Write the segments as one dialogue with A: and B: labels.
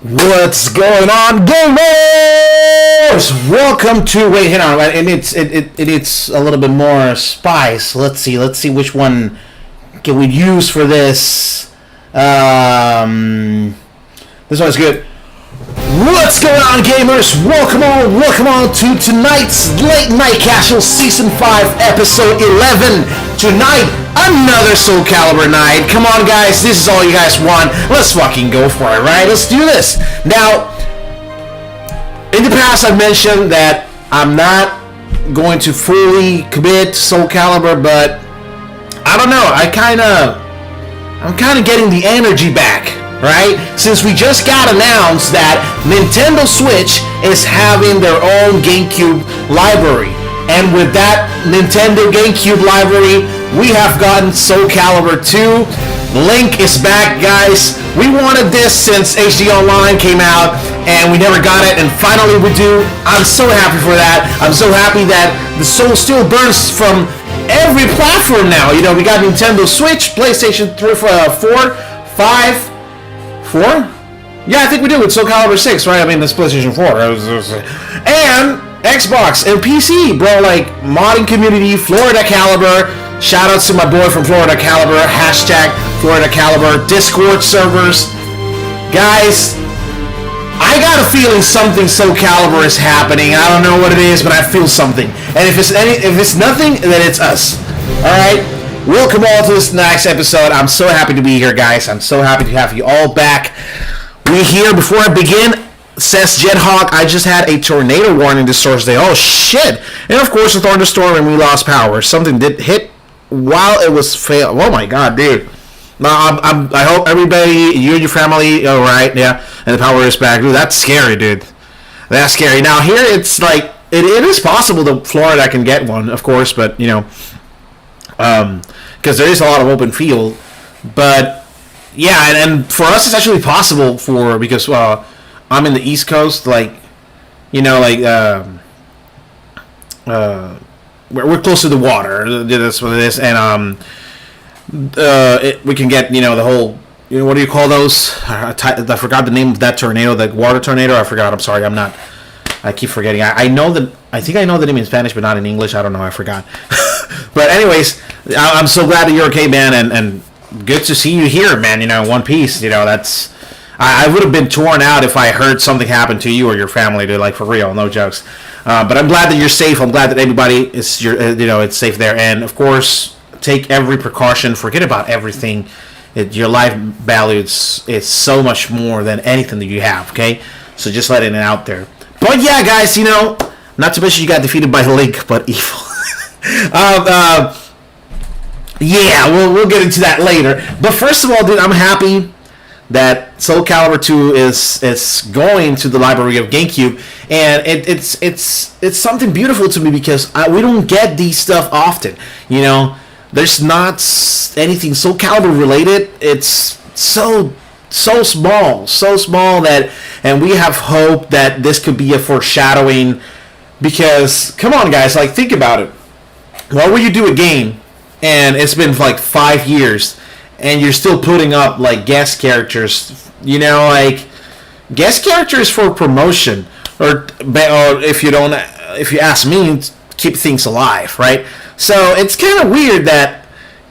A: What's going on, gamers? Welcome to hang on, and it's a little bit more spice. Let's see which one can we use for this. This one's good. What's going on, gamers? Welcome on to tonight's Late Night Casual Season 5, Episode 11. Tonight, another SoulCalibur night. Come on, guys, this is all you guys want. Let's fucking go for it, right? Let's do this. Now, in the past, I've mentioned that I'm not going to fully commit to SoulCalibur, but I don't know. I'm kind of getting the energy back. Right? Since we just got announced that Nintendo Switch is having their own GameCube library. And with that Nintendo GameCube library, we have gotten SoulCalibur 2. Link is back, guys. We wanted this since HD Online came out, and we never got it, and finally we do. I'm so happy for that. I'm so happy that the soul still burns from every platform now. You know, we got Nintendo Switch, PlayStation 3, 4, 5, 4? Yeah, I think we do with SoulCalibur 6, right? I mean, that's PlayStation 4. And Xbox and PC, bro. Like, modding community, Florida Caliber. Shoutouts to my boy from Florida Caliber. Hashtag Florida Caliber. Discord servers. Guys, I got a feeling something SoulCalibur is happening. I don't know what it is, but I feel something. And if it's nothing, then it's us. Alright? Welcome all to this next episode. I'm so happy to be here, guys. I'm so happy to have you all back. We here. Before I begin, says Jethawk, I just had a tornado warning this Thursday. Oh, shit. And, of course, a thunderstorm and we lost power. Something did hit while it was failed. Oh, my God, dude. I hope everybody, you and your family, all right, yeah, and the power is back. Dude, that's scary, dude. That's scary. Now, here, it's like, it is possible that Florida can get one, of course, but, you know, because there is a lot of open field, but yeah, and for us it's actually possible because I'm in the East Coast, like, you know, like we're close to the water. That's what it is, and we can get, you know, the whole, you know, what do you call those? I forgot the name of that tornado, the water tornado. I forgot. I'm sorry. I keep forgetting. I think I know the name in Spanish, but not in English. I don't know. I forgot. But anyways, I'm so glad that you're okay, man, and good to see you here, man. You know, in one piece. You know, that's. I would have been torn out if I heard something happen to you or your family, dude. Like, for real, no jokes. But I'm glad that you're safe. I'm glad that everybody is, it's safe there. And of course, take every precaution. Forget about everything. Your life value is so much more than anything that you have. Okay, so just letting it out there. But yeah, guys, you know, not to mention you got defeated by Link, but evil. Yeah, we'll get into that later. But first of all, dude, I'm happy that SoulCalibur 2 is going to the library of GameCube, and it's something beautiful to me because we don't get these stuff often. You know, there's not anything SoulCalibur related. It's so small that, and we have hope that this could be a foreshadowing, because come on, guys, like, think about it. Why would you do a game and it's been like 5 years and you're still putting up like guest characters, you know, like guest characters for promotion, or if you ask me, keep things alive, right? So it's kind of weird that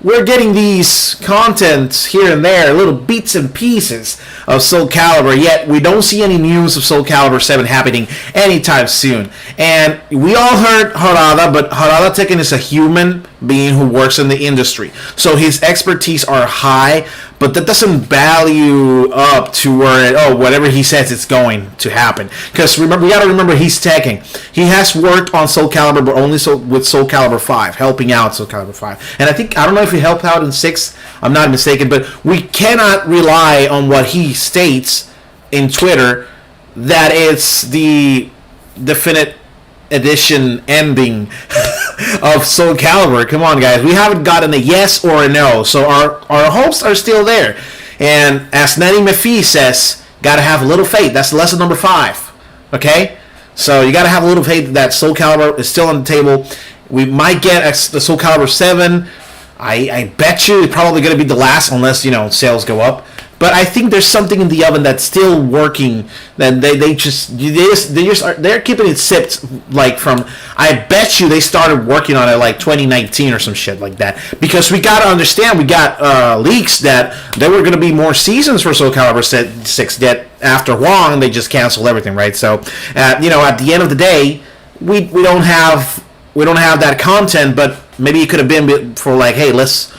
A: we're getting these contents here and there, little bits and pieces of SoulCalibur, yet we don't see any news of SoulCalibur 7 happening anytime soon. And we all heard Harada, but Harada Tekken is a human being who works in the industry. So his expertise are high, but that doesn't value up to where, whatever he says it's going to happen. Because we gotta remember, he's Tekken. He has worked on SoulCalibur, but only with SoulCalibur 5, helping out SoulCalibur 5. And I don't know if he helped out in 6, I'm not mistaken, but we cannot rely on what he states in Twitter, that it's the definite edition ending of SoulCalibur. Come on, guys, we haven't gotten a yes or a no, so our hopes are still there. And as Nanny Mefi says, gotta have a little faith. That's lesson number 5. Okay, so you gotta have a little faith that SoulCalibur is still on the table. We might get the SoulCalibur 7. I bet you it's probably gonna be the last, unless, you know, sales go up. but I think there's something in the oven that's still working. That they're keeping it sipped like from. I bet you they started working on it like 2019 or some shit like that. Because we gotta understand, we got leaks that there were gonna be more seasons for SoulCalibur 6. That after Wong they just canceled everything, right? So at the end of the day, we don't have that content, but maybe it could have been for like, hey, let's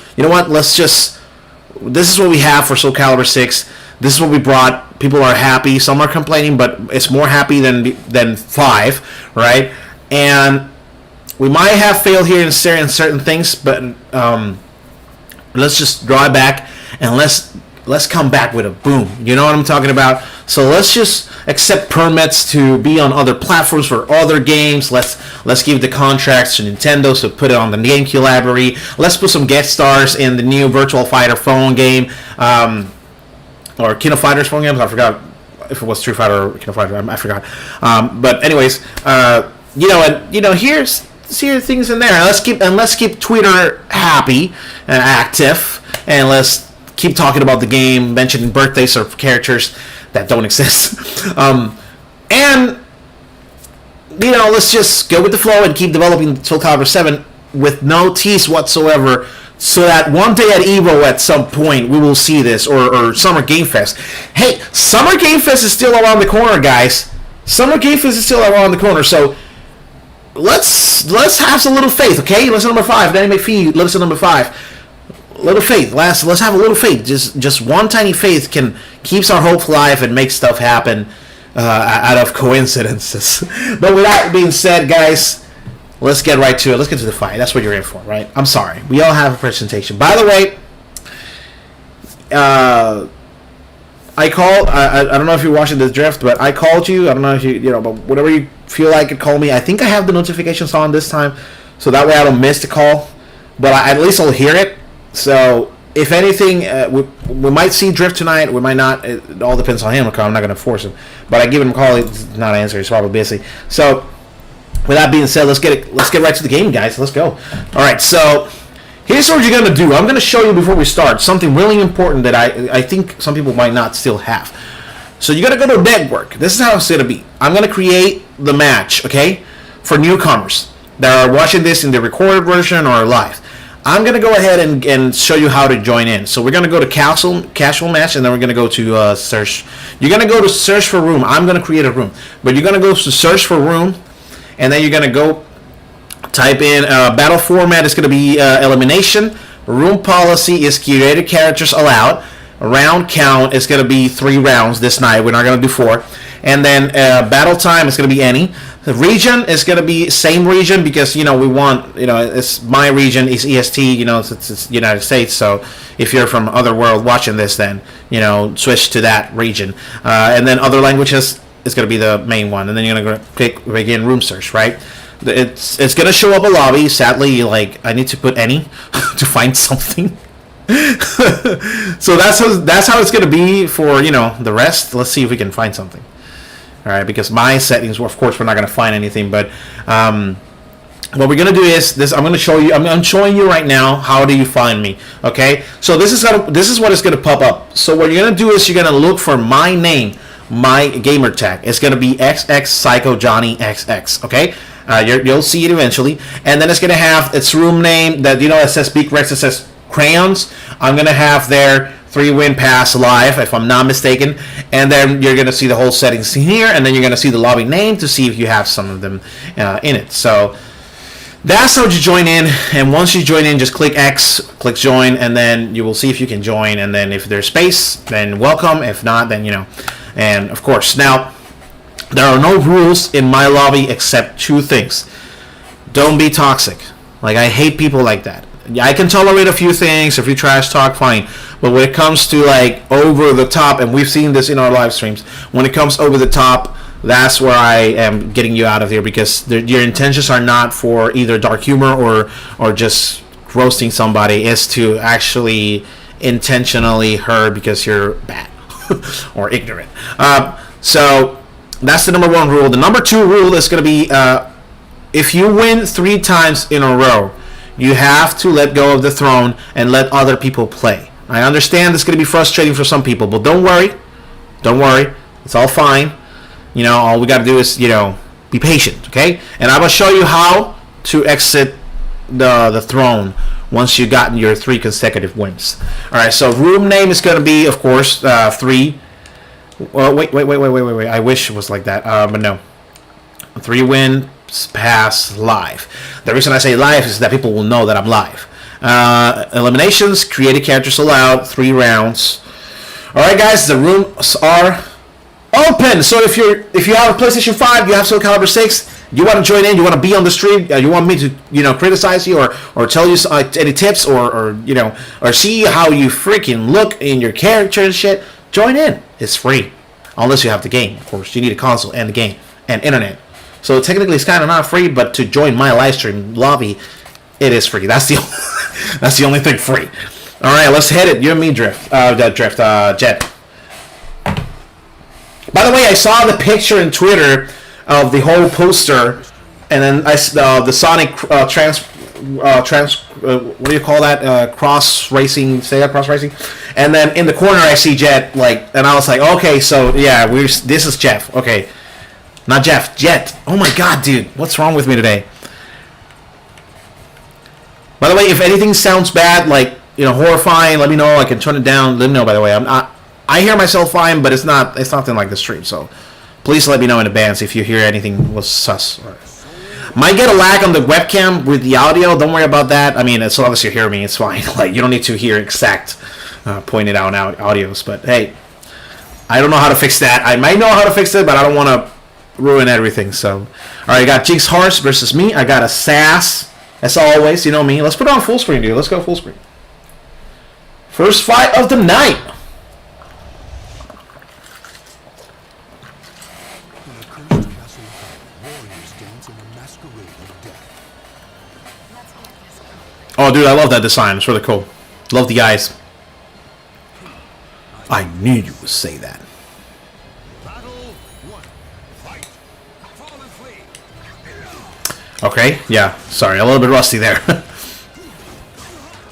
A: just. This is what we have for SoulCalibur 6. This is what we brought. People are happy. Some are complaining, but it's more happy than 5, right? And we might have failed here in certain things, but let's just draw it back and let's come back with a boom. You know what I'm talking about? So let's just accept permits to be on other platforms for other games. Let's give the contracts to Nintendo to put it on the GameCube library. Let's put some guest stars in the new Virtual Fighter phone game, or King of Fighters phone games. I forgot if it was Street Fighter or King of Fighters. I forgot. But anyways, here's things in there. And let's keep Twitter happy and active, and let's keep talking about the game, mentioning birthdays of characters that don't exist. And let's just go with the flow and keep developing SoulCalibur 7 with no tease whatsoever, so that one day at EVO at some point we will see this, or Summer Game Fest. Hey, Summer Game Fest is still around the corner, guys. Summer Game Fest is still around the corner, so let's have some little faith, okay? Lesson number 5, then make feed. Lesson number 5. Little faith. Let's have a little faith. Just one tiny faith keeps our hope alive and makes stuff happen out of coincidences. But with that being said, guys, let's get right to it. Let's get to the fight. That's what you're in for, right? I'm sorry. We all have a presentation. By the way, I called. I don't know if you're watching this drift, but I called you. I don't know if but whatever you feel like it, call me. I think I have the notifications on this time, so that way I don't miss the call. But at least I'll hear it. So, if anything, we might see Drift tonight. We might not. It all depends on him. I'm not going to force him. But I give him a call. He's not answering. He's probably busy. So, with that being said, let's get right to the game, guys. Let's go. All right. So, here's what you're going to do. I'm going to show you before we start something really important that I think some people might not still have. So, you're going to go to network. This is how it's going to be. I'm going to create the match, okay, for newcomers that are watching this in the recorded version or live. I'm going to go ahead and show you how to join in. So we're going to go to casual match, and then we're going to go to search. You're going to go to search for room. I'm going to create a room. But you're going to go to search for room, and then you're going to go type in battle format. It's going to be elimination. Room policy is curated characters allowed. Round count is going to be 3 rounds this night. We're not going to do 4. And then battle time is going to be any. The region is going to be same region because, we want, it's my region, it's EST, it's United States. So if you're from other world watching this, then, switch to that region. And then other languages is going to be the main one. And then you're going to click begin room search, right? It's going to show up a lobby. Sadly, I need to put any to find something. So that's how it's going to be for, the rest. Let's see if we can find something. All right, because my settings, of course, we're not going to find anything. But what we're going to do is this. I'm showing you right now. How do you find me? Okay. So this is what is going to pop up. So what you're going to do is you're going to look for my name, my gamer tag. It's going to be XX Psycho Johnny XX. Okay. You'll see it eventually, and then it's going to have its room name that it says Big Rex. It says Crayons. I'm going to have there 3-win pass live, if I'm not mistaken, and then you're going to see the whole settings here, and then you're going to see the lobby name to see if you have some of them in it. So that's how you join in, and once you join in, just click X, click join, and then you will see if you can join, and then if there's space, then welcome. If not, then and of course, now there are no rules in my lobby except 2 things. Don't be toxic. I hate people like that. I can tolerate a few things. If you trash talk, fine. But when it comes to over the top, and we've seen this in our live streams, when it comes over the top, that's where I am getting you out of here, because your intentions are not for either dark humor or just roasting somebody. It's to actually intentionally hurt because you're bad or ignorant. So that's the number 1 rule. The number 2 rule is going to be if you win 3 times in a row, you have to let go of the throne and let other people play. I understand this is going to be frustrating for some people, but don't worry. Don't worry. It's all fine. You know, all we got to do is, you know, be patient, okay? And I'm going to show you how to exit the throne once you've gotten your 3 consecutive wins. All right, so room name is going to be, of course, 3. Well, wait. I wish it was like that, but no. 3 wins, pass, live. The reason I say live is that people will know that I'm live. Eliminations, created characters allowed, 3 rounds. All right, guys, the rooms are open. So if you have a PlayStation 5, you have SoulCalibur 6, you want to join in, you want to be on the stream, you want me to, you know, criticize you or tell you any tips or you know, or see how you freaking look in your character and shit, join in. It's free, unless you have the game. Of course, you need a console and the game and internet. So technically, it's kind of not free, but to join my live stream lobby, it is free. That's the that's the only thing free. All right, let's hit it. You and me, Jet. By the way, I saw the picture in Twitter of the whole poster, and then the Sonic what do you call that? Cross racing. Say that, cross racing. And then in the corner, I see Jet. And I was like, okay, so yeah, this is Jeff. Okay, not Jeff, Jet. Oh my God, dude, what's wrong with me today? By the way, if anything sounds bad, like, you know, horrifying, let me know. I can turn it down. Let me know. By the way, I hear myself fine, but it's nothing like the stream. So please let me know in advance if you hear anything was sus. Might get a lag on the webcam with the audio. Don't worry about that. I mean, as long as you hear me, it's fine. Like, you don't need to hear exact pointed out audios. But hey, I don't know how to fix that. I might know how to fix it, but I don't want to ruin everything. So, all right, I got Jinx Horse versus me. I got a Sass. As always, you know me. Let's put it on full screen, dude. Let's go full screen. First fight of the night. Oh, dude, I love that design. It's really cool. Love the eyes. I knew you would say that. Okay, yeah. Sorry, a little bit rusty there.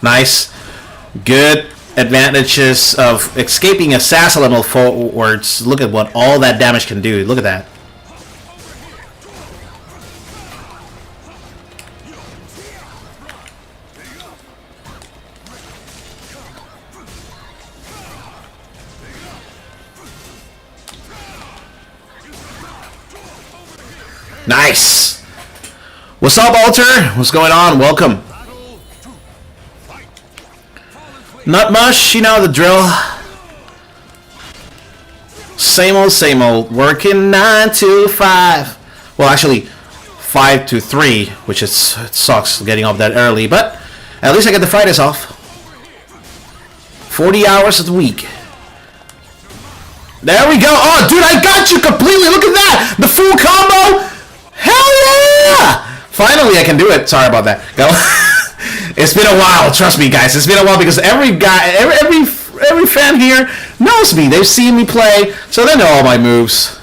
A: Nice. Good advantages of escaping assassin level forwards. Look at what all that damage can do. Look at that. Nice. What's up, Alter? What's going on? Welcome. Not much, you know the drill. Same old, working 9 to 5. Well, actually, 5 to 3, which it sucks getting up that early, but at least I get the Fridays off. 40 hours of the week. There we go. Oh, dude, I got you completely. Look at that. The full combo. Hell yeah. Finally, I can do it. Sorry about that. It's been a while. Trust me, guys. It's been a while because every fan here knows me. They've seen me play, so they know all my moves.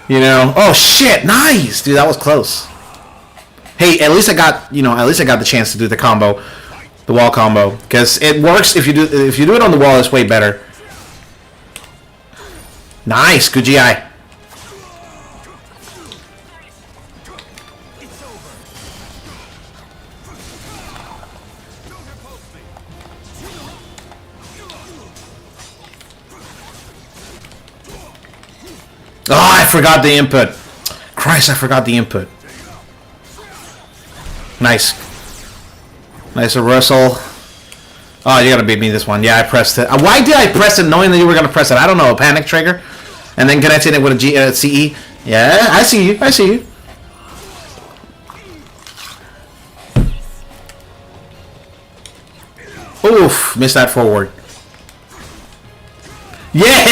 A: You know. Oh shit! Nice, dude. That was close. Hey, at least I got the chance to do the combo, the wall combo, because it works if you do it on the wall. It's way better. Nice, good GI. Oh, I forgot the input. Christ, I forgot the input. Nice. Nice reversal. Oh, you gotta beat me this one. Yeah, I pressed it. Why did I press it knowing that you were gonna press it? I don't know. A panic trigger? And then connecting it with a CE? Yeah, I see you. I see you. Oof, missed that forward. Yeah!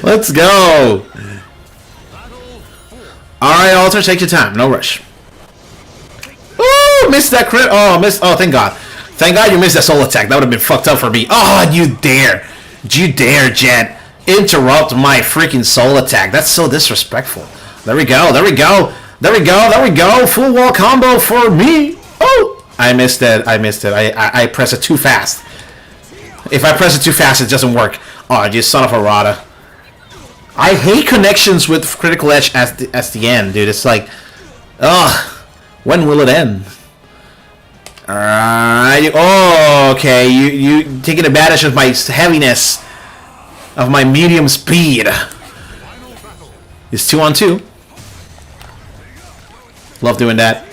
A: Let's go. Alright, Alter, take your time. No rush. Ooh, missed that crit. Oh, missed. Oh, thank God. Thank God you missed that soul attack. That would have been fucked up for me. Oh, you dare. You dare, Jet. Interrupt my freaking soul attack. That's so disrespectful. There we go. There we go. There we go. There we go. Full wall combo for me. Oh, I missed it. I missed it. I pressed it too fast. If I press it too fast, it doesn't work. Oh, you son of a rata. I hate connections with critical edge as the end, dude. It's like, ugh, when will it end? Alright. Oh, okay. You taking advantage of my heaviness, of my medium speed. It's 2-on-2. Love doing that.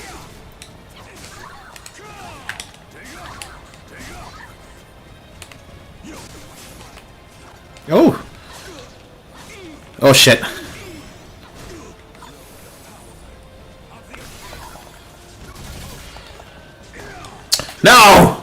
A: Oh. Oh shit. No!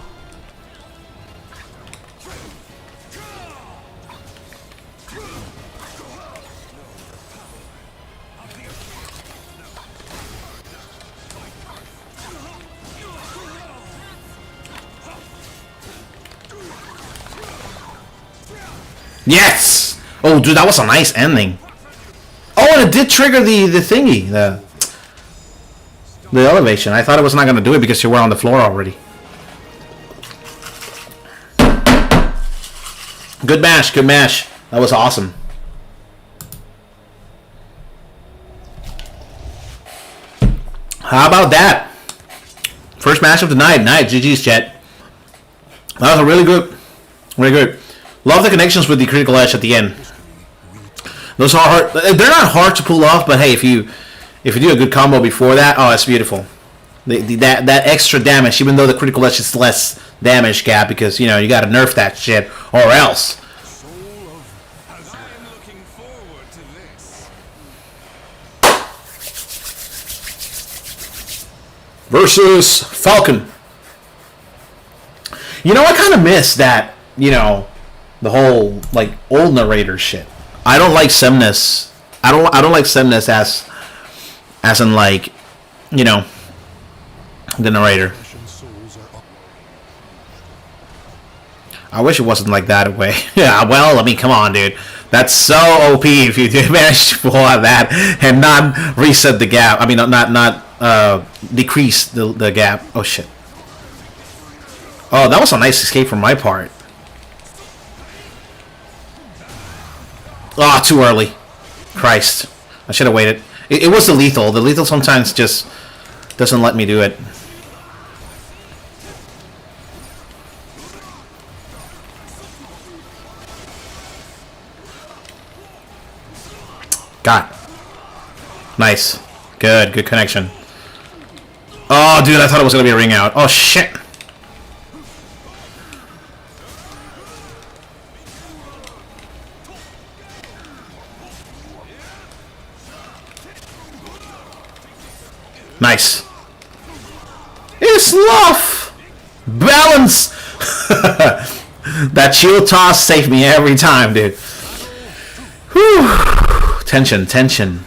A: Yes! Oh, dude, that was a nice ending. Oh, and it did trigger the thingy, the elevation. I thought it was not going to do it because you were on the floor already. Good match, good match. That was awesome. How about that? First match of the night. GG's, chat. That was a really good. Really good. Love the connections with the critical edge at the end. Those are hard. They're not hard to pull off, but hey, if you do a good combo before that, oh, it's beautiful. That extra damage, even though the critical edge is less damage gap, because you know you got to nerf that shit or else. Versus Falcon. You know, I kind of miss that. You know, the whole like old narrator shit. I don't like Semnus. I don't like Semnus as in like, you know, the narrator. I wish it wasn't like that way. Yeah, well, I mean, come on, dude. That's so OP if you manage to pull out that and not reset the gap. I mean, not decrease the gap. Oh shit. Oh, that was a nice escape from my part. Ah, oh, too early. Christ. I should have waited. It was the lethal. The lethal sometimes just doesn't let me do it. God. Nice. Good connection. Oh, dude, I thought it was going to be a ring out. Oh, shit. Nice. It's love! Balance! That shield toss saved me every time, dude. Whew. Tension.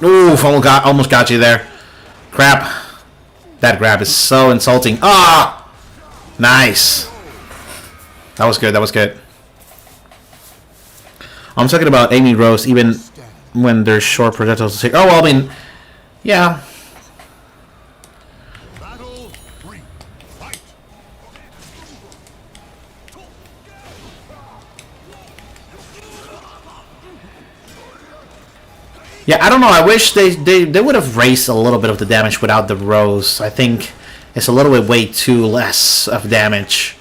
A: Oof, almost got you there. Crap. That grab is so insulting. Ah! Nice. That was good. I'm talking about Amy Rose, even when there's short projectiles to take. Oh, well, I mean, yeah. Yeah, I don't know. I wish they would have raised a little bit of the damage without the rose. I think it's a little bit way too less of damage.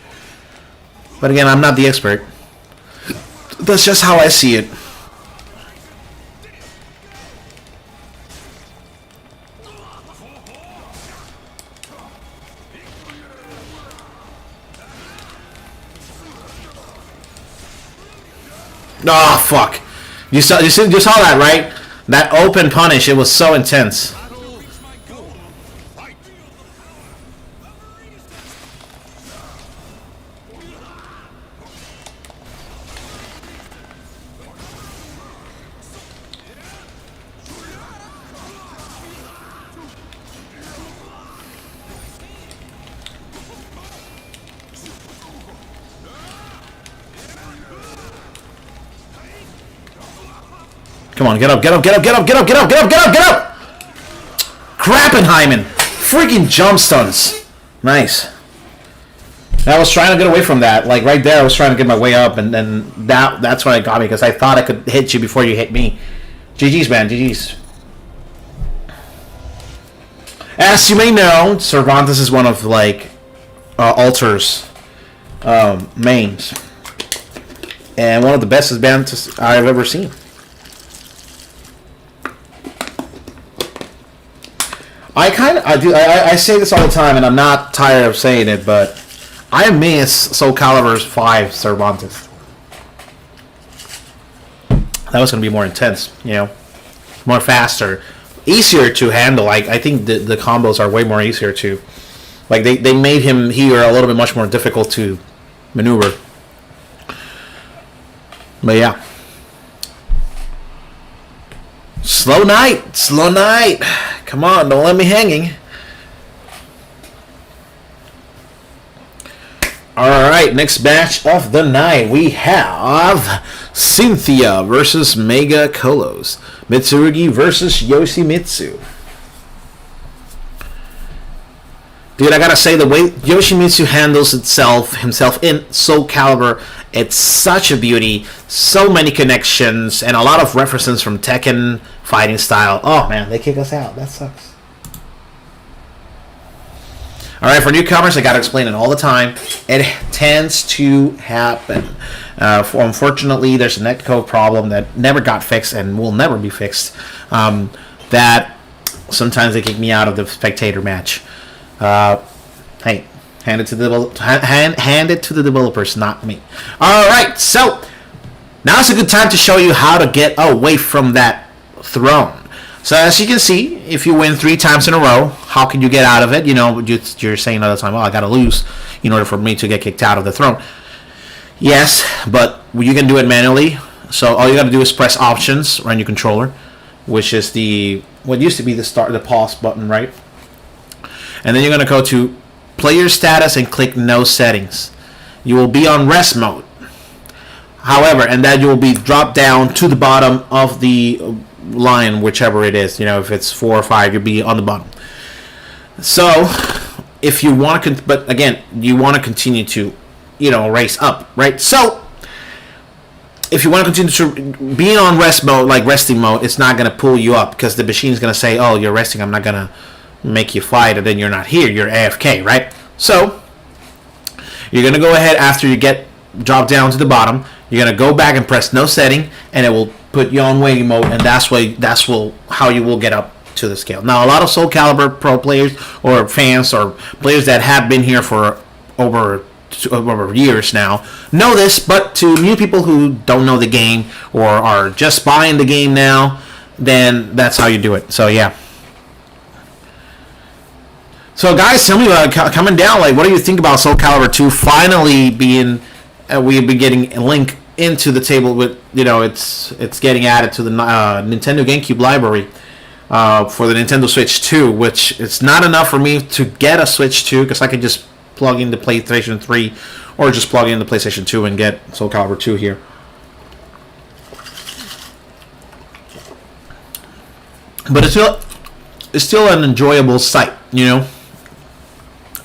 A: But again, I'm not the expert. That's just how I see it. Oh, fuck. You saw that, right? That open punish, it was so intense. Come on, get up, get up, get up, get up, get up, get up, get up, get up, get up! Krappenheimen! Freaking jump stuns. Nice. I was trying to get away from that. Like right there, I was trying to get my way up, and then that's when it got me, because I thought I could hit you before you hit me. GG's, man, GG's. As you may know, Cervantes is one of, like, Alter's mains. And one of the best bands I've ever seen. I say this all the time, and I'm not tired of saying it, but I miss SoulCalibur VI Cervantes. That was going to be more intense, you know, more faster, easier to handle. Like, I think the combos are way more easier to, like, they made him here a little bit much more difficult to maneuver. But yeah. Slow night. Slow night. Come on, don't let me hanging. Alright, next match of the night. We have Cynthia versus Mega Kolos. Mitsurugi versus Yoshimitsu. Dude, I gotta say, the way Yoshimitsu handles himself in SoulCalibur, it's such a beauty. So many connections and a lot of references from Tekken fighting style. Oh man, they kick us out. That sucks. Alright, for newcomers, I gotta explain it all the time. It tends to happen. Unfortunately, there's a netcode problem that never got fixed and will never be fixed. That sometimes they kick me out of the spectator match. Hey, hand it to the developers, not me. Alright, so now's a good time to show you how to get away from that throne. So as you can see, if you win 3 times in a row, how can you get out of it? You know, you're saying all the time, oh, I gotta lose in order for me to get kicked out of the throne. Yes, but you can do it manually. So all you gotta do is press options on your controller, which is what used to be the pause button, right? And then you're gonna go to player status and click no settings. You will be on rest mode. However, and then you will be dropped down to the bottom of the line, whichever it is. You know, if it's 4 or 5, you'll be on the bottom. So if you want to, but again, you want to continue to, you know, race up, right? So if you want to continue to be on rest mode, like resting mode, it's not going to pull you up, because the machine is going to say, oh, you're resting, I'm not going to make you fight, and then you're not here, you're AFK, right? So you're going to go ahead, after you get dropped down to the bottom, you're going to go back and press no setting, and it will put you on waiting mode, and that's how you will get up to the scale. Now, a lot of SoulCalibur pro players or fans or players that have been here for over years now know this, but to new people who don't know the game or are just buying the game now, then that's how you do it. So yeah. So guys, tell me, coming down, like, what do you think about SoulCalibur 2 finally being, we've been getting a link into the table with, you know, it's getting added to the Nintendo GameCube library for the Nintendo Switch 2, which it's not enough for me to get a Switch 2, because I could just plug in the PlayStation 3 or just plug in the PlayStation 2 and get SoulCalibur 2 here. But it's still an enjoyable sight, you know.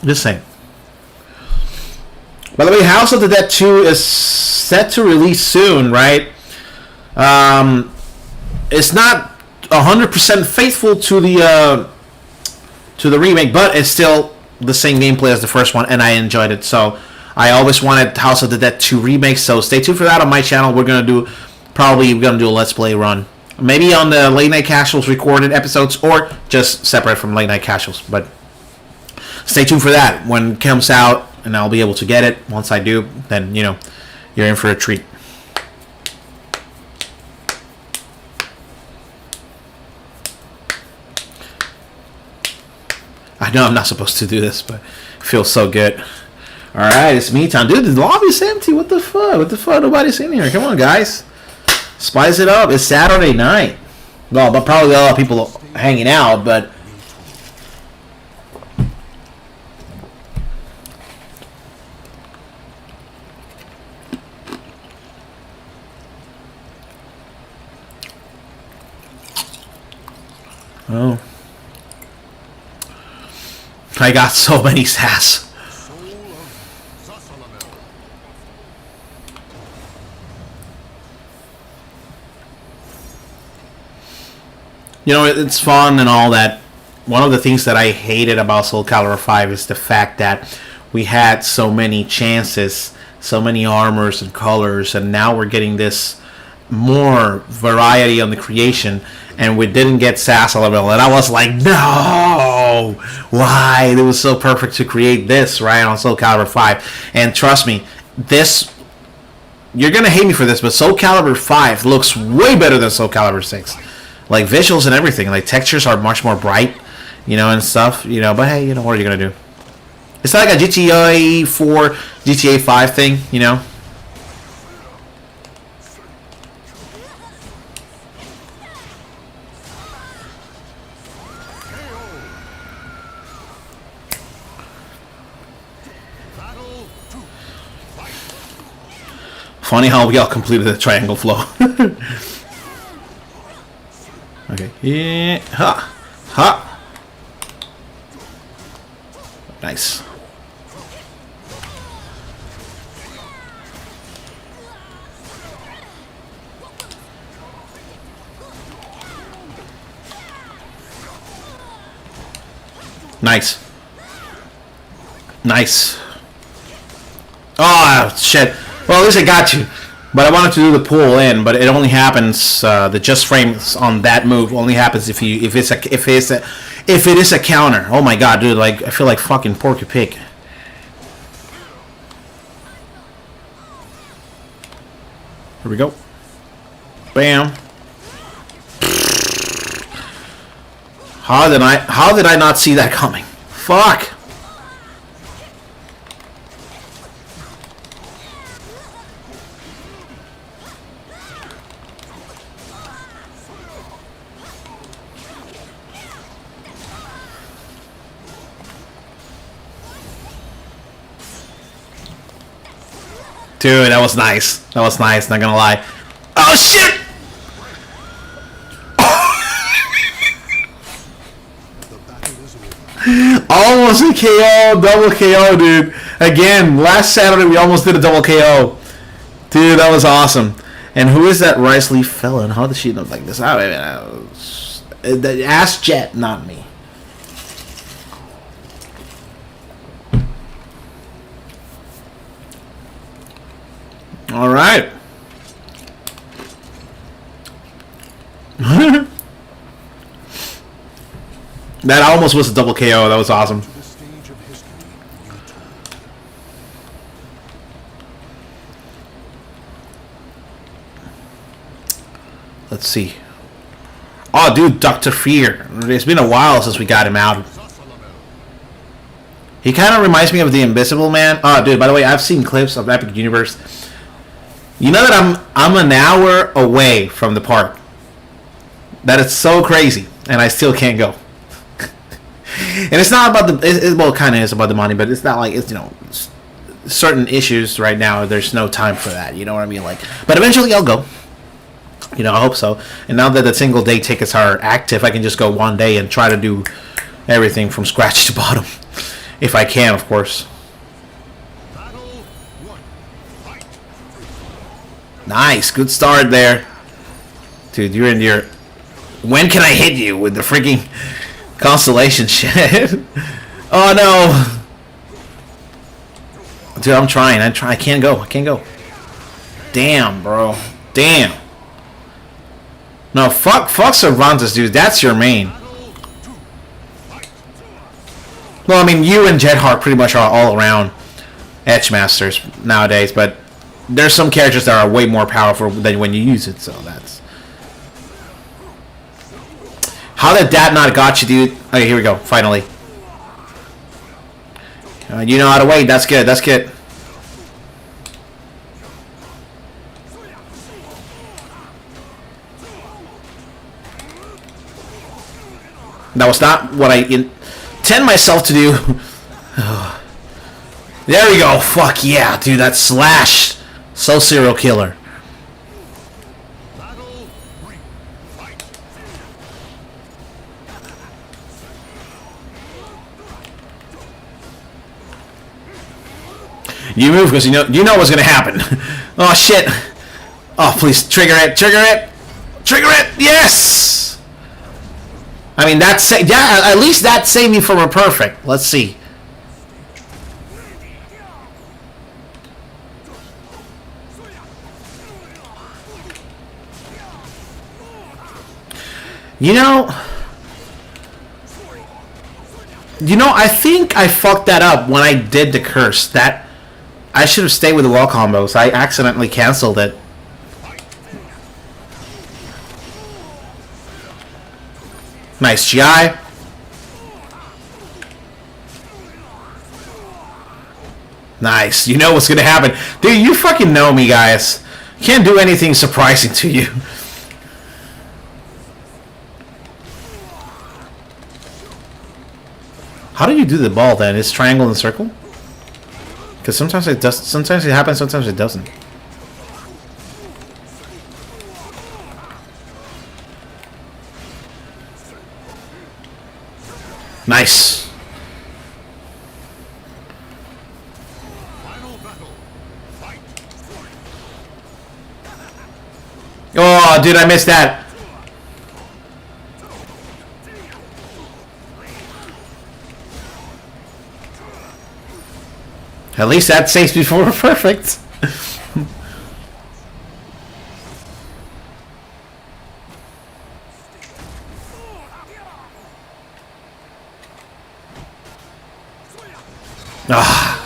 A: Just saying. By the way, House of the Dead 2 is set to release soon, right? It's not 100% faithful to the remake, but it's still the same gameplay as the first one, and I enjoyed it. So I always wanted House of the Dead 2 remake, so stay tuned for that on my channel. We're gonna do a Let's Play run, maybe on the Late Night Casuals recorded episodes, or just separate from Late Night Casuals. But stay tuned for that when it comes out, and I'll be able to get it. Once I do, then, you know, you're in for a treat. I know I'm not supposed to do this, but it feels so good. Alright, it's me time. Dude, the lobby's empty. What the fuck? What the fuck? Nobody's in here. Come on, guys. Spice it up. It's Saturday night. Well, but probably a lot of people hanging out, but Oh. I got so many sass. You know, it's fun and all that. One of the things that I hated about SoulCalibur V is the fact that we had so many chances, so many armors and colors, and now we're getting this more variety on the creation, and we didn't get sass level. And I was like, no, why? It was so perfect to create this right on SoulCalibur V. And trust me, this, you're gonna hate me for this, but SoulCalibur V looks way better than SoulCalibur VI. Like visuals and everything, like textures are much more bright, you know, and stuff, you know. But hey, you know, what are you gonna do? It's not like a GTA 4, GTA 5 thing, you know. Funny how we all completed the triangle flow. Okay. Yeah. Ha. Ha. Nice. Nice. Nice. Oh, shit. Well, at least I got you. But I wanted to do the pull in, but it only happens. The just frames on that move only happens if it is a counter. Oh my god, dude! Like I feel like fucking Porky Pig. Here we go. Bam. How did I not see that coming? Fuck. Dude, that was nice. That was nice, not gonna lie. Oh, shit! Almost a KO, double KO, dude. Again, last Saturday we almost did a double KO. Dude, that was awesome. And who is that rice leaf felon? How does she look like this? Ask Jet, not me. All right. That almost was a double KO. That was awesome. Let's see. Oh, dude, Dr. Fear. It's been a while since we got him out. He kind of reminds me of the Invisible Man. Oh, dude, by the way, I've seen clips of Epic Universe. You know that I'm an hour away from the park. That is so crazy, and I still can't go. And it's not about the well, it kind of is about the money, but it's not like it's, you know, certain issues right now. There's no time for that. You know what I mean? Like, but eventually I'll go. You know, I hope so. And now that the single day tickets are active, I can just go one day and try to do everything from scratch to bottom, if I can, of course. Nice, good start there. Dude, you're in your... When can I hit you with the freaking constellation shit? Oh no. Dude, I'm trying. I can't go. Damn, bro. Damn. No, fuck Cervantes, dude. That's your main. Well, I mean, you and Jedhar pretty much are all around Edge Masters nowadays, but there's some characters that are way more powerful than when you use it, so that's... How did that not got you, dude? Okay, here we go, finally. You know how to wait, that's good, that's good. That was not what I intend myself to do. There we go, fuck yeah, dude, that slash. So serial killer. You move because you know what's gonna happen. Oh shit! Oh please, trigger it! Trigger it! Trigger it! Yes! I mean that's yeah. At least that saved me from a perfect. Let's see. You know, I think I fucked that up when I did the curse. That I should have stayed with the wall combos. I accidentally canceled it. Nice GI. Nice. You know what's gonna happen. Dude, you fucking know me, guys. Can't do anything surprising to you. How do you do the ball then? It's triangle and circle? Because sometimes it does. Sometimes it happens. Sometimes it doesn't. Nice. Oh, dude, I missed that. At least that saves before perfect. Ah,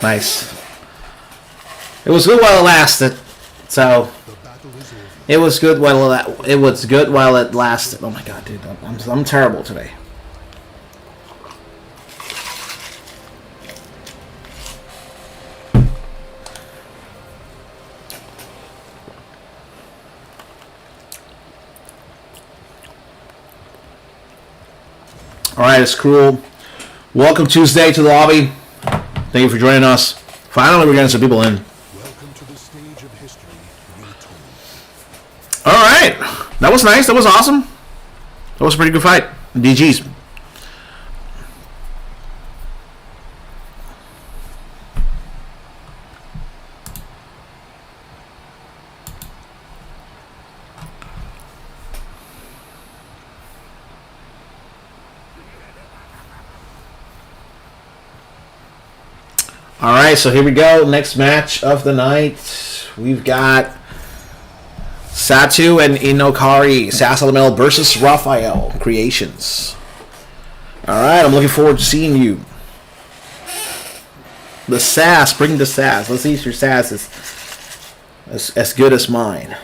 A: nice. It was good while it lasted. So it was good while it lasted. Oh my god, dude, I'm terrible today. Alright, it's cool. Welcome Tuesday to the lobby. Thank you for joining us. Finally, we're getting some people in.
B: Welcome to the stage of history.
A: Alright. That was nice. That was awesome. That was a pretty good fight. DG's. Alright, so here we go. Next match of the night. We've got Satu and Inokari Sassalamel versus Raphael Creations. Alright, I'm looking forward to seeing you. The sass, bring the sass. Let's see if your sass is as good as mine.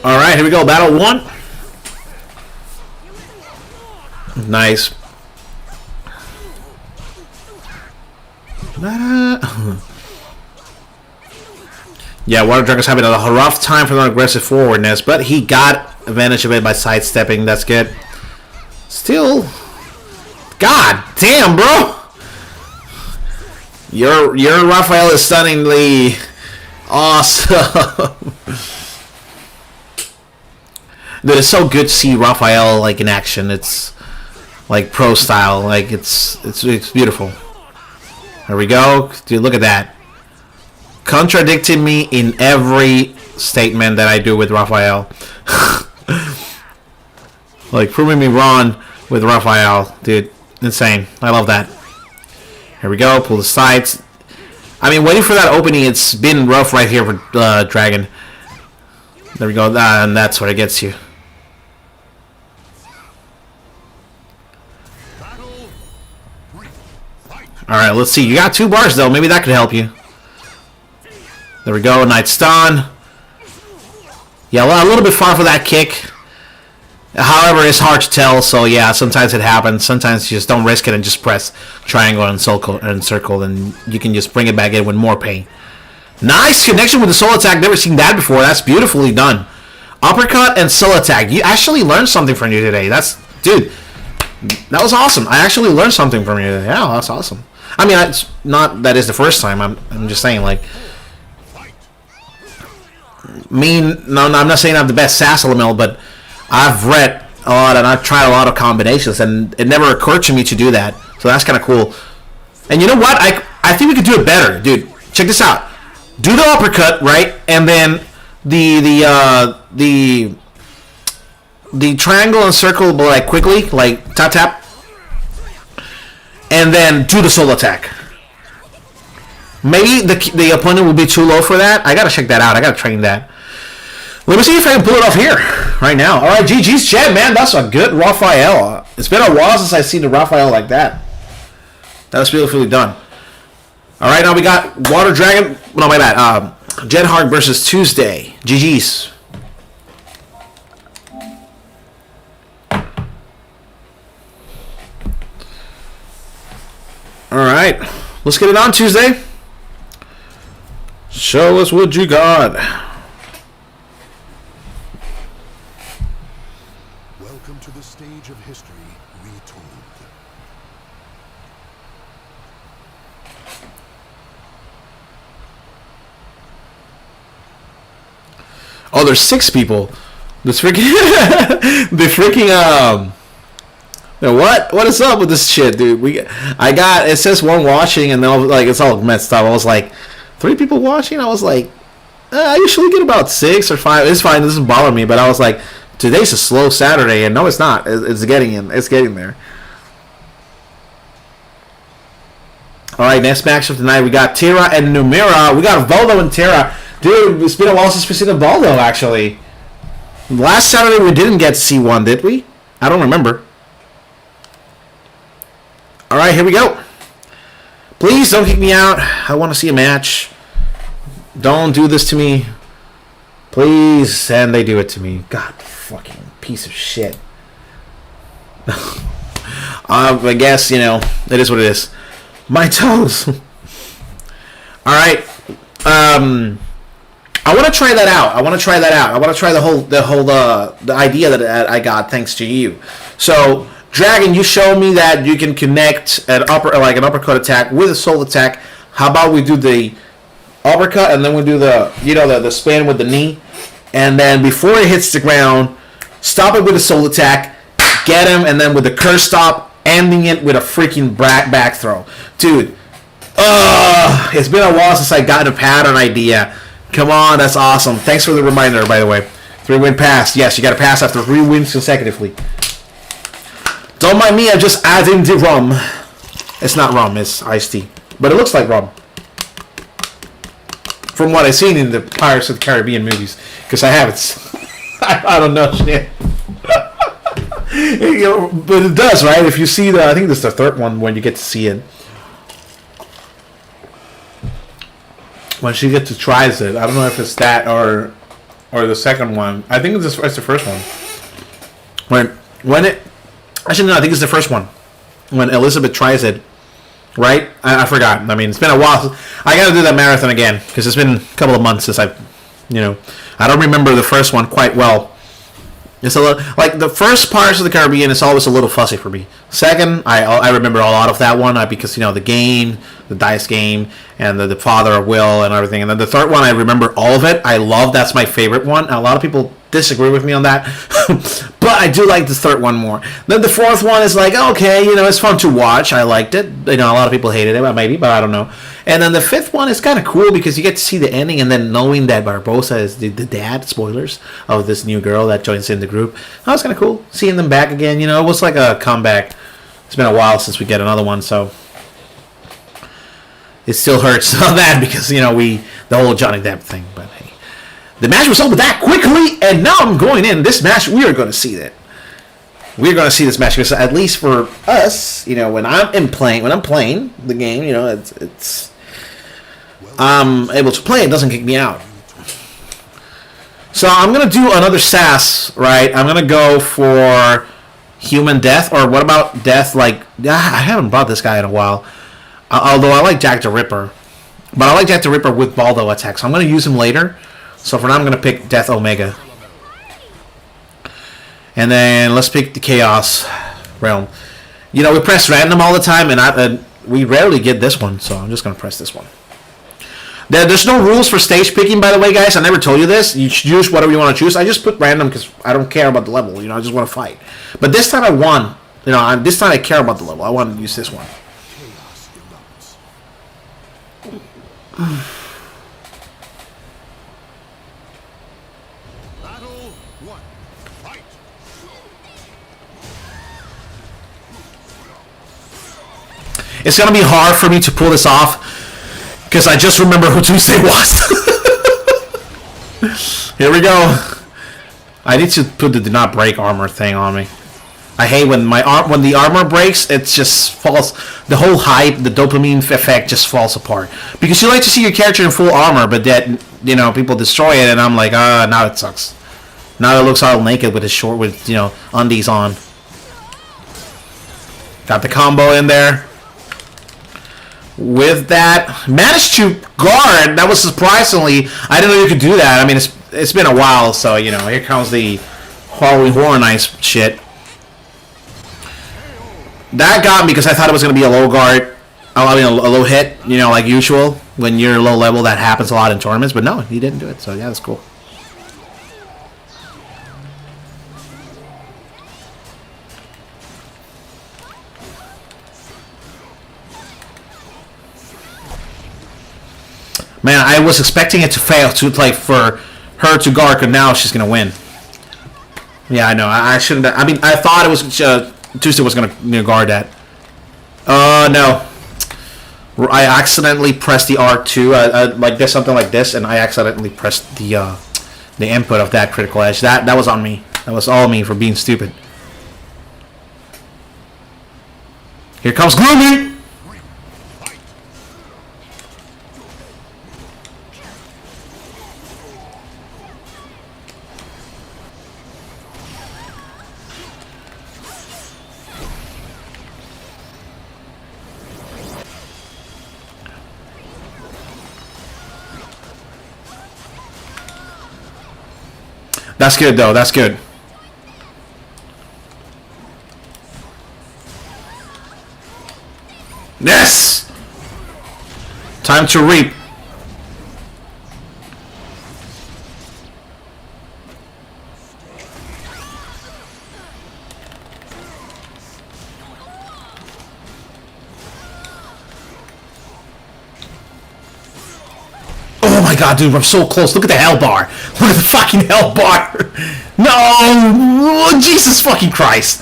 A: Alright, here we go. Battle 1. Nice. Yeah, Water Dragon's having a rough time from the aggressive forwardness, but he got advantage of it by sidestepping. That's good. Still, god damn, bro. Your Raphael is stunningly awesome. Dude, it's so good to see Raphael like in action. It's like pro style. Like it's beautiful. There we go. Dude, look at that. Contradicting me in every statement that I do with Raphael. Like, proving me wrong with Raphael. Dude, insane. I love that. Here we go. Pull the sides. I mean, waiting for that opening, it's been rough right here for Dragon. There we go. And that's what it gets you. Alright, let's see. You got 2 bars, though. Maybe that could help you. There we go. Night stun. Yeah, a little bit far for that kick. However, it's hard to tell, so yeah, sometimes it happens. Sometimes you just don't risk it and just press triangle and circle, and you can just bring it back in with more pain. Nice connection with the soul attack. Never seen that before. That's beautifully done. Uppercut and soul attack. You actually learned something from you today. Dude, that was awesome. I actually learned something from you today. Yeah, that's awesome. I mean, it's not that is the first time. I'm just saying, like, no, I'm not saying I'm the best Sassalamel, but I've read a lot and I've tried a lot of combinations, and it never occurred to me to do that. So So that's kind of cool. And you know what? I think we could do it better, dude. Check this out. Do the uppercut, right? And then the triangle and circle, but like quickly, like tap tap. And then do the solo attack. Maybe the opponent will be too low for that. I gotta check that out. I gotta train that. Let me see if I can pull it off here right now. All right, GG's Jen, man. That's a good Raphael. It's been a while since I've seen the Raphael like that. That was beautifully done. All right, now we got Water Dragon. No, my bad. Jen Hart versus Tuesday. GG's. All right, let's get it on, Tuesday. Show us what you got.
B: Welcome to the stage of history retold.
A: Oh, there's 6 people. This freaking what is up with this shit, dude? It says 1 watching, and then like it's all messed up. I was like, 3 people watching. I was like, I usually get about 6 or 5. It's fine. It doesn't bother me. But I was like, today's a slow Saturday, and no, it's not. It's getting in. It's getting there. All right, next match of the night, we got Tira and Numira. We got Voldo and Tira. Dude, it's been a while since we've seen the Voldo, actually. Last Saturday we didn't get C1, did we? I don't remember. All right, here we go. Please don't kick me out. I want to see a match. Don't do this to me. Please. And they do it to me. God, fucking piece of shit. I guess, you know, it is what it is. My toes. All right. I want to try that out. I want to try the idea that I got thanks to you. So, Dragon, you showed me that you can connect an uppercut attack with a soul attack. How about we do the uppercut and then we do the span with the knee, and then before it hits the ground, stop it with a soul attack, get him, and then with the curse stop, ending it with a freaking back throw, dude. It's been a while since I got a pattern idea. Come on, that's awesome. Thanks for the reminder, by the way. 3-win pass. Yes, you got to pass after 3 wins consecutively. Don't mind me, I'm just adding the rum. It's not rum, it's iced tea. But it looks like rum. From what I've seen in the Pirates of the Caribbean movies. Because I haven't. I don't know shit. But it does, right? If you see I think this is the 3rd one when you get to see it. When she gets to tries it. I don't know if it's that or the second one. I think it's the first one. Actually, no, I think it's the first one. When Elizabeth tries it, right? I forgot. I mean, it's been a while. I got to do that marathon again because it's been a couple of months since I don't remember the first one quite well. It's a little, like the first Pirates of the Caribbean is always a little fussy for me. Second, I remember a lot of that one because the game, the dice game, and the father of Will and everything. And then the third one, I remember all of it. I love. That's my favorite one. A lot of people disagree with me on that, but I do like the third one more. Then the fourth one is like, okay, it's fun to watch. I liked it. A lot of people hated it, maybe, but I don't know. And then the fifth one is kind of cool because you get to see the ending, and then knowing that Barbosa is the dad, spoilers, of this new girl that joins in the group. That was kind of cool. Seeing them back again, it was like a comeback. It's been a while since we get another one, so it still hurts on that because, the whole Johnny Depp thing, but hey. The match was over that quickly, and now I'm going in. This match, we are going to see that. We're going to see this match because at least for us, when I'm playing the game, it's I'm able to play. It doesn't kick me out. So I'm going to do another SAS, right? I'm going to go for human death, or what about death? Like, I haven't brought this guy in a while. Although I like Jack the Ripper, but I like Jack the Ripper with Baldo attack, so I'm going to use him later. So for now, I'm going to pick Death Omega. And then let's pick the Chaos Realm. We press random all the time, and we rarely get this one, so I'm just going to press this one. There's no rules for stage picking, by the way, guys. I never told you this. You choose whatever you want to choose. I just put random because I don't care about the level. I just want to fight. But this time I won. You know, this time I care about the level. I want to use this one.
B: Chaos erupts. Battle 1. Fight.
A: It's gonna be hard for me to pull this off because I just remember who Tuesday was. Here we go. I need to put the do not break armor thing on me. I hate when when the armor breaks, it just falls. The whole hype, the dopamine effect, just falls apart. Because you like to see your character in full armor, but then people destroy it, and I'm like, now it sucks. Now it looks all naked with his short, with undies on. Got the combo in there. With that, managed to guard. That was surprisingly. I didn't know you could do that. I mean, it's been a while, so here comes the Halloween Horror Nights shit. That got me because I thought it was going to be a low guard. I mean, a low hit, like usual. When you're low level, that happens a lot in tournaments. But no, he didn't do it. So, yeah, that's cool. Man, I was expecting it to fail for her to guard, because now she's going to win. Yeah, I know. I shouldn't. I mean, I thought it was Tuesday was going to guard that. No. I accidentally pressed the R2. Like there's something like this, and I accidentally pressed the input of that critical edge. That was on me. That was all me for being stupid. Here comes Gloomy! That's good, though. That's good. Yes! Time to reap. Oh my god, dude, I'm so close. Look at the hell bar. Look at the fucking hell bar. No! Oh, Jesus fucking Christ.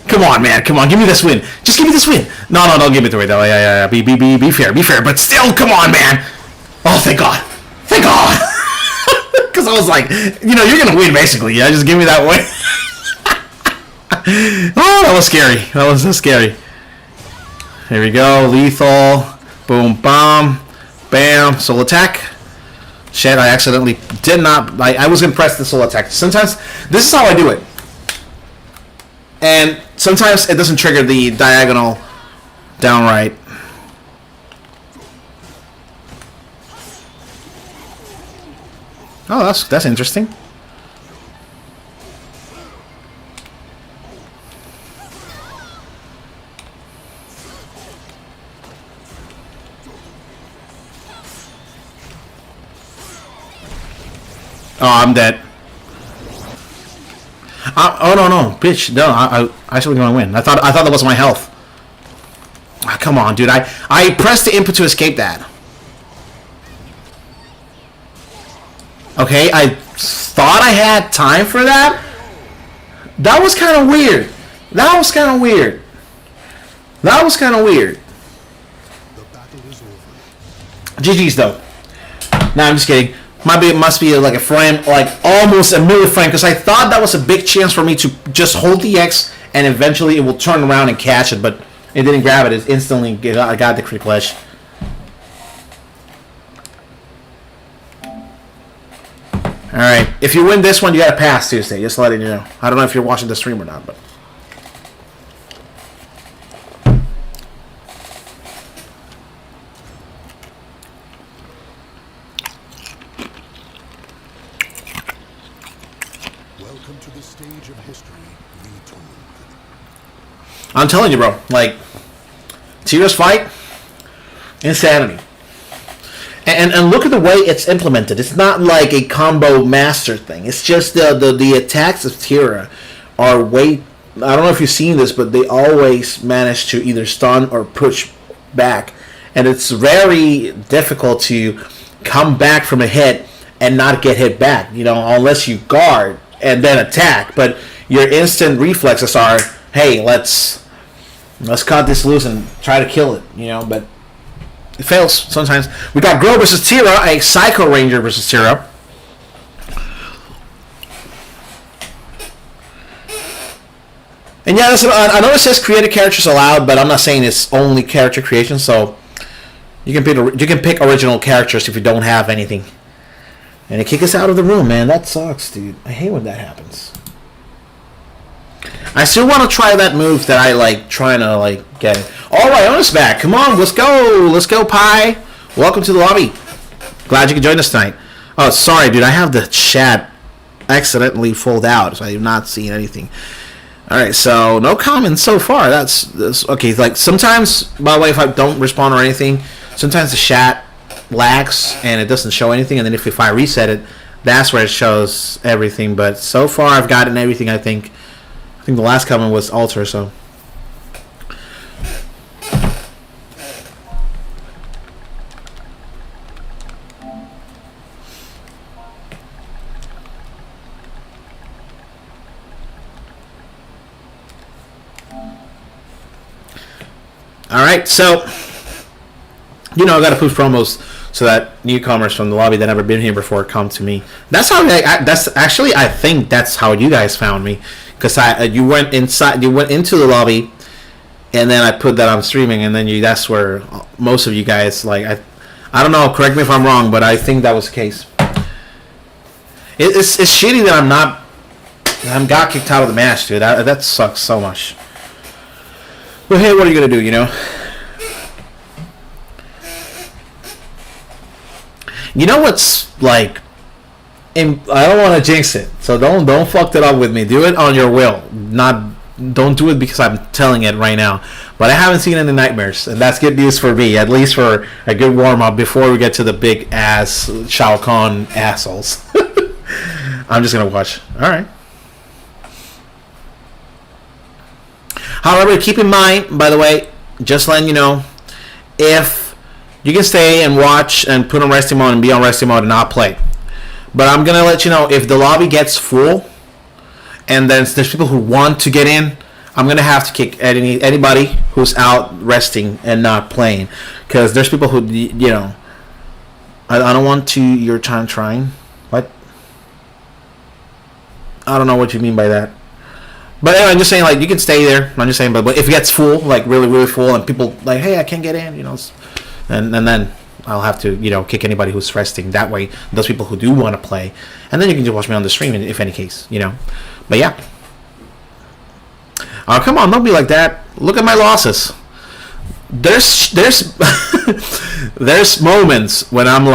A: Come on, man. Come on. Give me this win. Just give me this win. No, don't give it away, though. Yeah. Be fair. Be fair. But still, come on, man. Oh, thank God. Thank God. Because I was like, you're going to win, basically. Yeah, just give me that win. Oh, that was scary. That was so scary. Here we go. Lethal. Boom, bomb. Bam. Soul attack. Shit, I accidentally did not. I was going to press the soul attack. Sometimes, this is how I do it. And sometimes it doesn't trigger the diagonal downright. Oh, that's interesting. Oh, I'm dead. Oh no, bitch! No, I actually gonna win. I thought that was my health. Oh, come on, dude! I pressed the input to escape that. Okay, I thought I had time for that. That was kind of weird. That was kind of weird. That was kind of weird.
B: The battle is over.
A: GG's though. Nah, I'm just kidding. Must be like a frame, like almost a milliframe, because I thought that was a big chance for me to just hold the X and eventually it will turn around and catch it, but it didn't grab it. It instantly I got the critical edge. Alright, if you win this one, you gotta pass Tuesday, just letting you know. I don't know if you're watching the stream or not, but...
B: Welcome to the stage of history retold.
A: I'm telling you, bro, like, Tira's fight, insanity. And look at the way it's implemented. It's not like a combo master thing. It's just the attacks of Tira are way I don't know if you've seen this, but they always manage to either stun or push back, and it's very difficult to come back from a hit and not get hit back, unless you guard and then attack. But your instant reflexes are, hey, let's cut this loose and try to kill it, but it fails sometimes. We got Grow versus Tira, a Psycho Ranger versus Tira. And yeah, listen, I know it says created characters allowed, but I'm not saying it's only character creation, so you can pick original characters if you don't have anything. And they kick us out of the room, man. That sucks, dude. I hate when that happens. I still want to try that move that I like trying to get it. Alright, Ionis back. Come on, let's go. Let's go, Pi. Welcome to the lobby. Glad you could join us tonight. Oh, sorry, dude. I have the chat accidentally folded out, so I have not seen anything. Alright, so no comments so far. That's okay. Like sometimes, by the way, if I don't respond or anything, sometimes the chat lags and it doesn't show anything, and then if I reset it, that's where it shows everything. But so far I've gotten everything. I think the last comment was alter, so alright, so I gotta push promos so that newcomers from the lobby that never been here before come to me. That's how I think that's how you guys found me, because you went into the lobby, and then I put that on streaming, and then that's where most of you guys I don't know. Correct me if I'm wrong, but I think that was the case. It's shitty that I got kicked out of the match, dude. That sucks so much. But hey, what are you gonna do? You know what's I don't want to jinx it, so don't fuck that up with me. Do it on your will. Don't do it because I'm telling it right now. But I haven't seen any nightmares, and that's good news for me, at least for a good warm up before we get to the big ass Shao Kahn assholes. I'm just gonna watch. All right. However, keep in mind, by the way, just letting you know, if you can stay and watch and put on resting mode and be on resting mode and not play. But I'm going to let you know, if the lobby gets full and then there's people who want to get in, I'm going to have to kick anybody who's out resting and not playing. Because there's people who, I don't want to, you're trying. What? I don't know what you mean by that. But anyway, I'm just saying, you can stay there. I'm just saying, but if it gets full, really, really full, and people hey, I can't get in, and then I'll have to, kick anybody who's resting. That way, those people who do want to play, and then you can just watch me on the stream, if any case, But yeah. Oh, come on, don't be like that. Look at my losses. There's there's moments when I'm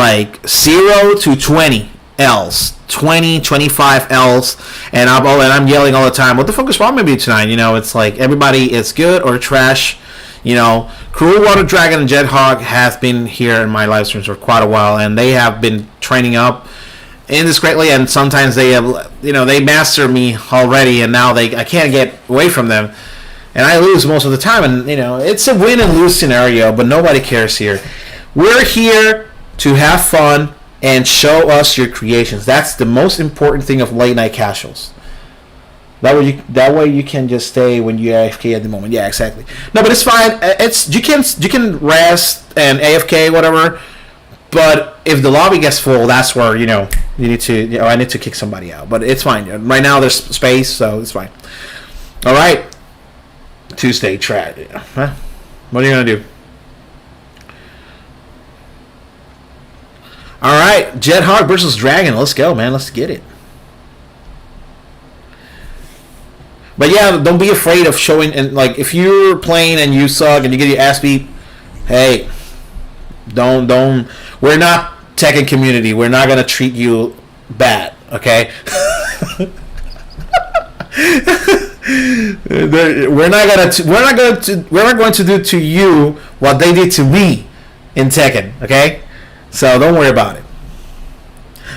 A: 0 to 20 L's, 20, 25 L's, and I'm yelling all the time. What the fuck is wrong with me tonight? It's everybody is good or trash. Cruel Water Dragon and Jet Hog have been here in my live streams for quite a while, and they have been training up indiscreetly, and sometimes they have, they master me already, and now I can't get away from them, and I lose most of the time, and it's a win and lose scenario, but nobody cares here. We're here to have fun and show us your creations. That's the most important thing of late night casuals. That way you can just stay when you're AFK at the moment. Yeah, exactly. No, but it's fine. You can rest and AFK whatever. But if the lobby gets full, that's where you need to. I need to kick somebody out. But it's fine. Right now there's space, so it's fine. All right. Tuesday trad. Huh? What are you gonna do? All right, Jet Hog versus Dragon. Let's go, man. Let's get it. But yeah, don't be afraid of showing, and if you're playing and you suck and you get your ass beat, hey, don't. We're not Tekken community. We're not gonna treat you bad, okay? we're not going to do to you what they did to me in Tekken, okay? So don't worry about it.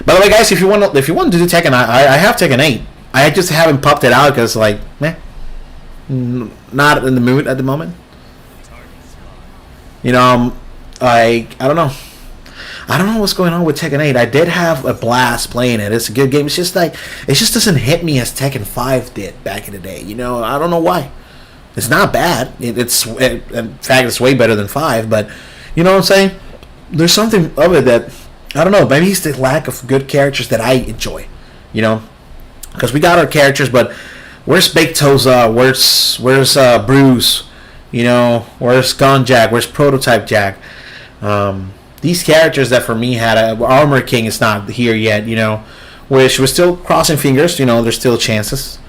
A: By the way, guys, if you want to do Tekken, I have Tekken 8. I just haven't popped it out because meh. not in the mood at the moment. You know, I don't know. I don't know what's going on with Tekken 8. I did have a blast playing it. It's a good game. It's just like, it just doesn't hit me as Tekken 5 did back in the day. You know, I don't know why. It's not bad. In fact, it's way better than 5. But, you know what I'm saying? There's something of it that, I don't know, maybe it's the lack of good characters that I enjoy. You know? Because we got our characters, but where's Big Toza? Where's Bruce? You know? Where's Gun Jack? Where's Prototype Jack? These characters that for me had Armor King is not here yet, you know, which we're still crossing fingers, you know, there's still chances.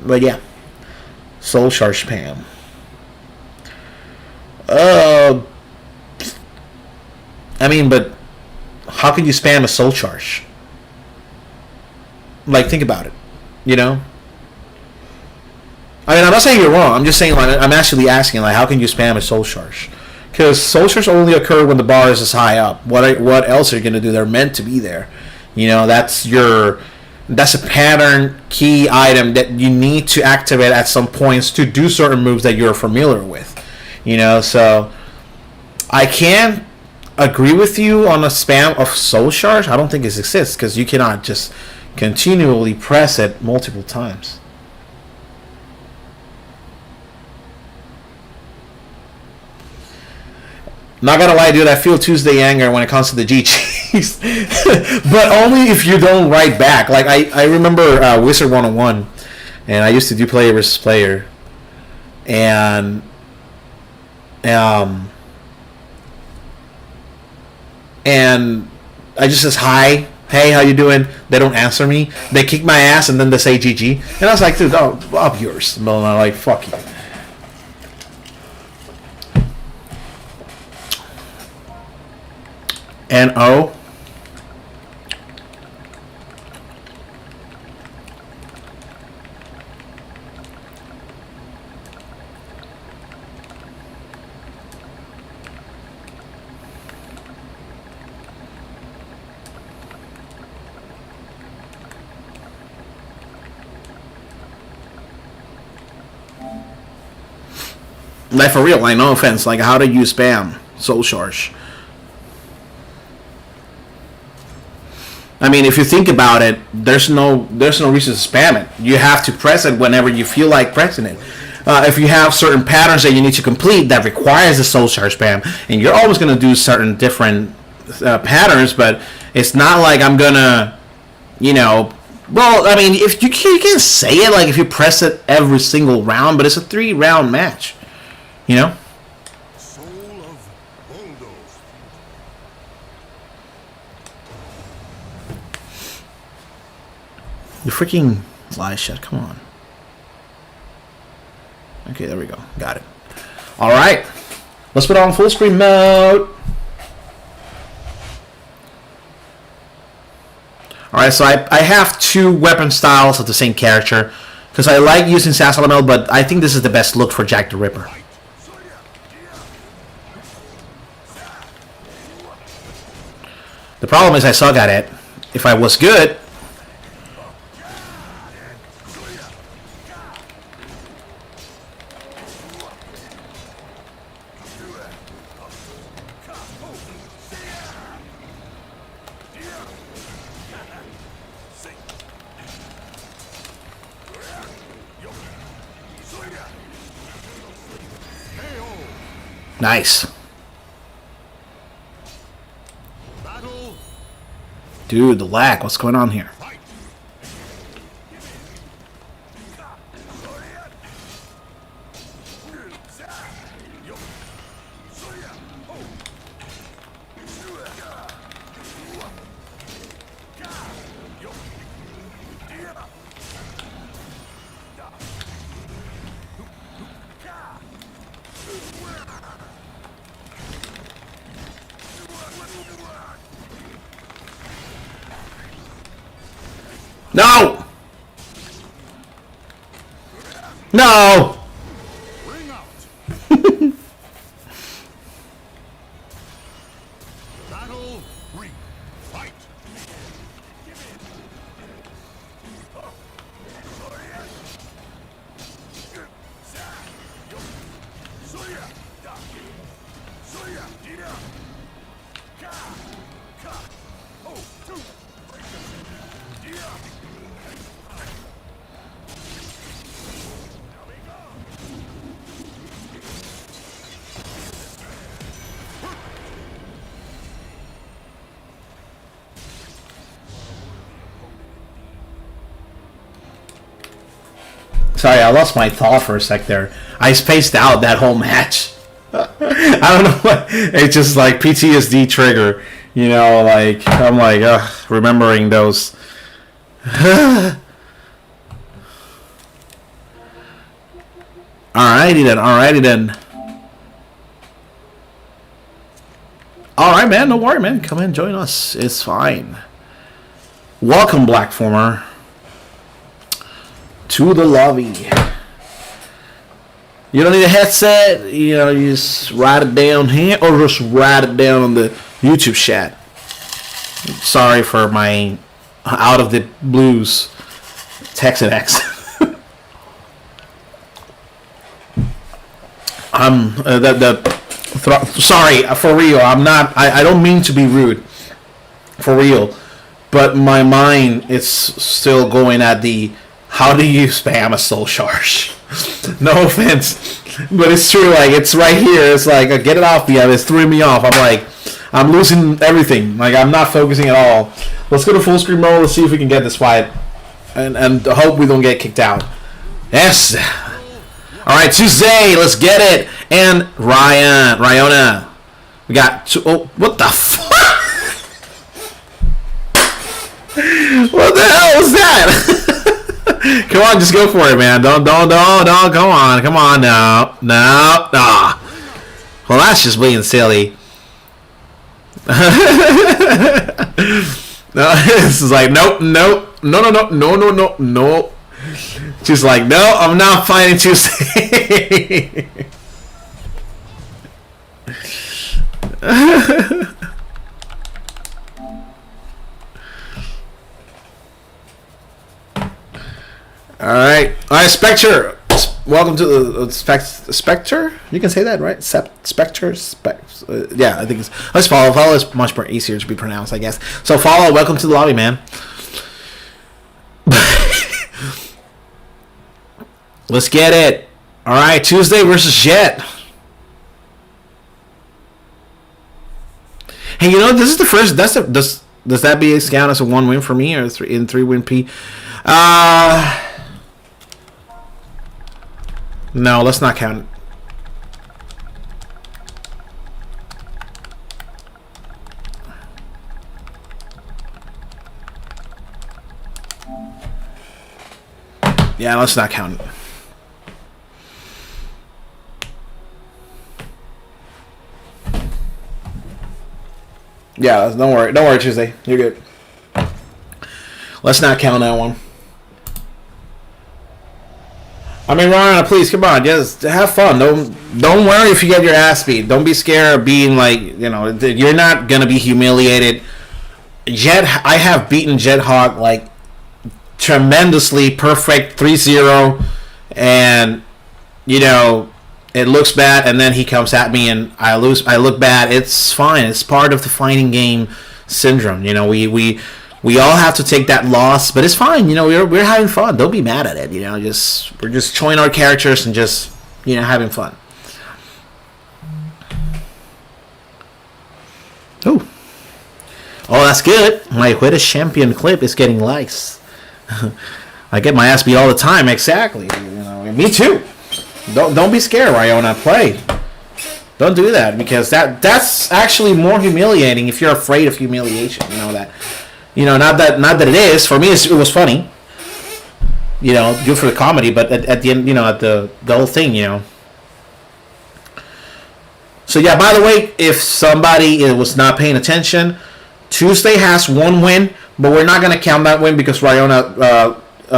A: But yeah, Soul Charge spam. I mean, but how can you spam a Soul Charge? Like, think about it, you know. I mean, I'm not saying you're wrong. I'm just saying, like, I'm actually asking, like, how can you spam a Soul Charge? Because Soul Charge only occur when the bar is as high up. What else are you going to do? They're meant to be there. You know, that's a pattern key item that you need to activate at some points to do certain moves that you're familiar with. You know, so I can't agree with you on a spam of Soul Charge. I don't think it exists because you cannot just continually press it multiple times. Not gonna lie, dude, I feel Tuesday anger when it comes to the GGs. But only if you don't write back. Like, I remember Wizard 101, and I used to do player versus player. And I just says, hi, hey, how you doing? They don't answer me. They kick my ass, and then they say GG. And I was like, dude, oh, up yours. But I'm like, fuck you. N-O. Like, for real, like, no offense. Like, how do you spam Soul Charge? I mean, if you think about it, there's no reason to spam it. You have to press it whenever you feel like pressing it. If you have certain patterns that you need to complete that requires the Soul Charge spam, and you're always going to do certain different patterns, but it's not like I'm going to, you know, well, I mean, if you can say it, like, if you press it every single round, but it's a 3-round match, you know? You freaking lie shut. Come on. Okay, there we go. Got it. Alright. Let's put on full screen mode. Alright, so I have 2 weapon styles of the same character. Because I like using Sassalamel, but I think this is the best look for Jack the Ripper. The problem is I suck at it. If I was good... Nice. Dude, the lag. What's going on here? No! No!
B: Ring out. Battle 3. Fight.
A: Sorry, I lost my thought for a sec there. I spaced out that whole match. I don't know what. It's just like PTSD trigger. You know, like, I'm like, remembering those. Alrighty then, alrighty then. Alright, man, don't worry, man. Come in, join us. It's fine. Welcome, Blackformer, to the lobby. You don't need a headset, you know, you just write it down here or just write it down on the YouTube chat. Sorry for my out of the blues Texan accent. Sorry, for real. I don't mean to be rude. For real. But my mind is still going at the how do you spam a soul charge? No offense, but it's true. Like, it's right here. It's like, get it off me. It's throwing me off. I'm like, I'm losing everything. Like, I'm not focusing at all. Let's go to full screen mode. Let's see if we can get this fight, and hope we don't get kicked out. Yes. All right, Tuesday. Let's get it. And Ryona. We got two. Oh, what the fuck? What the hell was that? Come on, just go for it, man. Don't. Come on, no. Well, that's just being silly. No, this is like, nope. No. She's like, no, I'm not fighting Tuesday. All right, Spectre. Welcome to the Spectre. You can say that, right? Spectre. Yeah, I think it's. Let's follow. Follow is much more easier to be pronounced, I guess. So follow. Welcome to the lobby, man. Let's get it. All right, Tuesday versus Jet. Hey, you know, this is the first. Does that be count as a 1 win for me or 3 win P? No, let's not count it. Yeah, let's not count it. Yeah, don't worry, Tuesday. You're good. Let's not count that one. I mean, Ryan, please, come on, just have fun. Don't worry if you get your ass beat. Don't be scared of being like, you know, you're not gonna be humiliated. I have beaten Jet Hawk like tremendously, perfect 3-0, and you know, it looks bad, and then he comes at me and I lose. I look bad. It's fine. It's part of the fighting game syndrome. You know, we all have to take that loss, but it's fine. You know, we're having fun. Don't be mad at it. You know, we're just showing our characters and just, you know, having fun. Oh, that's good. My Hueta champion clip is getting likes. I get my ass beat all the time. Exactly. You know, me too. Don't be scared, Ryona. Play. Don't do that, because that's actually more humiliating if you're afraid of humiliation. You know that. You know, not that it is. For me, it was funny. You know, good for the comedy, but at the end, you know, at the whole thing, you know. So yeah, by the way, if somebody was not paying attention, Tuesday has 1 win, but we're not gonna count that win because Ryona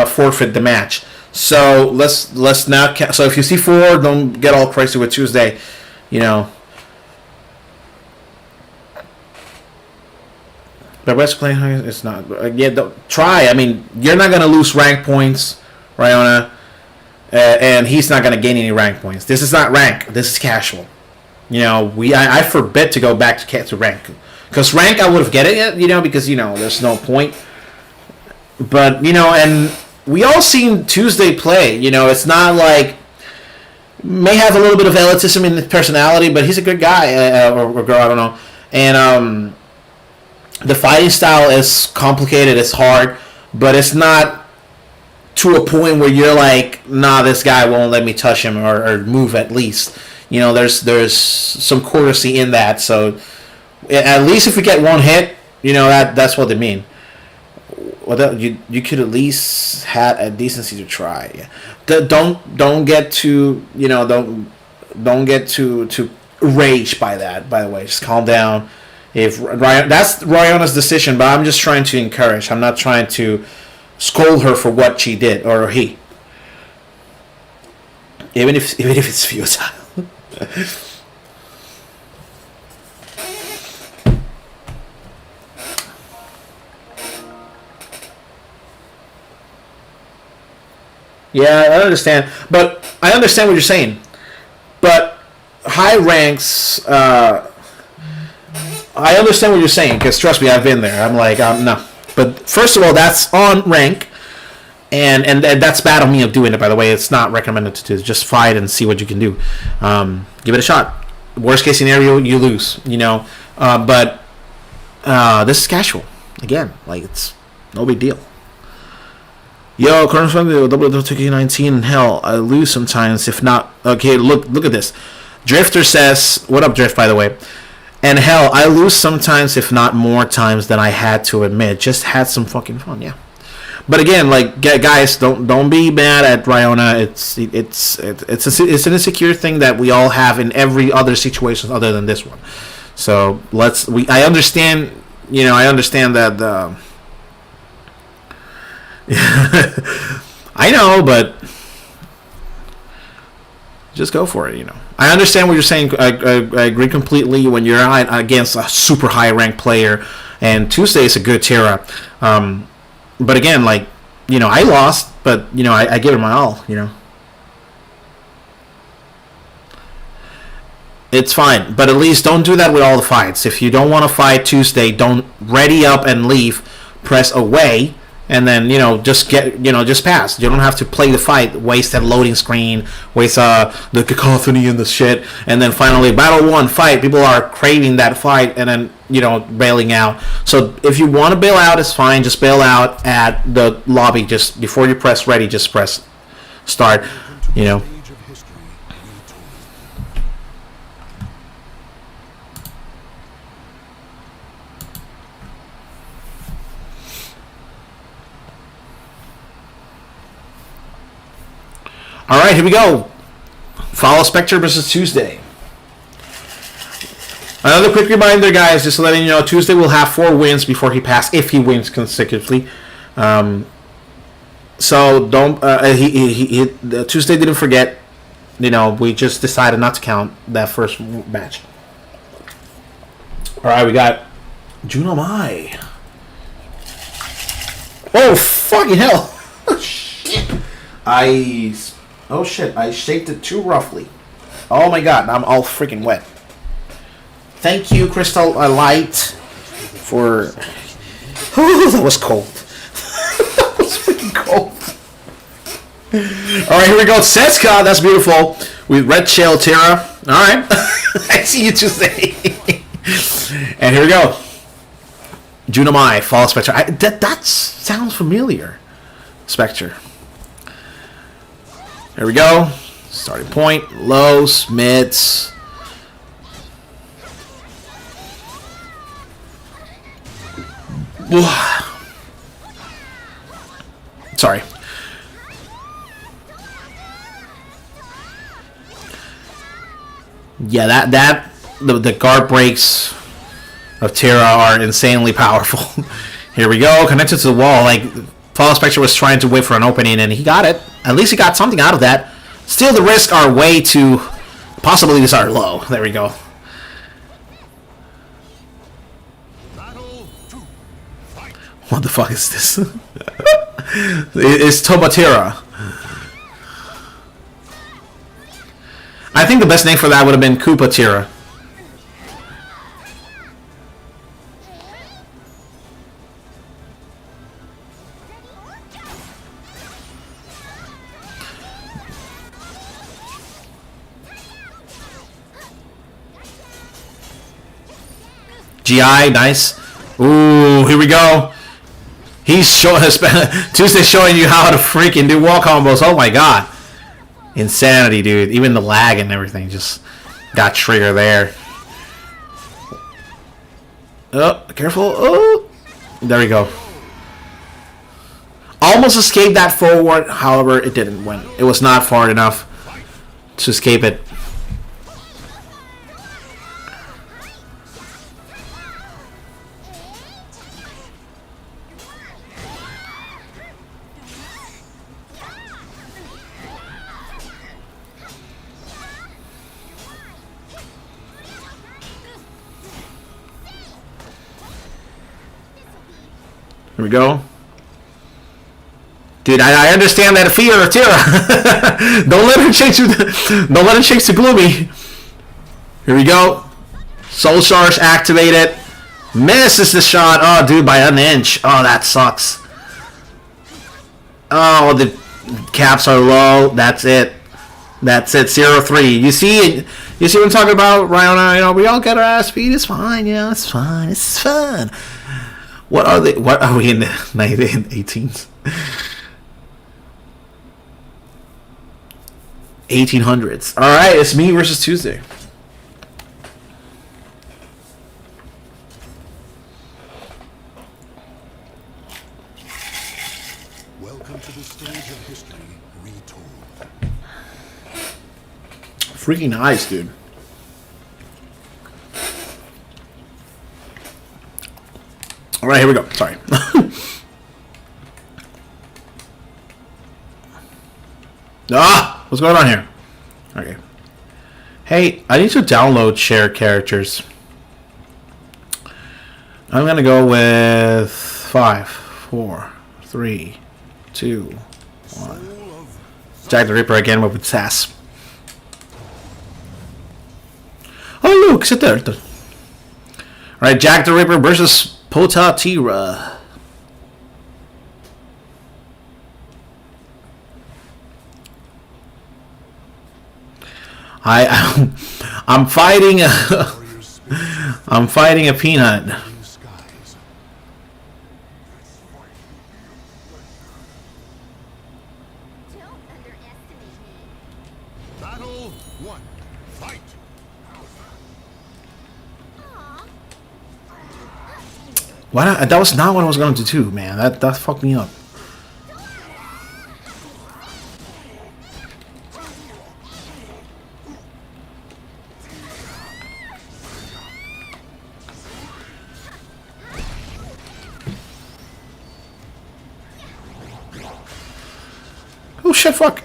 A: forfeit the match. So let's not count. So if you see 4, don't get all crazy with Tuesday. You know. But West playing it's not. Yeah, try. I mean, you're not gonna lose rank points, Ryona, and he's not gonna gain any rank points. This is not rank. This is casual. You know, I forbid to go back to rank. Because rank, I would have get it, you know, because, you know, there's no point. But, you know, and we all seen Tuesday play. You know, it's not like... May have a little bit of elitism in his personality, but he's a good guy, or girl, I don't know. And the fighting style is complicated, it's hard, but it's not to a point where you're like, nah, this guy won't let me touch him or move at least. You know, there's some courtesy in that, so... At least if we get one hit, you know, that's what they mean. Well, you could at least have a decency to try. Yeah. Don't get too, you know, don't get too raged by that. By the way, just calm down. If that's Ryona's decision, but I'm just trying to encourage. I'm not trying to scold her for what she did or he. Even if it's futile. Yeah, I understand. But I understand what you're saying. But high ranks, I understand what you're saying, because trust me, I've been there. I'm like, no. But first of all, that's on rank, and that's bad on me of doing it, by the way. It's not recommended to just fight and see what you can do. Give it a shot. Worst case scenario, you lose, you know. But this is casual. Again, like, it's no big deal. Yo, current from the WW2K19, hell, I lose sometimes, if not... Okay, look at this. Drifter says... What up, Drift, by the way? And hell, I lose sometimes, if not more times than I had to admit. Just had some fucking fun, yeah. But again, like, guys, don't be mad at Ryona. It's an insecure thing that we all have in every other situation other than this one. So, I understand... You know, I understand that... I know, but just go for it, you know. I understand what you're saying. I agree completely when you're against a super high ranked player, and Tuesday is a good Tira. But again, like, you know, I lost, but, you know, I give it my all, you know. It's fine, but at least don't do that with all the fights. If you don't want to fight Tuesday, don't ready up and leave, press away. And then, you know, just pass. You don't have to play the fight, waste that loading screen, waste the cacophony and the shit, and then finally, battle one, fight. People are craving that fight, and then, you know, bailing out. So if you want to bail out, it's fine. Just bail out at the lobby. Just before you press ready, just press start, you know. All right, here we go. Follow Spectre versus Tuesday. Another quick reminder, guys, just to letting you know, Tuesday will have 4 wins before he passes, if he wins consecutively. So don't. Tuesday didn't forget. You know, we just decided not to count that first match. All right, we got Junamai. Oh fucking hell! Shit. Oh shit, I shaped it too roughly. Oh my god, I'm all freaking wet. Thank you, Crystal Light, for... Oh, that was cold. That was freaking cold. Alright, here we go. Seska, that's beautiful. With Red Shell Tira. Alright. I see you Tuesday. And here we go. Junamai, Fall Spectre. That sounds familiar. Spectre. There we go. Starting point, lows, mids. Sorry. Yeah, the guard breaks of Tira are insanely powerful. Here we go, connected to the wall. Like, Fall Spectre was trying to wait for an opening, and he got it. At least he got something out of that. Still, the risks are way too... Possibilities are low. There we go. What the fuck is this? It's Tobatira. I think the best name for that would have been Koopa Tira. GI, nice. Ooh, here we go. He's showing us. Tuesday's showing you how to freaking do wall combos. Oh my god. Insanity, dude. Even the lag and everything just got triggered there. Oh, careful. Oh, there we go. Almost escaped that forward. However, it didn't win. It was not far enough to escape it. Here we go. Dude, I understand that fear of Tira. Don't let her change to don't let her change to Gloomy. Here we go. Soul Charge activated. Misses the shot. Oh, dude, by an inch. Oh, that sucks. Oh, the caps are low. That's it. That's it. 0-3. You see what I'm talking about, Ryan? You know, we all get our ass beat. It's fine. You know, it's fine. It's fun. What are they? What are we in the 18s? 1800s. All right, it's me versus Tuesday.
B: Welcome to the stage of history retold.
A: Freaking nice, dude. All right, here we go. Sorry. What's going on here? Okay. Hey, I need to download share characters. I'm gonna go with 5, 4, 3, 2, 1. Jack the Ripper again, but with sass. Oh look, sit there. Alright, Jack the Ripper versus Potatira. I'm fighting a I'm fighting a peanut.
B: Battle 1. Fight.
A: Why? That was not what I was going to do, man. That fucked me up. Oh shit! Fuck.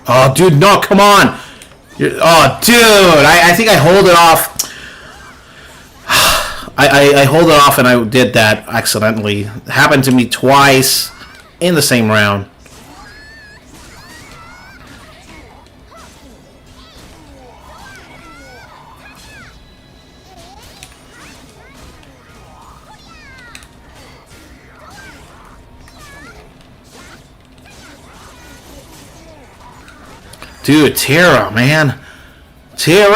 A: Oh, dude, no! Come on! Oh, dude! I think I hold it off. I hold it off and I did that accidentally. It happened to me twice in the same round. Dude, Tara, man. Tara!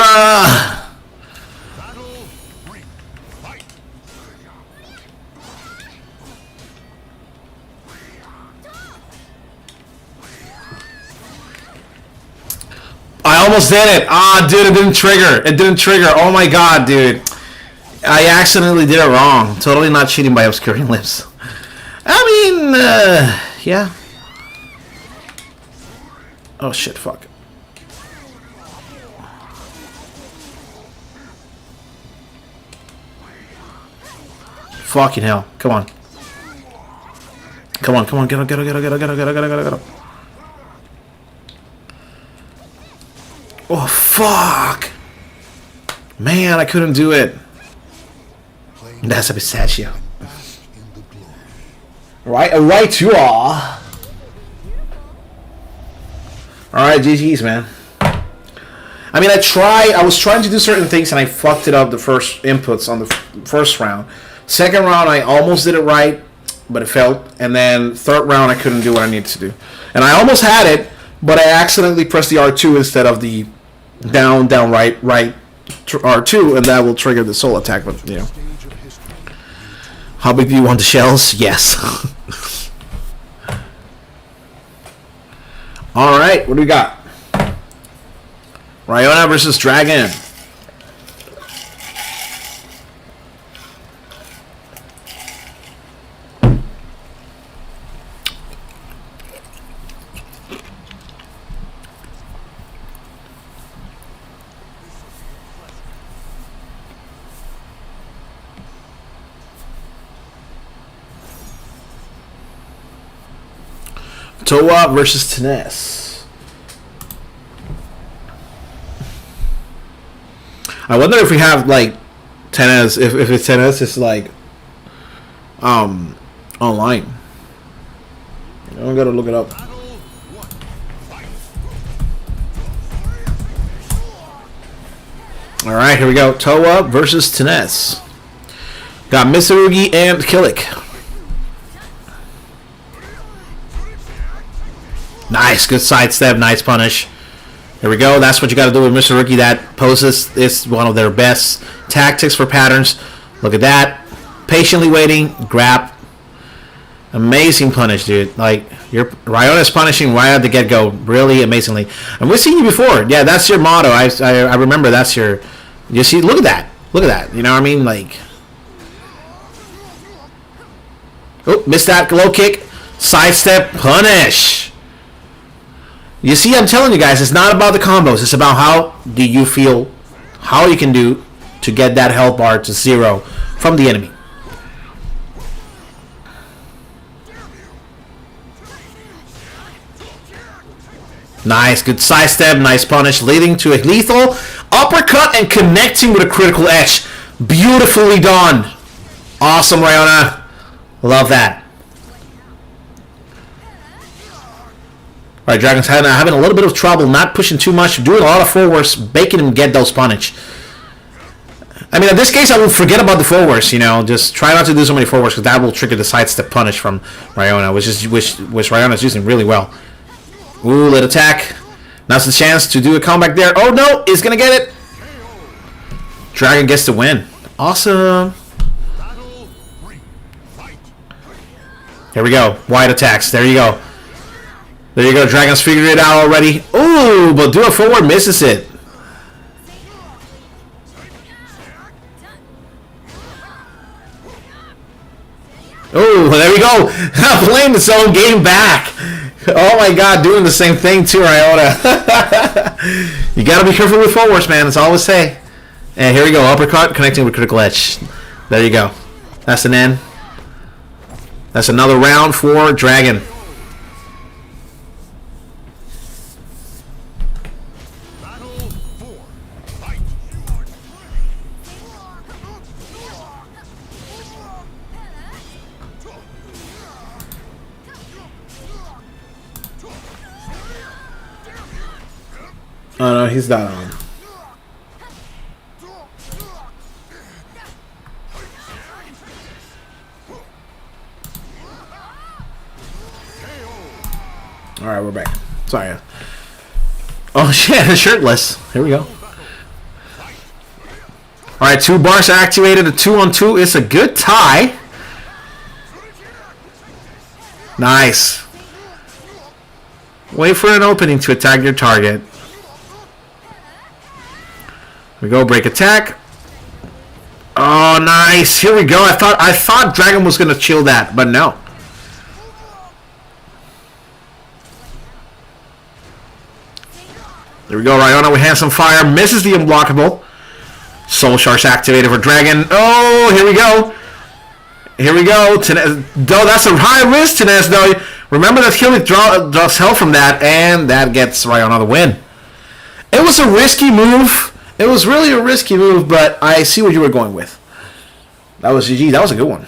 A: I almost did it. Ah, dude, it didn't trigger. It didn't trigger. Oh my god, dude. I accidentally did it wrong. Totally not cheating by obscuring lips. I mean, yeah. Oh shit, fuck. Fucking hell. Come on. Come on, come on. Get up, get up, get up, get up, get up, get up, get up, get up, get up. Oh, fuck. Man, I couldn't do it. That's a pistachio. Right, you are. Alright, GG's, man. I mean, I was trying to do certain things and I fucked it up the first inputs on the first round. Second round, I almost did it right, but it failed. And then third round, I couldn't do what I needed to do. And I almost had it, but I accidentally pressed the R2 instead of the down, right, R2, and that will trigger the soul attack. But you know, how big do you want the shells? Yes. All right, what do we got? Ryona versus Dragon. Toa versus Tennis. I wonder if we have like Tennis, if it's Tennis is like online. I'm gonna look it up. All right, here we go. Toa versus Tennis. Got Mitsurugi and Killick. Nice, good sidestep, nice punish. Here we go. That's what you got to do with Mitsurugi. That poses is one of their best tactics for patterns. Look at that. Patiently waiting, grab. Amazing punish, dude. Like, your Ryona's punishing right at the get-go, really amazingly. And we've seen you before. Yeah, that's your motto. I remember that's your. You see, look at that. Look at that. You know what I mean? Like. Oh, missed that low kick. Sidestep, punish. You see, I'm telling you guys, it's not about the combos. It's about how do you feel, how you can do to get that health bar to 0 from the enemy. Nice, good sidestep, nice punish, leading to a lethal uppercut and connecting with a critical edge. Beautifully done. Awesome, Ryona. Love that. All right, Dragon's having a little bit of trouble, not pushing too much, doing a lot of forwards, making him get those punish. I mean, in this case, I will forget about the forwards, you know, just try not to do so many forwards because that will trigger the sidestep punish from Ryona, which Ryona is using really well. Ooh, lit attack. Now's the chance to do a comeback there. Oh, no, he's going to get it. Dragon gets the win. Awesome. Here we go. Wide attacks. There you go. There you go. Dragon's figured it out already. Ooh, but do a forward, misses it. Oh, there we go. Playing its own game back. Oh my God, doing the same thing too, Ryona. You gotta be careful with forwards, man. That's all I always say. And here we go. Uppercut connecting with critical edge. There you go. That's an end. That's another round for Dragon. Oh no, he's not on. Alright, we're back. Sorry. Oh shit, shirtless. Here we go. Alright, 2 bars activated. A 2-on-2 is a good tie. Nice. Wait for an opening to attack your target. We go, break attack. Oh, nice. Here we go. I thought Dragon was gonna chill that, but no. There we go, Ryona with Handsome Fire. Misses the unblockable. Soul Shards activated for Dragon. Oh, here we go. Here we go. Though that's a high risk, Tenez, though. Remember that Killick draws hell from that, and that gets Ryona the win. It was a risky move. It was really a risky move, but I see what you were going with. That was GG. That was a good one.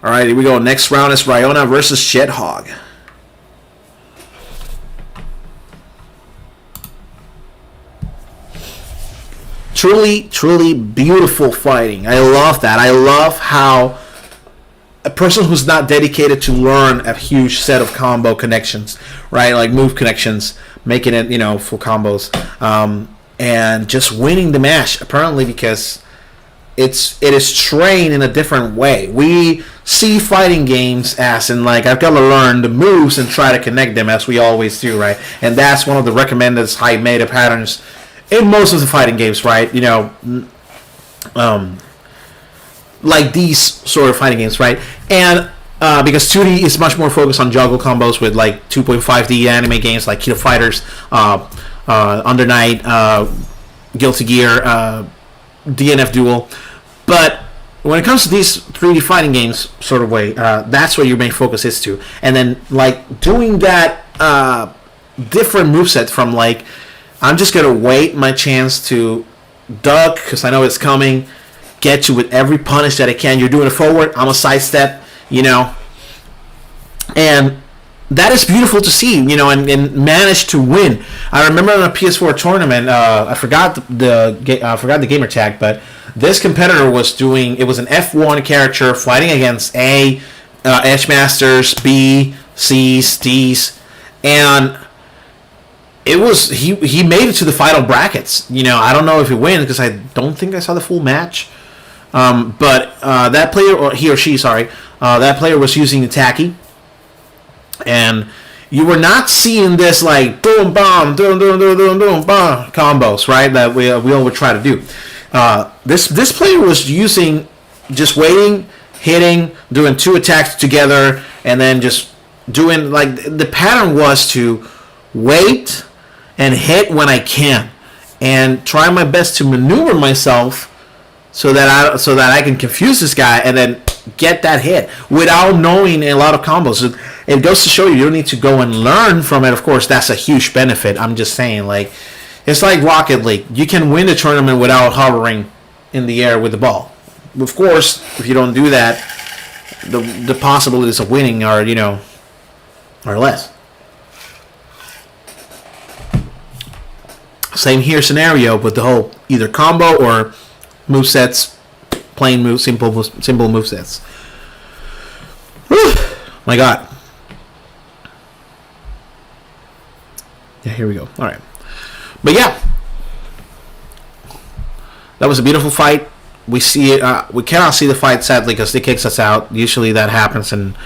A: All right, here we go. Next round is Ryona versus Shedhog. Truly, truly beautiful fighting. I love that. I love how a person who's not dedicated to learn a huge set of combo connections, right? Like move connections, making it, full combos, and just winning the match, apparently, because it is trained in a different way. We see fighting games as in, like, I've got to learn the moves and try to connect them, as we always do, right? And that's one of the recommended high meta patterns in most of the fighting games, right? Like these sort of fighting games, right? And because 2D is much more focused on juggle combos with like 2.5D anime games like Kino Fighters, Under Night, Guilty Gear, DNF Duel. But when it comes to these 3D fighting games sort of way, that's where your main focus is to. And then like doing that different moveset from like, I'm just going to wait my chance to duck because I know it's coming, get you with every punish that I can. You're doing it forward, I'm a sidestep, and that is beautiful to see, and manage to win. I remember in a PS4 tournament, I forgot the gamer tag, but this competitor was doing, it was an F1 character fighting against A, Edge Masters, B, C's, D's, and it was he made it to the final brackets. I don't know if he wins because I don't think I saw the full match. But that player, or he or she, sorry, that player was using the tacky, and you were not seeing this like boom, bomb, boom, boom, boom, boom, boom, bomb combos, right? That we all would try to do. This player was using just waiting, hitting, doing two attacks together, and then just doing like the pattern was to wait and hit when I can, and try my best to maneuver myself so that I can confuse this guy and then get that hit without knowing a lot of combos. It goes to show you don't need to go and learn from it. Of course, that's a huge benefit. I'm just saying, like, it's like Rocket League. You can win the tournament without hovering in the air with the ball. Of course, if you don't do that, the possibilities of winning are are less. Same here scenario with the whole either combo or movesets, plain move, simple movesets. Whew, my God. Yeah, here we go. All right, but yeah, that was a beautiful fight. We see it. We cannot see the fight sadly because it kicks us out. Usually that happens, and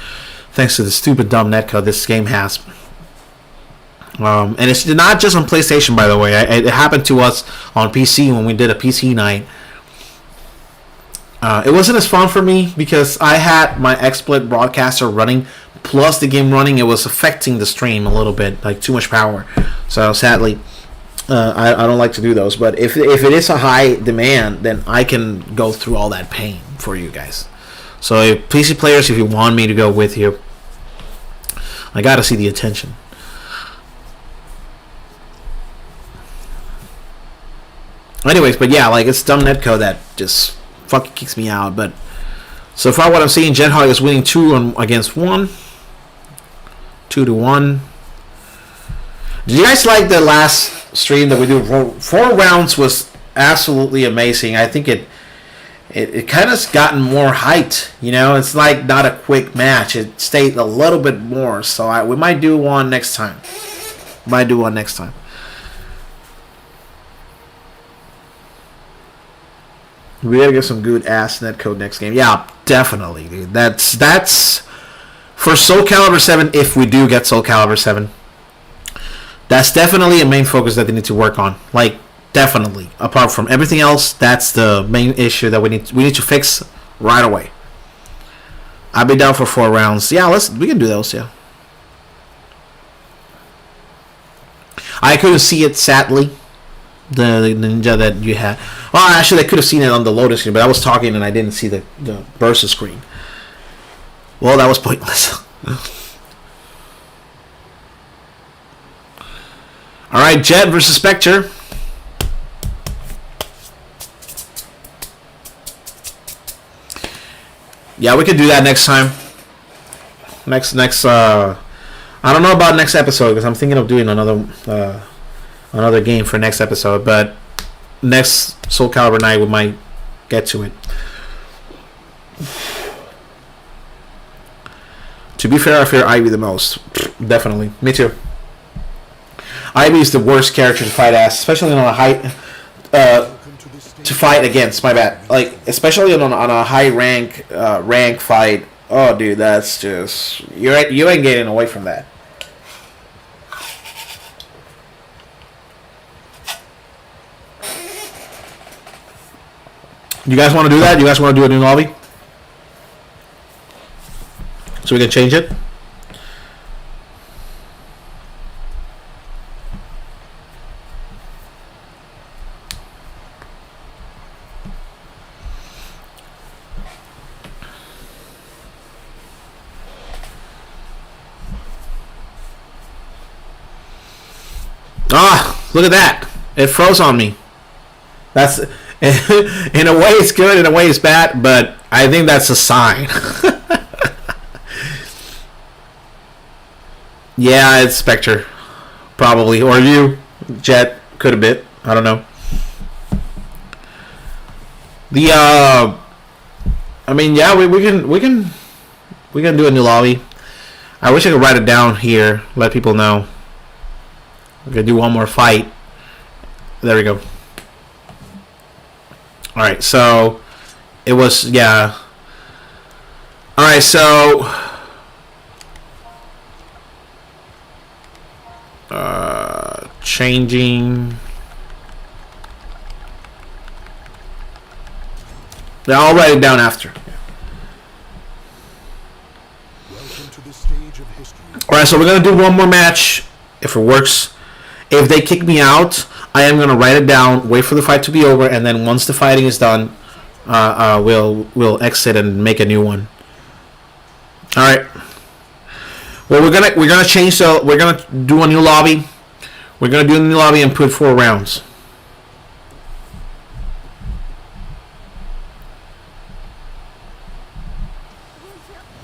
A: thanks to the stupid dumb netcode this game has. And it's not just on PlayStation, by the way. It happened to us on PC when we did a PC night. It wasn't as fun for me because I had my XSplit broadcaster running, plus the game running. It was affecting the stream a little bit, like too much power. So sadly, I don't like to do those. But if it is a high demand, then I can go through all that pain for you guys. So PC players, if you want me to go with you, I gotta see the attention. Anyways, but yeah, like it's dumb netcode that just fucking kicks me out. But so far, what I'm seeing, Jethog is winning 2 against 1, 2-1. Did you guys like the last stream that we did? 4 rounds was absolutely amazing. I think it kind of gotten more height. It's like not a quick match. It stayed a little bit more. So we might do one next time. We gotta get some good ass netcode next game. Yeah, definitely, dude. That's for SoulCalibur 7. If we do get SoulCalibur 7, that's definitely a main focus that they need to work on. Like, definitely. Apart from everything else, that's the main issue that we need to fix right away. I'll be down for 4 rounds. Yeah, we can do those. Yeah. I couldn't see it, sadly. The ninja that you had. Well, actually, I could have seen it on the loading screen, but I was talking and I didn't see the versus screen. Well, that was pointless. All right, Jet versus Spectre. Yeah, we could do that next time. Next. I don't know about next episode because I'm thinking of doing another game for next episode, but next SoulCalibur night we might get to it. To be fair, I fear Ivy the most. Definitely. Me too. Ivy is the worst character to fight as, especially on a high... to fight against, my bad. Like, especially on a high rank fight. Oh, dude, that's just... You ain't getting away from that. You guys want to do that? You guys want to do a new lobby? So we can change it? Ah, look at that. It froze on me. That's... in a way it's good, in a way it's bad, but I think that's a sign. Yeah, it's Spectre. Probably. Or you, Jet. Could have been. I don't know. I mean, yeah, we can do a new lobby. I wish I could write it down here, let people know. We could do one more fight. There we go. Alright, so it was, yeah. Alright, so changing. Yeah, I'll write it down after.
B: Welcome to the stage of history.
A: Alright, so we're gonna do one more match if it works. If they kick me out, I am gonna write it down, wait for the fight to be over, and then once the fighting is done, we'll exit and make a new one. All right. Well, we're gonna change. So we're gonna do a new lobby. We're gonna do a new lobby and put 4 rounds.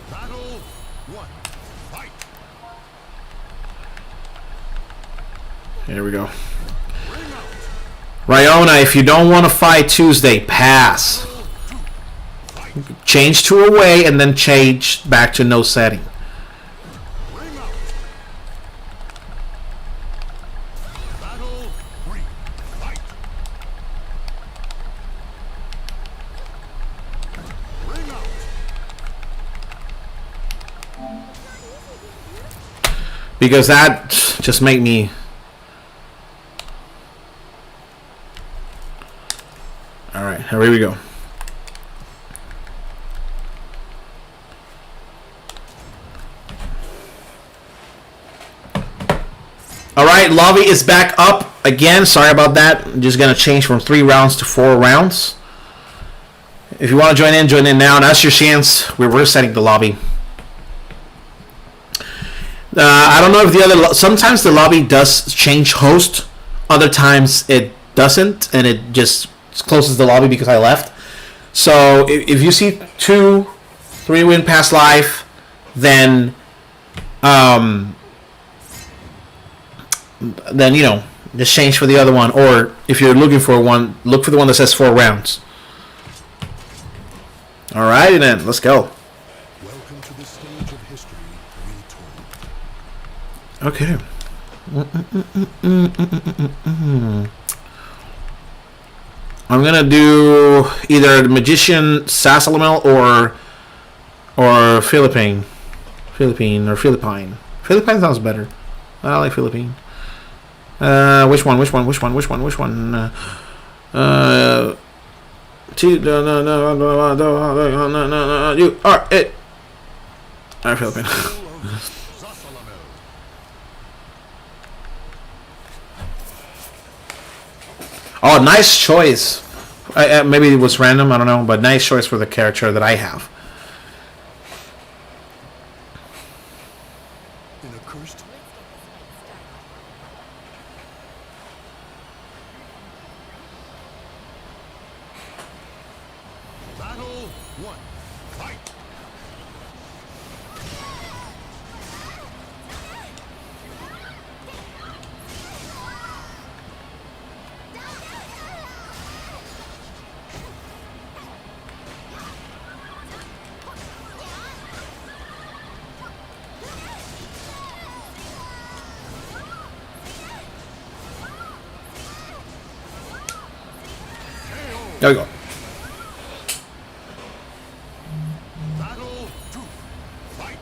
B: Battle 1. Fight.
A: Here we go. Ryona, if you don't want to fight Tuesday, pass. Change to away and then change back to no setting.
B: Battle 3. Fight. Ring out.
A: Because that just made me... Alright, here we go. Alright, lobby is back up again. Sorry about that. I'm just going to change from 3 rounds to 4 rounds. If you want to join in now. That's your chance. We're resetting the lobby. I don't know if the other... Sometimes the lobby does change host. Other times it doesn't. And it just closes the lobby because I left. So if you see 2, 3 win past life, then you know, just change for the other one. Or if you're looking for one, look for the one that says 4 rounds. Alright then, let's go.
B: Welcome to the stage of history retold.
A: Okay. I'm gonna do either the Magician Sassalamel or Philippine. Philippine sounds better. I like Philippine. Which one? You are it. Alright, Philippine. Oh, nice choice. Maybe it was random, I don't know, but nice choice for the character that I have.
B: In a cursed Battle 1. Fight.
A: There we go.
B: Battle 2. Fight.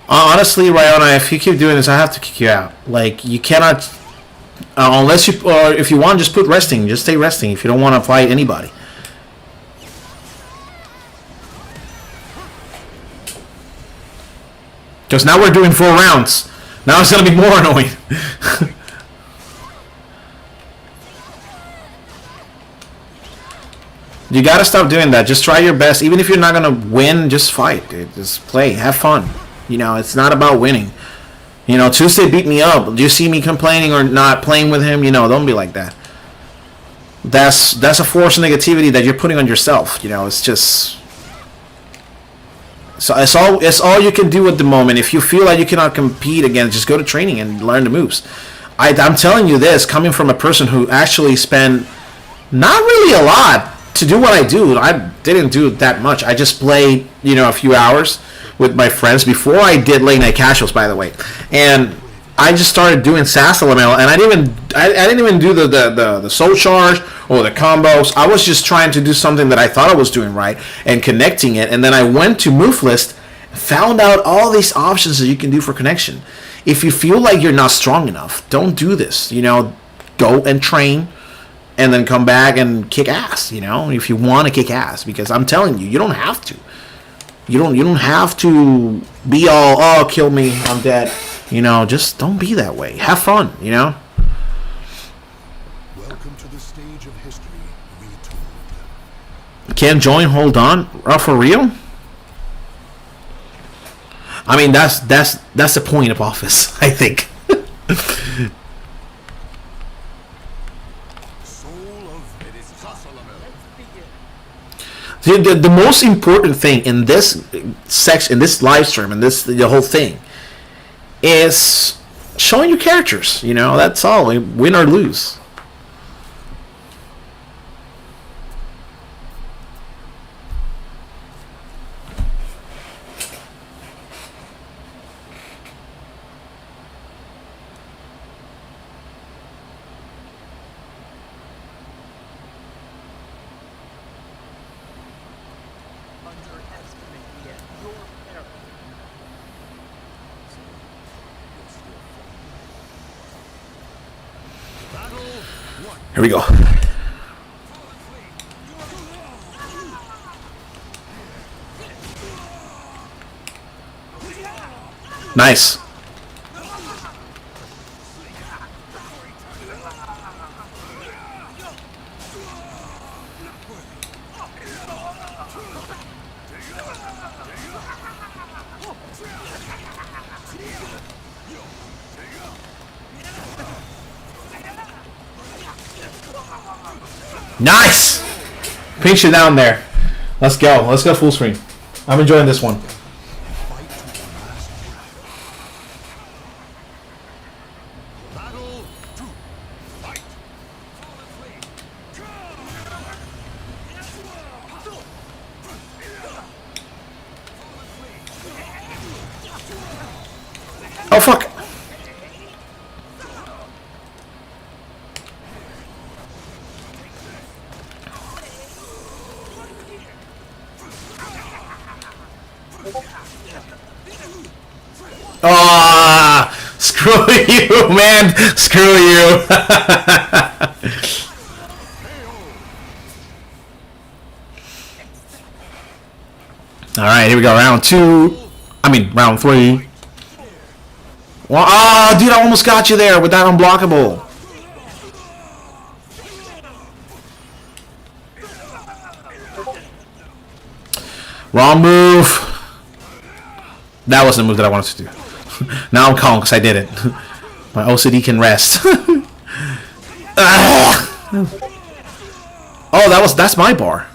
A: Honestly, Ryona, if you keep doing this, I have to kick you out. Like, you cannot, unless you, or if you want, just put resting. Just stay resting if you don't want to fight anybody. Because now we're doing 4 rounds. Now it's going to be more annoying. You got to stop doing that. Just try your best. Even if you're not going to win, just fight, dude. Just play. Have fun. You know, it's not about winning. You know, Tuesday beat me up. Do you see me complaining or not playing with him? You know, don't be like that. That's a force of negativity that you're putting on yourself. You know, it's just... So it's all you can do at the moment. If you feel like you cannot compete again, just go to training and learn the moves. I'm telling you this, coming from a person who actually spent not really a lot to do what I do. I didn't do that much. I just played, you know, a few hours with my friends before I did late night casuals, by the way. And I just started doing SoulCalibur, and I didn't even do the soul charge or the combos. I was just trying to do something that I thought I was doing right and connecting it. And then I went to Move List, found out all these options that you can do for connection. If you feel like you're not strong enough, don't do this. You know, go and train, and then come back and kick ass. You know, if you want to kick ass, because I'm telling you, you don't have to. You don't have to be all, oh, kill me, I'm dead. You know, just don't be that way. Have fun, you know?
B: Welcome to the stage of history retold.
A: Can't join, hold on. For real? I mean, that's the point of office, I think. The most important thing in this section, in this live stream, in the whole thing, is showing your characters. You know, that's all. Win or lose. Here we go. Nice. Nice! Pinch you down there. Let's go. Let's go full screen. I'm enjoying this one.
B: Battle 2. Fight.
A: Oh, fuck. Ah, screw you, man. Screw you. All right, here we go. Round 2. I mean, round 3. Well, oh, dude, I almost got you there with that unblockable. Wrong move. That wasn't the move that I wanted to do. Now I'm calm because I did it. My OCD can rest. Oh, that's my bar.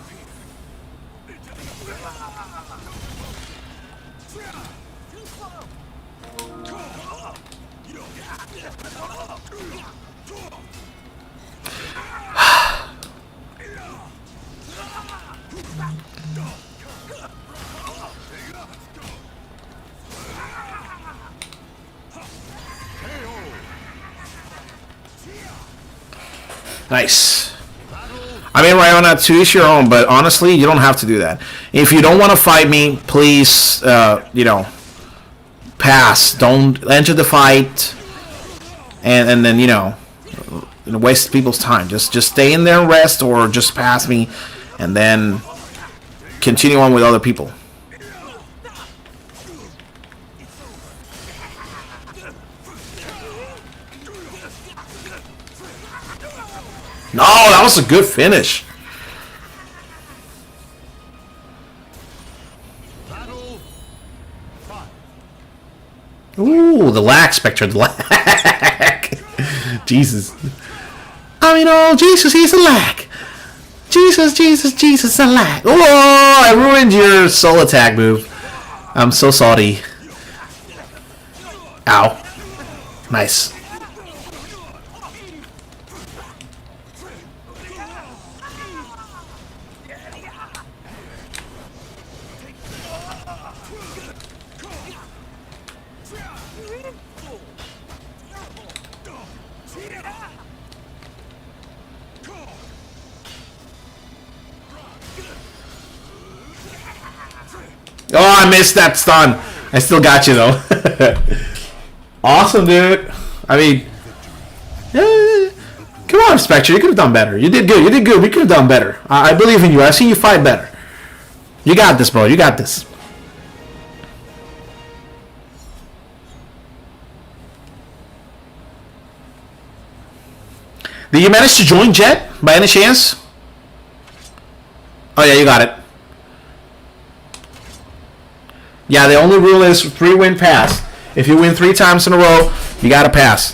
A: Nice. I mean, Ryona, to each your own, but honestly, you don't have to do that. If you don't want to fight me, please, pass. Don't enter the fight, and then waste people's time. Just stay in there and rest, or just pass me, and then continue on with other people. No, that was a good finish. Ooh, the lag, Spectre, the lag. Jesus. I mean, oh, Jesus, he's a lag. Jesus, the lag. Oh, I ruined your soul attack move. I'm so sorry. Ow. Nice. Oh, I missed that stun. I still got you, though. Awesome, dude. I mean, come on, Spectre. You could have done better. You did good. We could have done better. I believe in you. I've seen you fight better. You got this, bro. You got this. Did you manage to join Jet by any chance? Oh, yeah, you got it. Yeah, the only rule is 3-win pass. If you win 3 times in a row, you gotta pass.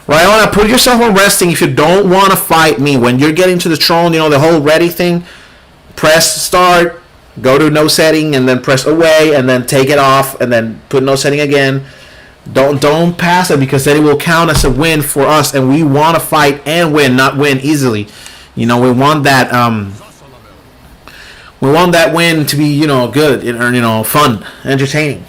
A: Ryona, put yourself on resting if you don't want to fight me. When you're getting to the throne, the whole ready thing, press start, go to no setting, and then press away, and then take it off, and then put no setting again. Don't pass it, because then it will count as a win for us, and we want to fight and win, not win easily. We want that we want that win to be, good, or, fun, entertaining.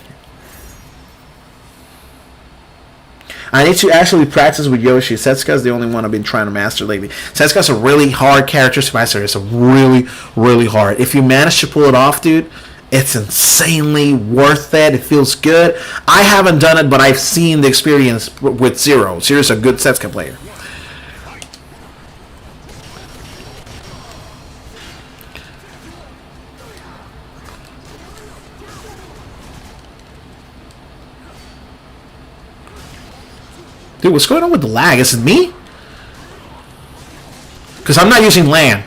A: I need to actually practice with Yoshi. Setsuka's the only one I've been trying to master lately. Setsuka's a really hard character to master. It's a really, really hard. If you manage to pull it off, dude, it's insanely worth it. It feels good. I haven't done it, but I've seen the experience with Zero. Zero's a good Setsuka player. Dude, what's going on with the lag? Is it me? Because I'm not using LAN.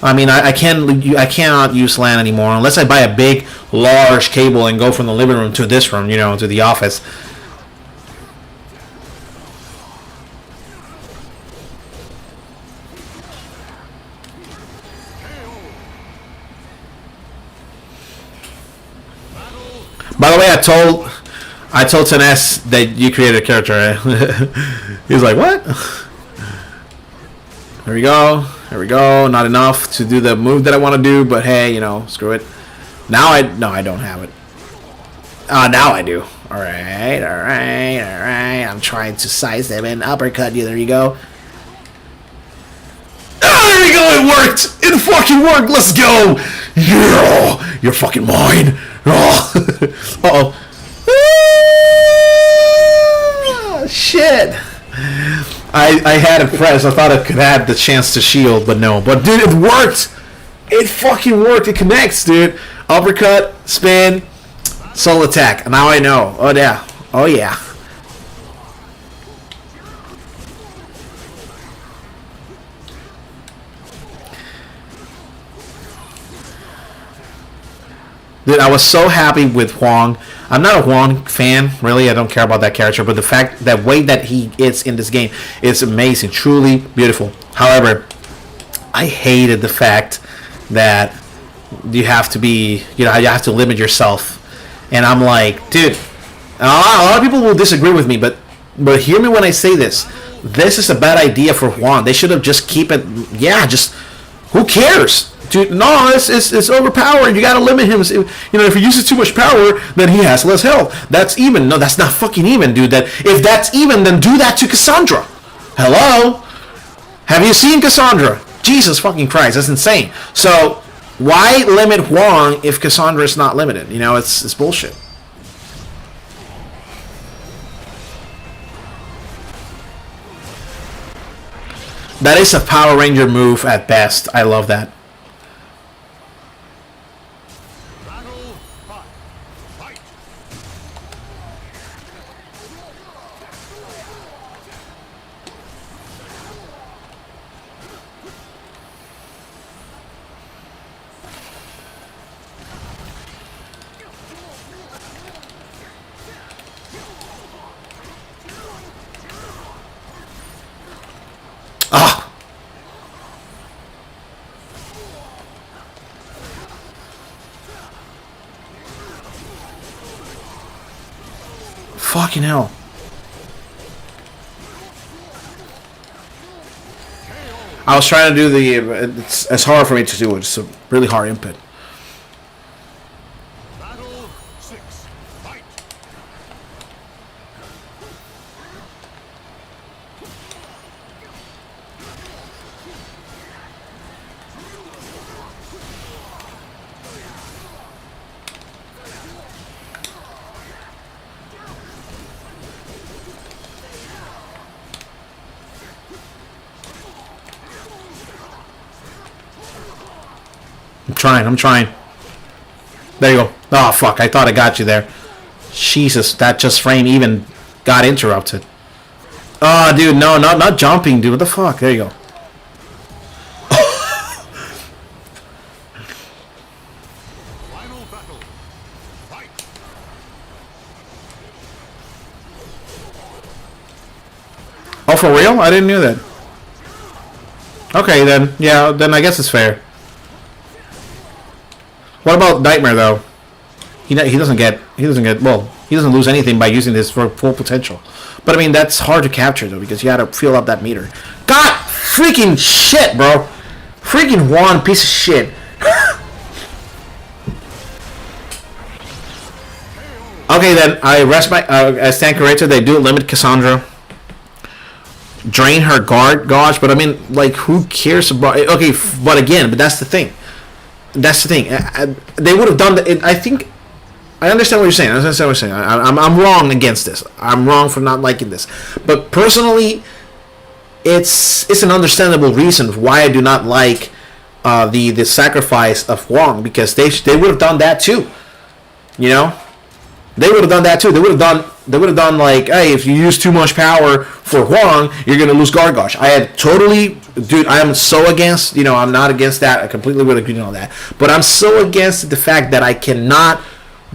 A: I mean, I cannot use LAN anymore unless I buy a big, large cable and go from the living room to this room, to the office. By the way, I told Tenes that you created a character, right? He was like, what? Here we go. Not enough to do the move that I want to do, but hey, screw it. Now I don't have it. Now I do. All right. I'm trying to size them and uppercut you. There you go. Oh, there you go. It worked. It fucking worked. Let's go. Yeah, you're fucking mine. Oh. Uh-oh. Shit. I had it pressed. I thought I could have the chance to shield, but no. But dude, it worked. It fucking worked. It connects, dude. Uppercut, spin, soul attack. Now I know. Oh yeah. Oh yeah. Dude, I was so happy with Huang. I'm not a Huang fan, really. I don't care about that character, but that way that he is in this game is amazing, truly beautiful. However, I hated the fact that you have to be, you have to limit yourself. And I'm like, dude, a lot of people will disagree with me, but hear me when I say this. This is a bad idea for Huang. They should have just keep it, who cares? Dude, no, it's overpowered. You gotta limit him. If he uses too much power, then he has less health. That's even. No, that's not fucking even, dude. If that's even, then do that to Cassandra. Hello? Have you seen Cassandra? Jesus fucking Christ, that's insane. So, why limit Huang if Cassandra is not limited? You know, it's bullshit. That is a Power Ranger move at best. I love that. Ah! Fucking hell. I was trying to do the... It's hard for me to do it. It's a really hard input.
B: Battle 6. Fight.
A: I'm trying. There you go. Oh, fuck. I thought I got you there. Jesus, that just frame even got interrupted. Oh, dude, no, not jumping, dude. What the fuck? There you go.
B: Final battle. Fight.
A: Oh, for real? I didn't know that. Okay, then. Yeah, then I guess it's fair. What about Nightmare though? He doesn't lose anything by using this for full potential. But I mean that's hard to capture though because you got to fill up that meter. God freaking shit, bro! Freaking Juan piece of shit. Okay then, I rest my as stand corrected. They do limit Cassandra. Drain her guard gauge, but I mean like who cares about? Okay, but again, that's the thing. That's the thing. They would have done that. I think I understand what you're saying. I understand what you're saying. I'm wrong against this. I'm wrong for not liking this. But personally, it's an understandable reason why I do not like the sacrifice of Wong because they would have done that too. You know, they would have done that too. They would have done like, hey, if you use too much power for Huang, you're gonna lose Gargosh. I had totally, dude. I am so against. You know, I'm not against that. I completely would agree on that. But I'm so against the fact that I cannot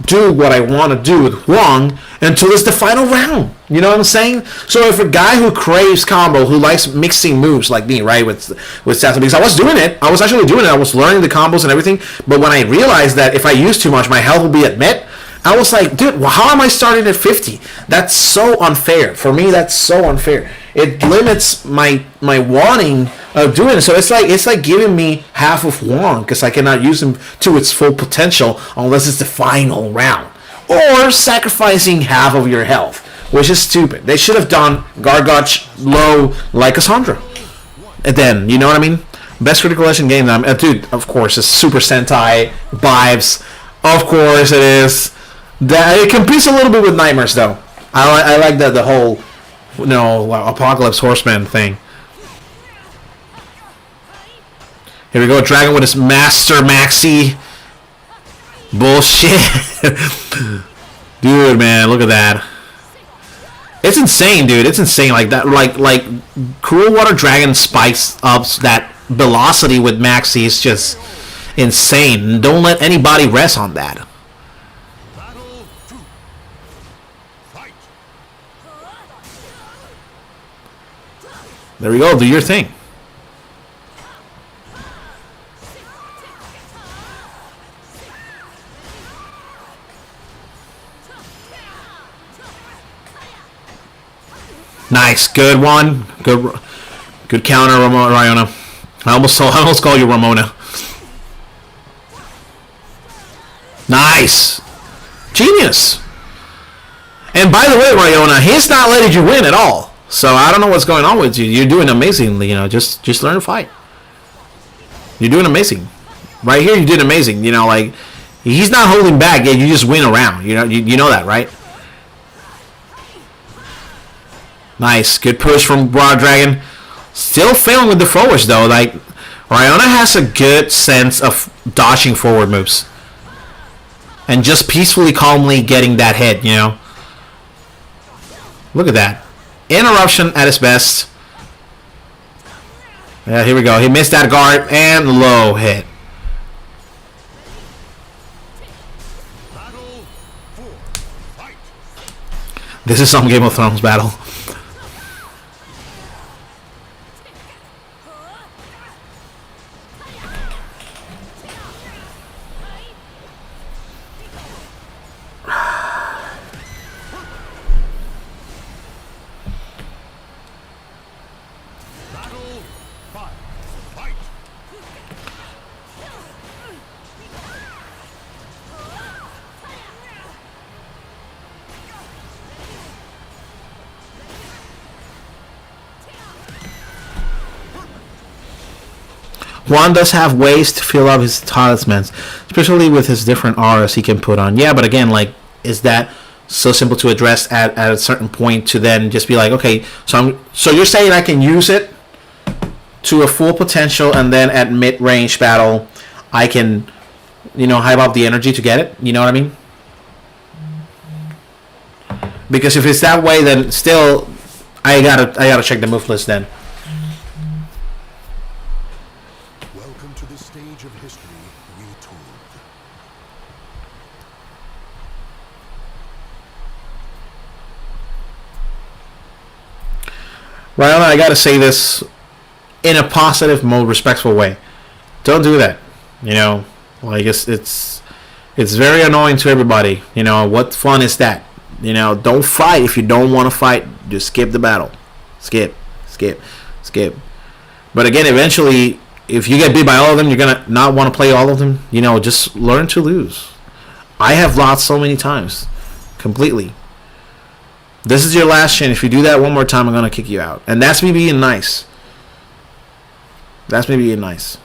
A: do what I want to do with Huang until it's the final round. You know what I'm saying? So if a guy who craves combo, who likes mixing moves like me, right, with Sassy, because I was doing it. I was actually doing it. I was learning the combos and everything. But when I realized that if I use too much, my health will be at mid. I was like, dude, how am I starting at 50? That's so unfair. For me, that's so unfair. It limits my wanting of doing it. So it's like giving me half of Wong because I cannot use him to its full potential unless it's the final round. Or sacrificing half of your health, which is stupid. They should have done Gargoch low like Cassandra. And then, you know what I mean? Best critical lesson game that I'm... dude, of course, it's Super Sentai vibes. Of course it is. It competes a little bit with Nightmares, though. I like the whole, you know, Apocalypse Horseman thing. Here we go, Dragon with his Master Maxi. Bullshit. Dude, man, look at that. It's insane, dude. It's insane. Like that, like Cruel Water Dragon spikes up that velocity with Maxi is just insane. Don't let anybody rest on that. There we go. Do your thing. Nice. Good one. Good counter, Riona. I almost call you Ramona. Nice. Genius. And by the way, Riona, he's not letting you win at all. So I don't know what's going on with you. You're doing amazingly, you know. Just learn to fight. You're doing amazing. Right here, you did amazing. You know, like he's not holding back. Yeah, you just win around. You know, you know that, right? Nice, good push from Raw Dragon. Still failing with the forwards though. Like Riona has a good sense of dodging forward moves and just peacefully, calmly getting that hit. You know, look at that. Interruption at its best. Yeah, here we go. He missed that guard and low hit. This is some Game of Thrones battle. Juan does have ways to fill up his talismans, especially with his different auras he can put on. Yeah, but again, like, is that so simple to address at a certain point to then just be like, okay, so you're saying I can use it to a full potential, and then at mid-range battle, I can, you know, hype up the energy to get it? You know what I mean? Because if it's that way, then still, I gotta check the move list then.
B: Welcome to the stage of history retold.
A: Ryana, I gotta say this in a positive mode, respectful way. Don't do that. You know, like it's very annoying to everybody. You know, what fun is that? You know, don't fight if you don't want to fight. Just skip the battle. Skip. But again, eventually, if you get beat by all of them, you're gonna not want to play all of them. You know, just learn to lose. I have lost so many times, completely. This is your last chance. If you do that one more time, I'm gonna kick you out. And that's me being nice. That's me being nice.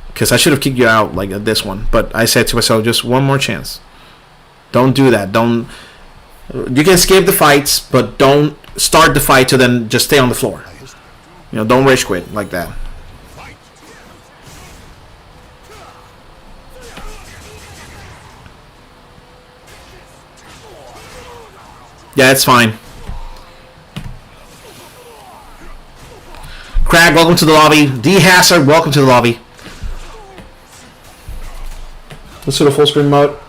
A: Because I should have kicked you out like at this one. But I said to myself, just one more chance. Don't do that. Don't. You can skip the fights, but don't start the fight to then just stay on the floor. You know, don't rage quit like that. Yeah, it's fine. Crag, welcome to the lobby. D Hazard, welcome to the lobby. Let's do the full screen mode.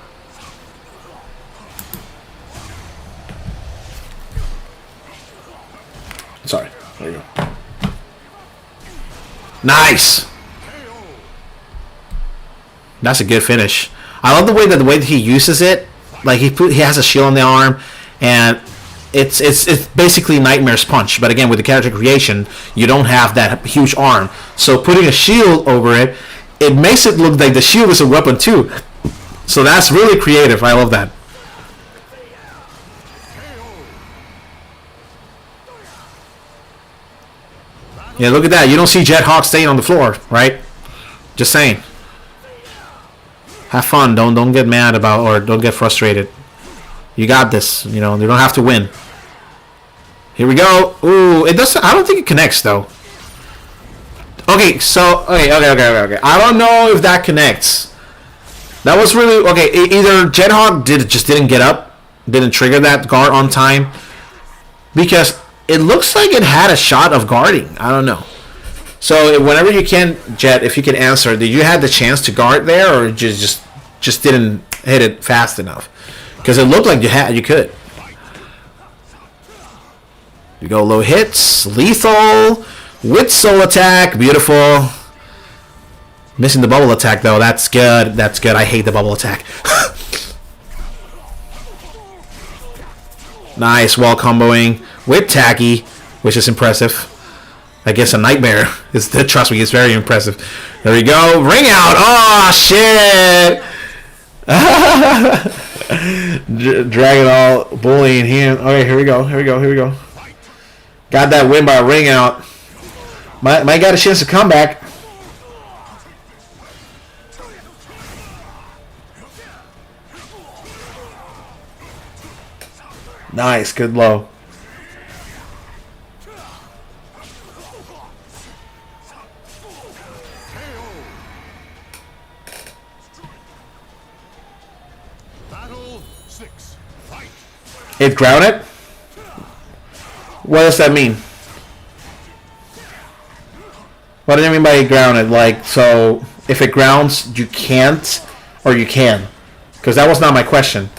A: Sorry. There you go. Nice. That's a good finish. I love the way that he uses it. Like he has a shield on the arm, and it's basically Nightmare's punch. But again, with the character creation, you don't have that huge arm. So putting a shield over it, it makes it look like the shield is a weapon too. So that's really creative. I love that. Yeah, look at that. You don't see Jet Hawk staying on the floor, right? Just saying. Have fun. Don't get mad about, or don't get frustrated. You got this. You know, you don't have to win. Here we go. Ooh, it doesn't. I don't think it connects though. Okay, so okay. I don't know if that connects. That was really okay. Either Jet Hawk just didn't get up, didn't trigger that guard on time, because it looks like it had a shot of guarding. I don't know. So whenever you can, Jet, if you can answer, did you have the chance to guard there, or just didn't hit it fast enough? Because it looked like you could. You go low hits, lethal, with soul attack, beautiful. Missing the bubble attack though. That's good. That's good. I hate the bubble attack. Nice wall comboing with Tacky, which is impressive. I guess a Nightmare is, trust me, it's very impressive. There we go. Ring out. Oh shit. Dragon all bullying him. Okay, here we go. Got that win by a ring out. Might got a chance to come back. Nice, good low.
B: Battle 6. Fight.
A: It grounded? What does that mean? What do you mean by it grounded? Like, so if it grounds, you can't, or you can? Because that was not my question.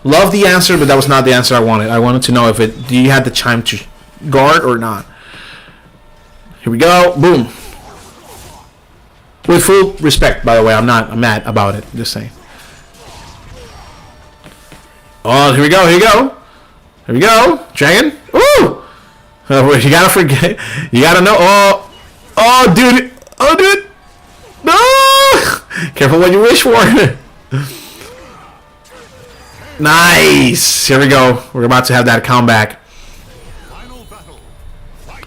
A: Love the answer, but that was not the answer I wanted. I wanted to know if it, do you have the time to guard or not? Here we go. Boom. With full respect, by the way. I'm mad about it. Just saying. Oh, here we go. Here we go. Here we go. Dragon. Ooh. You gotta forget. You gotta know. Oh, dude. Oh, dude. No. Careful what you wish for. Nice. Here we go. We're about to have that comeback.
B: Final battle. Fight.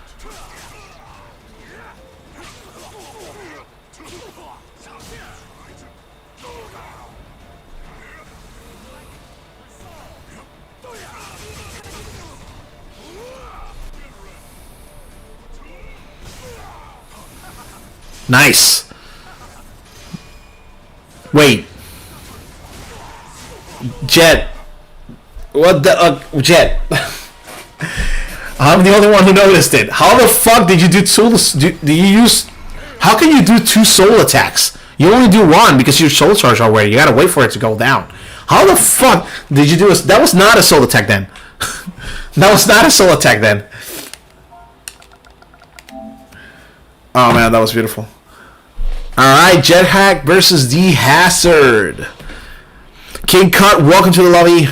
A: Nice. Wait. Jet. What the Jet? I'm the only one who noticed it. How the fuck did you do two? Do you use? How can you do two soul attacks? You only do one because you're soul charged already. You gotta wait for it to go down. How the fuck did you do this? That was not a soul attack then. That was not a soul attack then. Oh man, that was beautiful. Alright, Jet Hack versus D Hazard. King Cut, welcome to the lobby.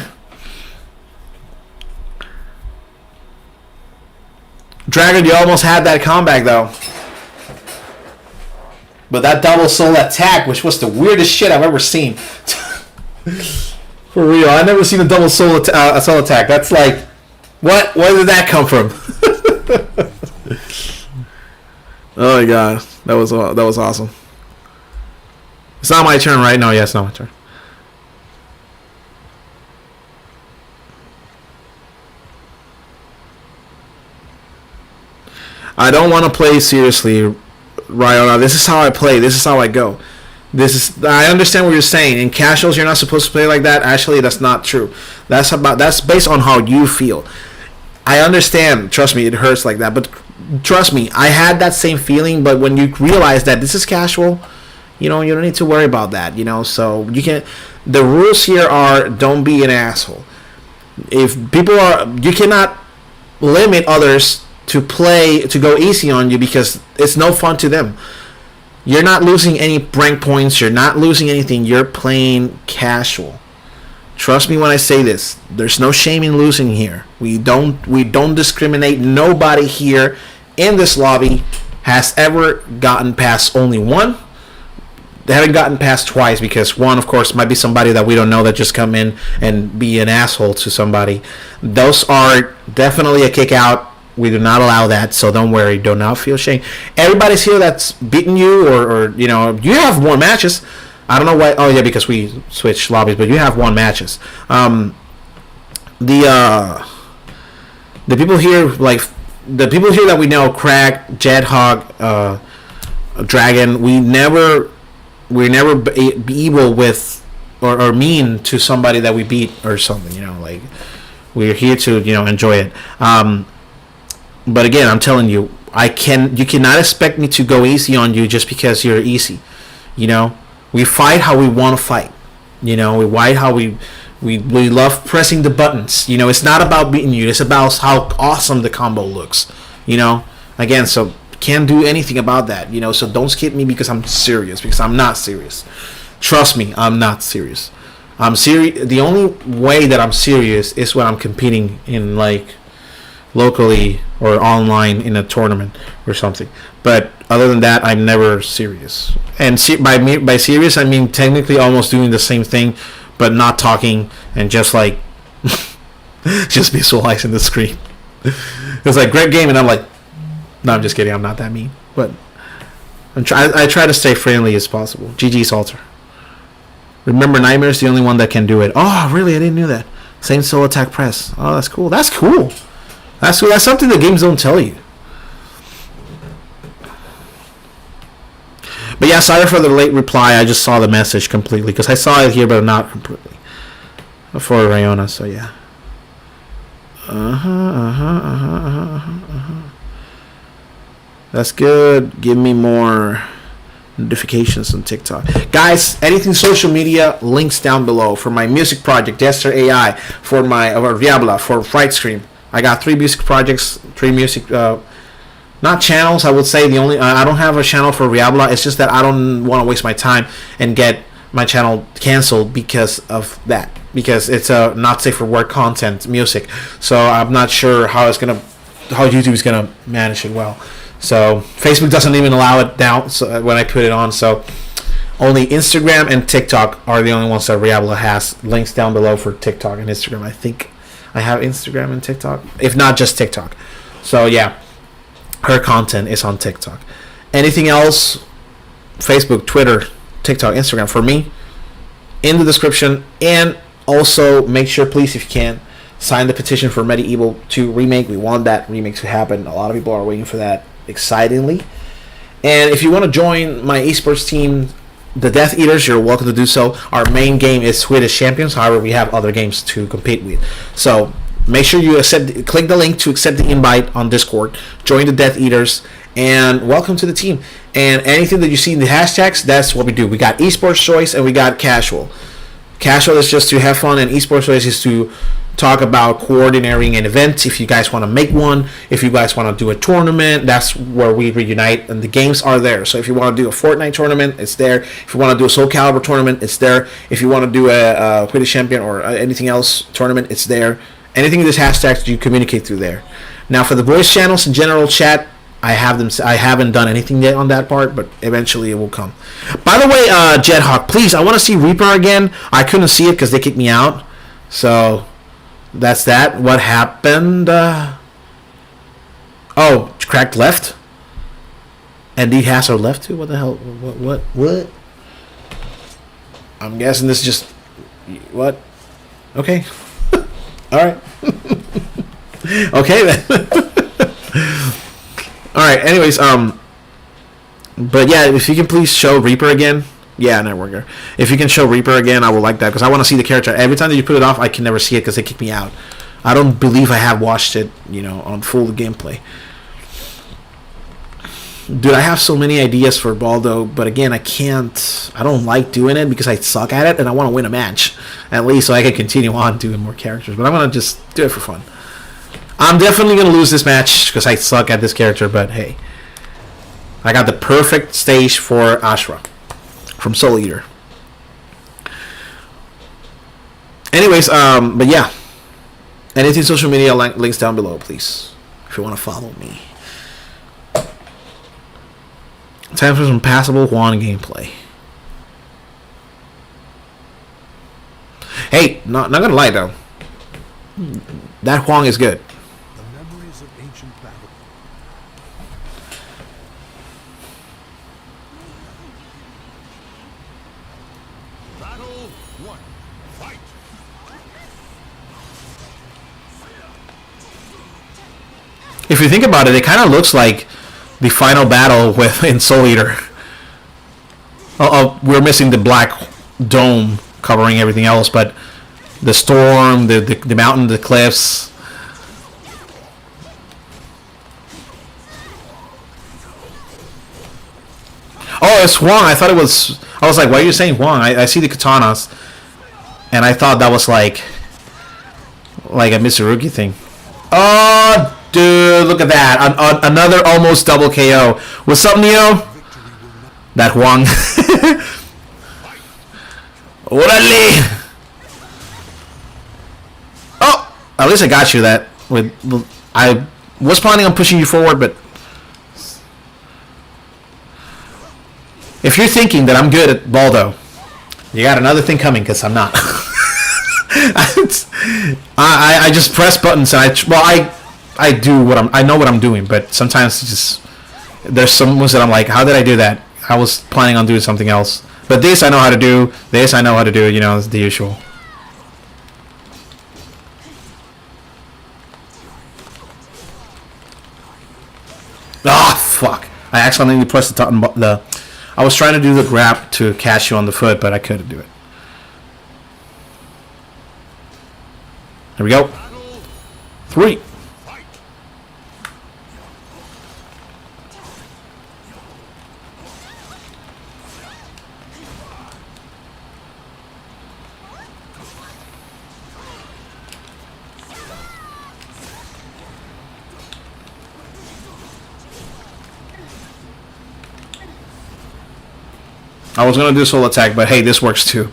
A: Dragon, you almost had that comeback though. But that double soul attack, which was the weirdest shit I've ever seen. For real, I've never seen a double soul attack. That's like, what? Where did that come from? Oh my god, that was awesome. It's not my turn, right? No, yeah, it's not my turn. I don't want to play seriously, Ryona. This is how I play. This is how I go. I understand what you're saying. In casuals, you're not supposed to play like that. Actually, that's not true. That's based on how you feel. I understand. Trust me, it hurts like that. But trust me, I had that same feeling. But when you realize that this is casual, you don't need to worry about that. So you can. The rules here are don't be an asshole. If people are, you cannot limit others to go easy on you because it's no fun to them. You're not losing any rank points. You're not losing anything. You're playing casual. Trust me when I say this. There's no shame in losing here. We don't discriminate. Nobody here in this lobby has ever gotten past only one. They haven't gotten past twice because one, of course, might be somebody that we don't know that just come in and be an asshole to somebody. Those are definitely a kick out. We do not allow that, so don't worry. Do not feel shame. Everybody's here that's beaten you, or you have won matches. I don't know why. Oh yeah, because we switched lobbies, but you have won matches. The people here, like the people here that we know, Crack, Jedhog, Dragon. We never be evil with or mean to somebody that we beat or something. Like we're here to enjoy it. But again, I'm telling you, you cannot expect me to go easy on you just because you're easy. We fight how we want to fight. We fight how we love pressing the buttons. It's not about beating you. It's about how awesome the combo looks. Again, so can't do anything about that. So don't skip me because I'm serious. Because I'm not serious. Trust me, I'm not serious. I'm serious. The only way that I'm serious is when I'm competing in like locally or online in a tournament or something. But other than that, I'm never serious. And by serious, I mean technically almost doing the same thing, but not talking and just like just visualizing the screen. It's like, great game, and I'm like, no, I'm just kidding. I'm not that mean, but I try to stay friendly as possible. GG Salter. Remember, Nightmare's the only one that can do it. Oh, really? I didn't know that. Same soul attack press. Oh, that's cool. That's cool. That's cool. That's something the games don't tell you. But yeah, sorry for the late reply. I just saw the message completely because I saw it here, but not completely. For Rayona, so yeah. That's good. Give me more notifications on TikTok. Guys, anything social media, links down below. For my music project, Jester AI, for my Diabla, for Fright Scream. I got 3 music projects, 3 music, not channels, I would say. The only, I don't have a channel for Diabla. It's just that I don't want to waste my time and get my channel canceled because of that. Because it's not safe for work content, music. So I'm not sure how YouTube is gonna manage it well. So Facebook doesn't even allow it down when I put it on. So only Instagram and TikTok are the only ones that Diabla has. Links down below for TikTok and Instagram. I think I have Instagram and TikTok, if not just TikTok. So yeah, her content is on TikTok. Anything else? Facebook, Twitter, TikTok, Instagram. For me, in the description. And also make sure, please, if you can, sign the petition for Medieval 2 remake. We want that remake to happen. A lot of people are waiting for that excitingly. And if you want to join my esports team, the Death Eaters, you're welcome to do so. Our main game is Swedish Champions. However, we have other games to compete with. So make sure you click the link to accept the invite on Discord. Join the Death Eaters, and welcome to the team. And anything that you see in the hashtags, that's what we do. We got esports choice and we got casual. Casual is just to have fun, and esports choice is to talk about coordinating an event. If you guys want to make one, if you guys want to do a tournament, that's where we reunite, and the games are there. So if you want to do a Fortnite tournament, it's there. If you want to do a SoulCalibur tournament, it's there. If you want to do a British Champion or anything else tournament, it's there. Anything in this hashtag, you communicate through there. Now for the voice channels and general chat, I haven't done anything yet on that part, but eventually it will come. By the way, Jethawk, please, I want to see Reaper again. I couldn't see it because they kicked me out. So that's that. What happened? Oh, cracked left. And D has her left too. What the hell? What? I'm guessing this is just what? Okay. All right. Okay then. All right. Anyways, but yeah, if you can please show Reaper again. Yeah, Networker. If you can show Reaper again, I would like that because I want to see the character. Every time that you put it off, I can never see it because they kick me out. I don't believe I have watched it, on full gameplay. Dude, I have so many ideas for Baldo, but again, I can't. I don't like doing it because I suck at it, and I want to win a match at least so I can continue on doing more characters. But I'm gonna just do it for fun. I'm definitely gonna lose this match because I suck at this character. But hey, I got the perfect stage for Ashra from Soul Eater. Anyways, but yeah, anything social media links down below, please, if you want to follow me. Time for some passable Juan gameplay. Hey, not gonna lie though, that Huang is good.
B: The memories of ancient battle. Battle 1. Fight.
A: If you think about it, it kind of looks like the final battle in Soul Eater. We're missing the black dome covering everything else, but the storm, the mountain, the cliffs. Oh, it's Huang. I thought it was. I was like, why are you saying Huang? I see the katanas, and I thought that was like a Mitsurugi thing. Oh, dude, look at that. Another almost double KO. What's up, Neo? That Huang. Orale! Oh, at least I got you that. I was planning on pushing you forward, but if you're thinking that I'm good at Baldo, you got another thing coming because I'm not. I just press buttons and I I know what I'm doing, but sometimes it's just there's some moves that I'm like, how did I do that? I was planning on doing something else. But this I know how to do. This I know how to do. You know, it's the usual. Ah, fuck! I accidentally pressed the. I was trying to do the grab to catch you on the foot, but I couldn't do it. Here we go. 3. I was gonna do soul attack, but hey, this works too.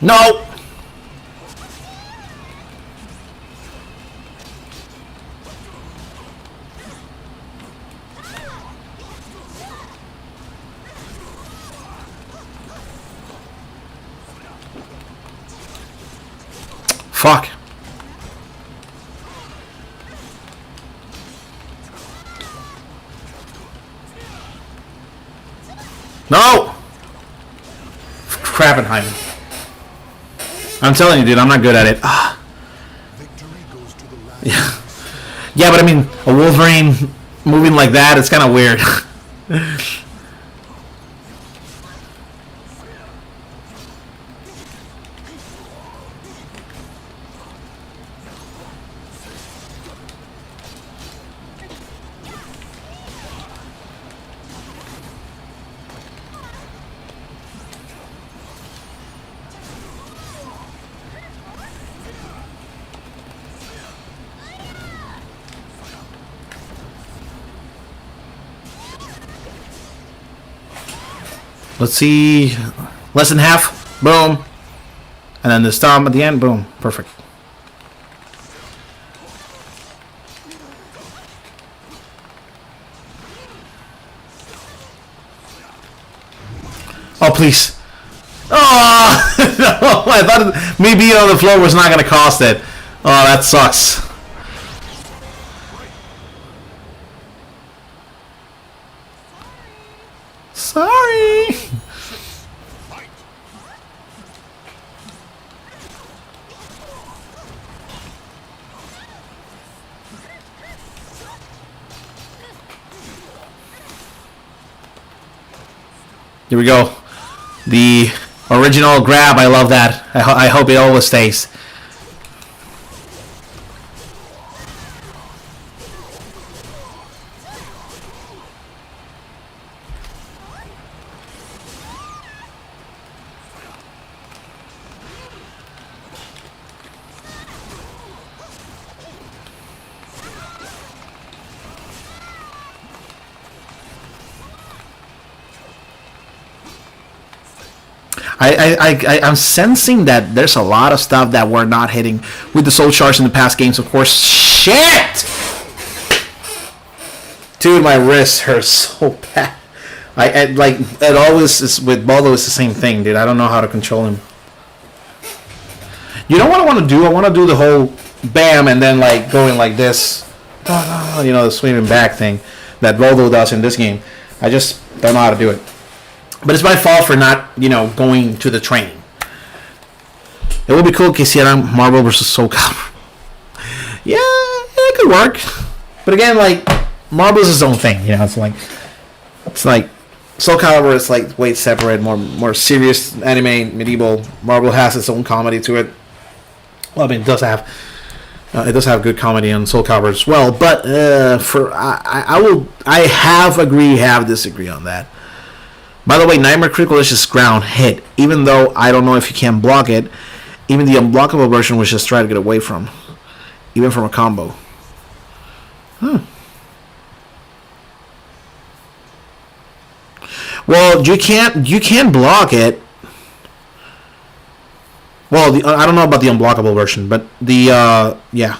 A: No! Fuck. No! Crappenheimer. I'm telling you, dude, I'm not good at it. Ah. Yeah. Yeah, but I mean, a Wolverine moving like that, it's kind of weird. Let's see. Less than half. Boom. And then the stomp at the end. Boom. Perfect. Oh, please. Oh! No, I thought me being on the floor was not going to cost it. Oh, that sucks. Sorry. Here we go. The original grab. I love that. I hope it always stays. I'm sensing that there's a lot of stuff that we're not hitting with the soul charge in the past games. Of course, shit, dude, my wrist hurts so bad. I like it always is with Baldo. It's the same thing, dude. I don't know how to control him. You know what I want to do? I want to do the whole bam and then like going like this, you know, the swinging back thing that Baldo does in this game. I just don't know how to do it. But it's my fault for not, you know, going to the training. It would be cool if hicieran Marvel versus SoulCalibur. Yeah, it could work. But again, like, Marvel's its own thing. You know, it's like SoulCalibur is like way separate, more serious anime, medieval. Marvel has its own comedy to it. Well, I mean, it does have good comedy on SoulCalibur as well. But I have disagree on that. By the way, Nightmare Critical is just ground hit, even though I don't know if you can block it. Even the unblockable version was just try to get away from, even from a combo. Well, you can't block it. Well, I don't know about the unblockable version, but the yeah,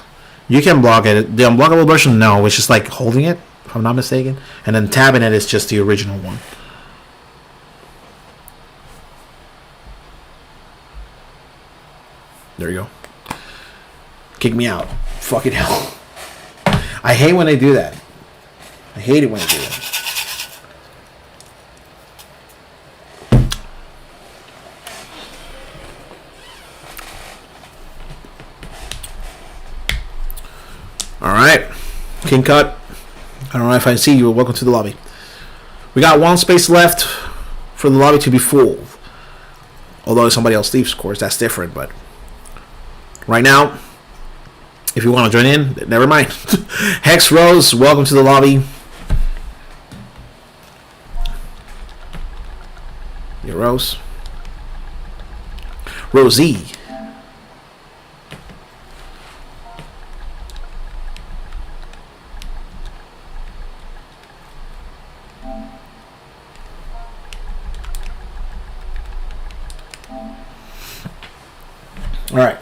A: You can block it. The unblockable version, no. It's just like holding it, if I'm not mistaken. And then tabbing it is just the original one. There you go. Kick me out. Fucking hell. I hate when they do that. I hate it when they do that. Alright. King Cut. I don't know if I see you. Welcome to the lobby. We got one space left for the lobby to be full. Although if somebody else leaves, of course, that's different. But right now, if you want to join in, never mind. Hex Rose, welcome to the lobby. Yeah, Rose. Rosie. All right.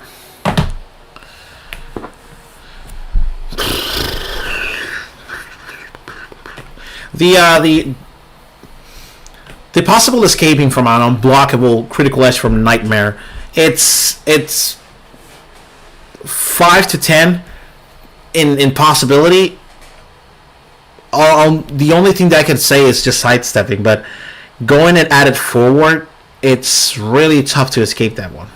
A: The possible escaping from an unblockable critical edge from Nightmare, it's 5 to 10 in possibility. The only thing that I can say is just sidestepping, but going and add it forward, it's really tough to escape that one.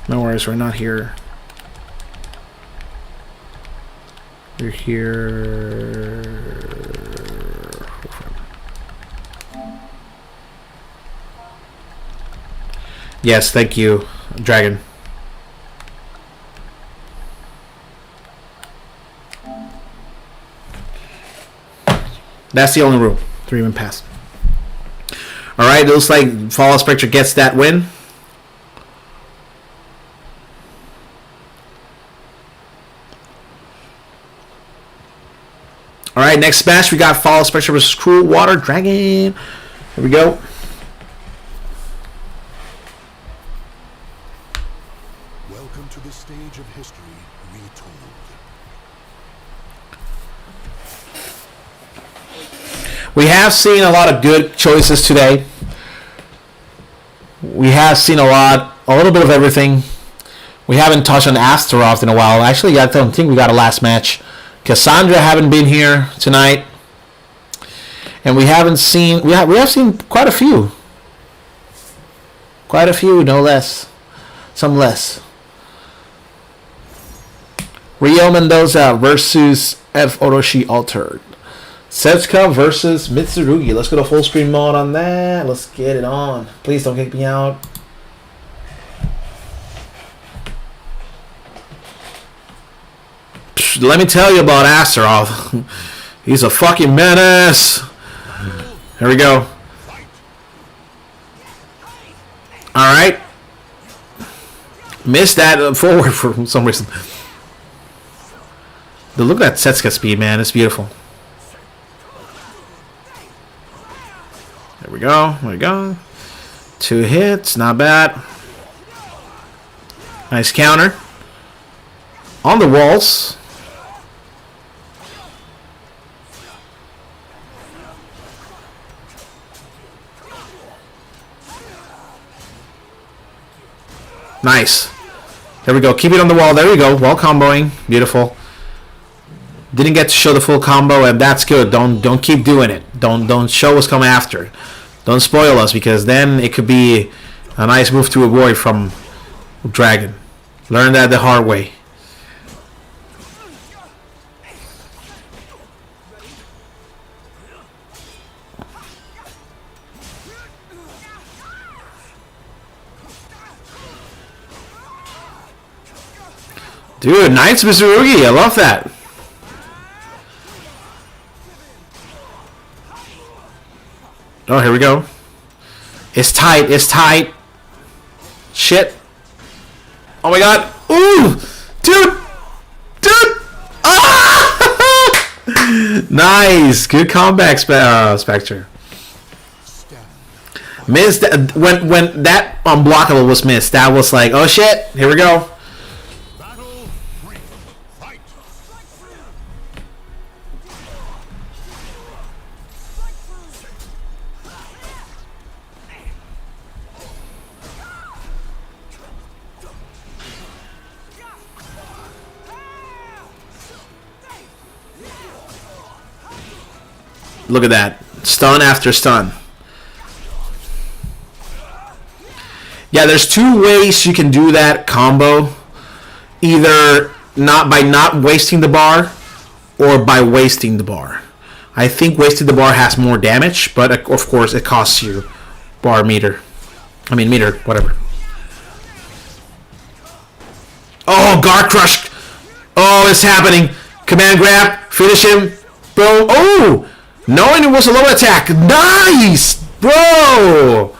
A: No worries, we're not here. We're here. Yes, thank you, Dragon. That's the only rule. 3-man pass. Alright, it looks like Fallout Spectre gets that win. Alright, next match we got Fallout Spectre vs. Cruel Water Dragon. Here we go.
B: Welcome to the stage of history retold.
A: We have seen a lot of good choices today. We have seen a little bit of everything. We haven't touched on Astaroth in a while. Actually, I don't think we got a last match. Cassandra haven't been here tonight, and we haven't seen. We have seen quite a few. Quite a few, no less. Some less. Rio Mendoza versus F. Orochi Altered. Setsuka versus Mitsurugi. Let's go to full screen mode on that. Let's get it on. Please don't kick me out. Let me tell you about Astaroth. He's a fucking menace. Here we go. Alright. Missed that forward for some reason. Look at that Setsuka speed, man. It's beautiful. There we go. There we go. 2 hits. Not bad. Nice counter. On the walls. Nice. There we go. Keep it on the wall. There we go. Wall comboing. Beautiful. Didn't get to show the full combo, and that's good. Don't keep doing it. Don't show what's coming after. Don't spoil us, because then it could be a nice move to avoid from Dragon. Learn that the hard way. Dude, nice Mitsurugi. I love that. Oh, here we go. It's tight. It's tight. Shit. Oh my god. Ooh! Dude! Dude! Ah! Nice. Good comeback, Spectre. Missed that, when that unblockable was missed. That was like, oh shit, here we go.
B: Battle 3. Fight.
A: Look at that. Stun after stun. Yeah, there's two ways you can do that combo. Either by not wasting the bar or by wasting the bar. I think wasting the bar has more damage, but of course it costs you bar meter. I mean meter, whatever. Oh, guard crush. Oh, it's happening. Command grab. Finish him. Boom. Oh! Knowing it was a low attack. Nice! Bro!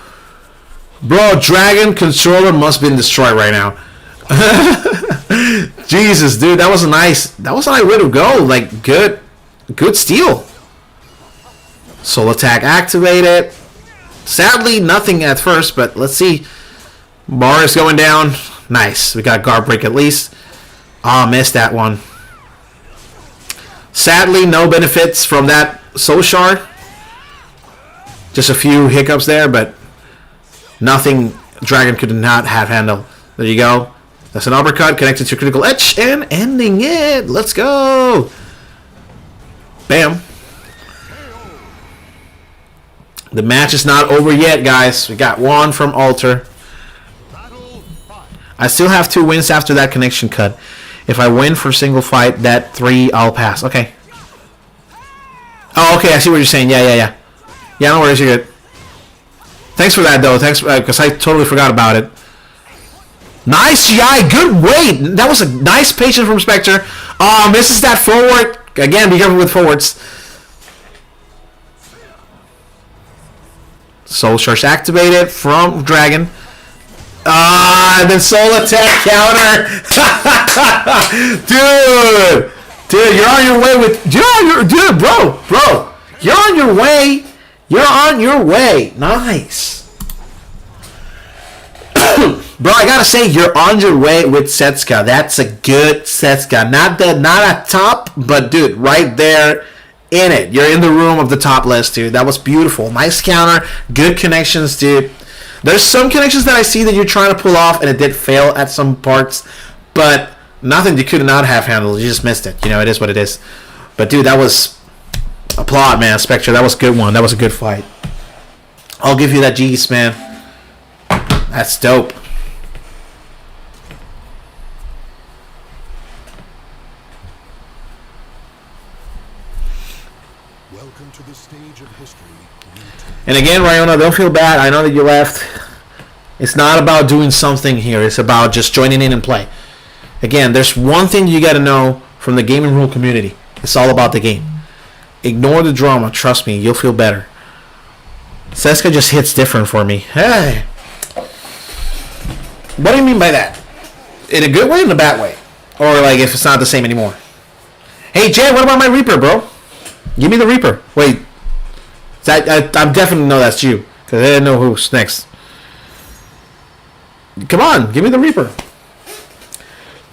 A: Bro, Dragon Controller must have been destroyed right now. Jesus, dude, that was a nice way to go. Like, good steal. Soul attack activated. Sadly, nothing at first, but let's see. Bar is going down. Nice. We got guard break at least. Ah, missed that one. Sadly, no benefits from that soul shard. Just a few hiccups there, but nothing Dragon could not have handled. There you go. That's an uppercut connected to critical edge and ending it. Let's go. Bam. The match is not over yet, guys. We got one from Alter. I still have 2 wins after that connection cut. If I win for single fight, that 3 I'll pass. Okay. Oh, okay. I see what you're saying. Yeah. Yeah, no worries. You're good. Thanks for that, though. Thanks, because I totally forgot about it. Nice GI. Good weight. That was a nice patience from Spectre. Oh, misses that forward. Again, be careful with forwards. Soul Charge activated from Dragon. And then Soul Attack counter. Dude, you're on your way with... Dude, bro. You're on your way. You're on your way. Nice. Bro, I gotta say, you're on your way with Setsuka. That's a good Setsuka. Not at top, but dude, right there in it. You're in the room of the top list, dude. That was beautiful. Nice counter. Good connections, dude. There's some connections that I see that you're trying to pull off, and it did fail at some parts, but nothing you could not have handled. You just missed it. You know, it is what it is. But dude, that was applaud, man. Spectre, that was a good one. That was a good fight. I'll give you that G's, man. That's dope.
B: Welcome to the stage of history.
A: And again, Ryona, don't feel bad. I know that you left. It's not about doing something here. It's about just joining in and play. Again, there's one thing you got to know from the gaming rule community. It's all about the game. Ignore the drama. Trust me, you'll feel better. Seska just hits different for me. Hey. What do you mean by that? In a good way or in a bad way? Or like if it's not the same anymore? Hey, Jay, what about my Reaper, bro? Give me the Reaper. Wait. I definitely know that's you. Because I didn't know who's next. Come on, give me the Reaper.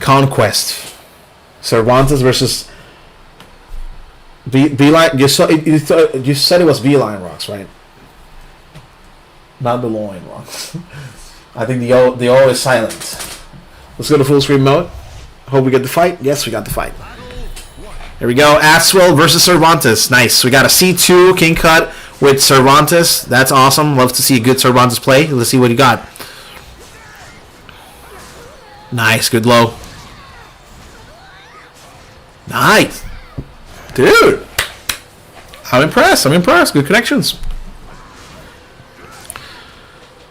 A: Conquest. Cervantes versus... V-Line. You said it was V-Line rocks, right? Not the loin rocks. I think the O is silent. Let's go to full screen mode. Hope we get the fight. Yes, we got the fight. There we go. Aswell versus Cervantes. Nice. We got a C2 King Cut with Cervantes. That's awesome. Love to see a good Cervantes play. Let's see what he got. Nice. Good low. Nice. Dude. I'm impressed. Good connections.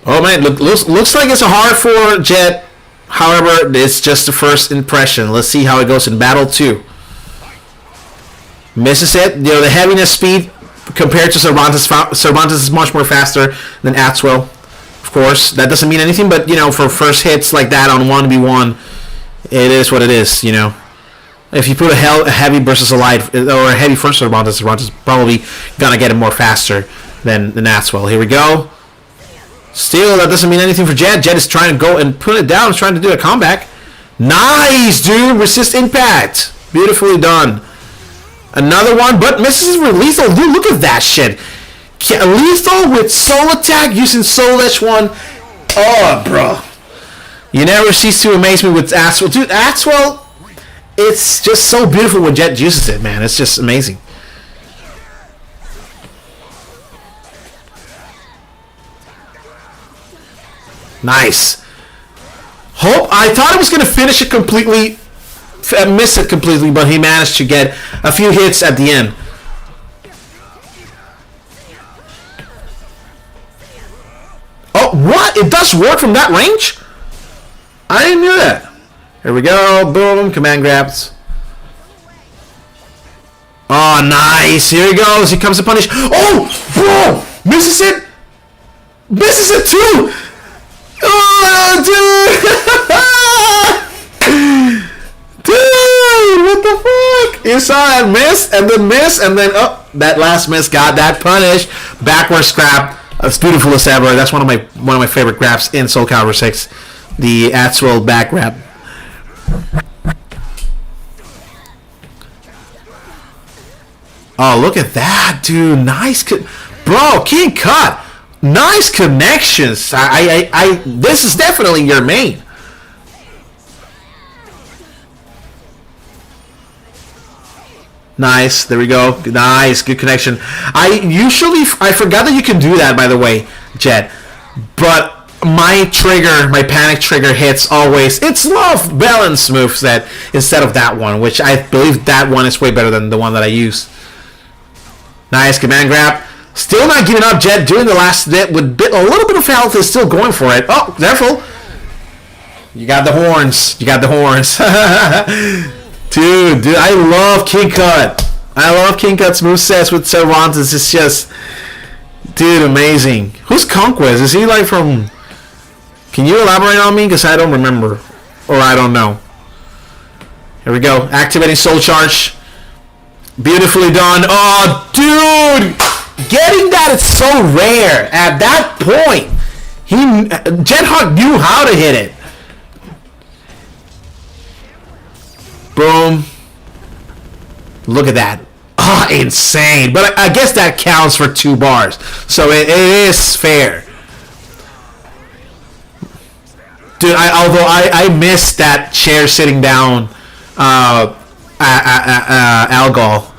A: Oh, man. Looks like it's a hard for Jet. However, it's just the first impression. Let's see how it goes in Battle 2. Misses it. You know, the heaviness speed compared to Cervantes is much more faster than Atwell. Of course, that doesn't mean anything, but, you know, for first hits like that on 1v1, it is what it is, you know. If you put a heavy versus a light, or a heavy first Cervantes is probably going to get it more faster than Atwell. Here we go. Still, that doesn't mean anything for Jet. Jet is trying to go and put it down. He's trying to do a comeback. Nice, dude. Resist impact. Beautifully done. Another one, but misses with lethal. Dude, look at that shit. Lethal with soul attack using soul edge 1. Oh, bro. You never cease to amaze me with Axwell. Dude, Axwell, it's just so beautiful when Jet uses it, man. It's just amazing. Nice. I thought I was going to finish it completely, miss it completely, but he managed to get a few hits at the end. Oh, what? It does work from that range? I didn't know that. Here we go. Boom. Command grabs. Oh, nice. Here he goes. He comes to punish. Oh, bro. Misses it. Misses it too. Oh, dude. Dude, what the fuck? You saw that miss and then oh, that last miss got that punish. Backward scrap. It's beautiful as ever. That's one of my favorite grabs in SoulCalibur 6. The Axwell back grab. Oh, look at that, dude. Nice, bro. King cut. Nice connections. This is definitely your main. Nice. There we go. Nice. Good connection. I forgot that you can do that, by the way, Jet. But my panic trigger hits always. It's love balance moveset instead of that one, which I believe that one is way better than the one that I use. Nice command grab. Still not giving up, Jet. Doing the last bit with a little bit of health is still going for it. Oh, careful. You got the horns. You got the horns. Dude, I love King Cut. I love King Cut's movesets with Cervantes. It's just, dude, amazing. Who's Conquest? Is he like from... Can you elaborate on me? Because I don't remember. Or I don't know. Here we go. Activating Soul Charge. Beautifully done. Oh, dude! Getting that is so rare. At that point, Jet Hawk knew how to hit it. Boom. Look at that. Oh, insane. But I guess that counts for 2 bars. So it is fair. Dude, although I missed that chair sitting down Algol.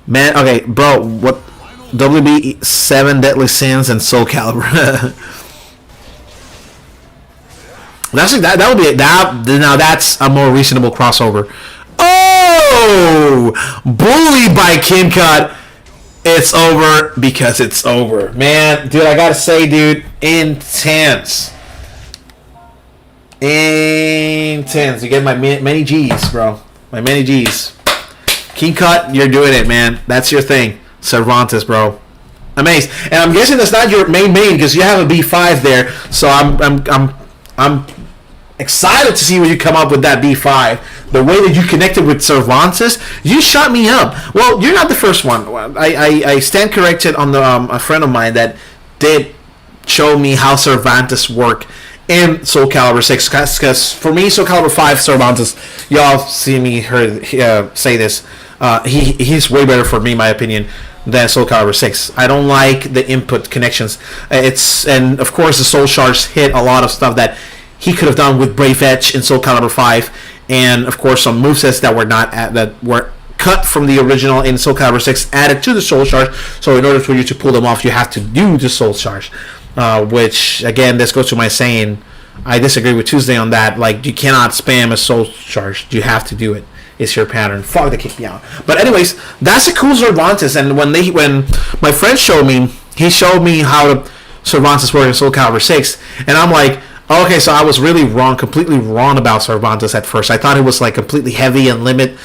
A: Man, okay, bro, what? WB 7 Deadly Sins and SoulCalibur. that would be that. Now that's a more reasonable crossover. Oh, bullied by King Cut. It's over because it's over, man. Dude, I gotta say, dude, intense. You get my many G's, bro. My many G's. King Cut, you're doing it, man. That's your thing. Cervantes, bro. Amazing. And I'm guessing that's not your main because you have a B5 there. So I'm excited to see when you come up with that B5. The way that you connected with Cervantes, you shot me up. Well, you're not the first one. I stand corrected on the a friend of mine that did show me how Cervantes work in SoulCalibur 6. Because for me, SoulCalibur 5 Cervantes, y'all see me say this. He's way better for me, in my opinion, than SoulCalibur 6. I don't like the input connections. And of course the Soul Charge hit a lot of stuff that he could have done with Brave Edge in SoulCalibur 5, and of course some movesets that were cut from the original in SoulCalibur 6 added to the Soul Charge. So in order for you to pull them off, you have to do the Soul Charge, which again, this goes to my saying. I disagree with Tuesday on that. Like, you cannot spam a Soul Charge. You have to do it. It's your pattern. Fuck, they kicked me out. But anyways, that's a cool Cervantes. And when my friend showed me, he showed me how to Cervantes work in SoulCalibur 6, and I'm like, okay, so I was really wrong, completely wrong about Cervantes at first. I thought it was like completely heavy and limited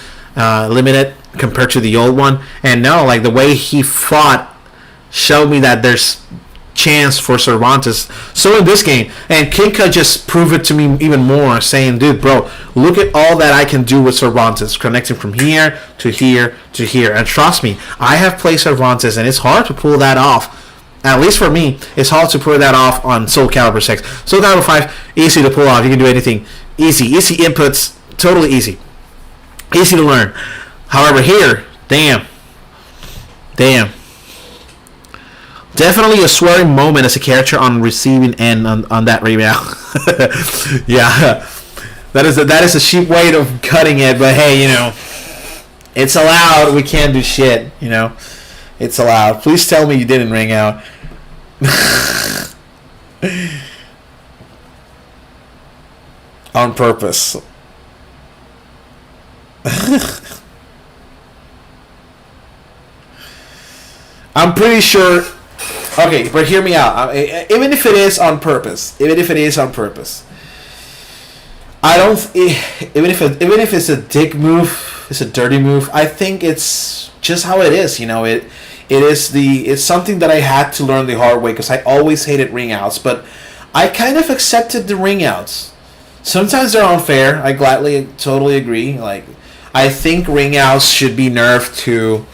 A: compared to the old one. And no, like the way he fought showed me that there's chance for Cervantes. So in this game, and Kinka just proved it to me even more, saying, dude, bro, look at all that I can do with Cervantes, connecting from here to here to here. And trust me, I have played Cervantes, and it's hard to pull that off. At least for me, it's hard to pull that off on SoulCalibur 6. SoulCalibur 5, easy to pull off. You can do anything. Easy inputs, totally easy. Easy to learn. However, here, damn. Definitely a swearing moment as a character on receiving end on that remake. Yeah, that is a cheap way of cutting it, but hey, it's allowed. We can't do shit, It's allowed. Please tell me you didn't ring out. On purpose. I'm pretty sure. Okay, but hear me out. Even if it is on purpose, I don't. Even if it's a dick move, it's a dirty move. I think it's just how it is. It's something that I had to learn the hard way because I always hated ring outs, but I kind of accepted the ring outs. Sometimes they're unfair. I totally agree. Like, I think ring outs should be nerfed to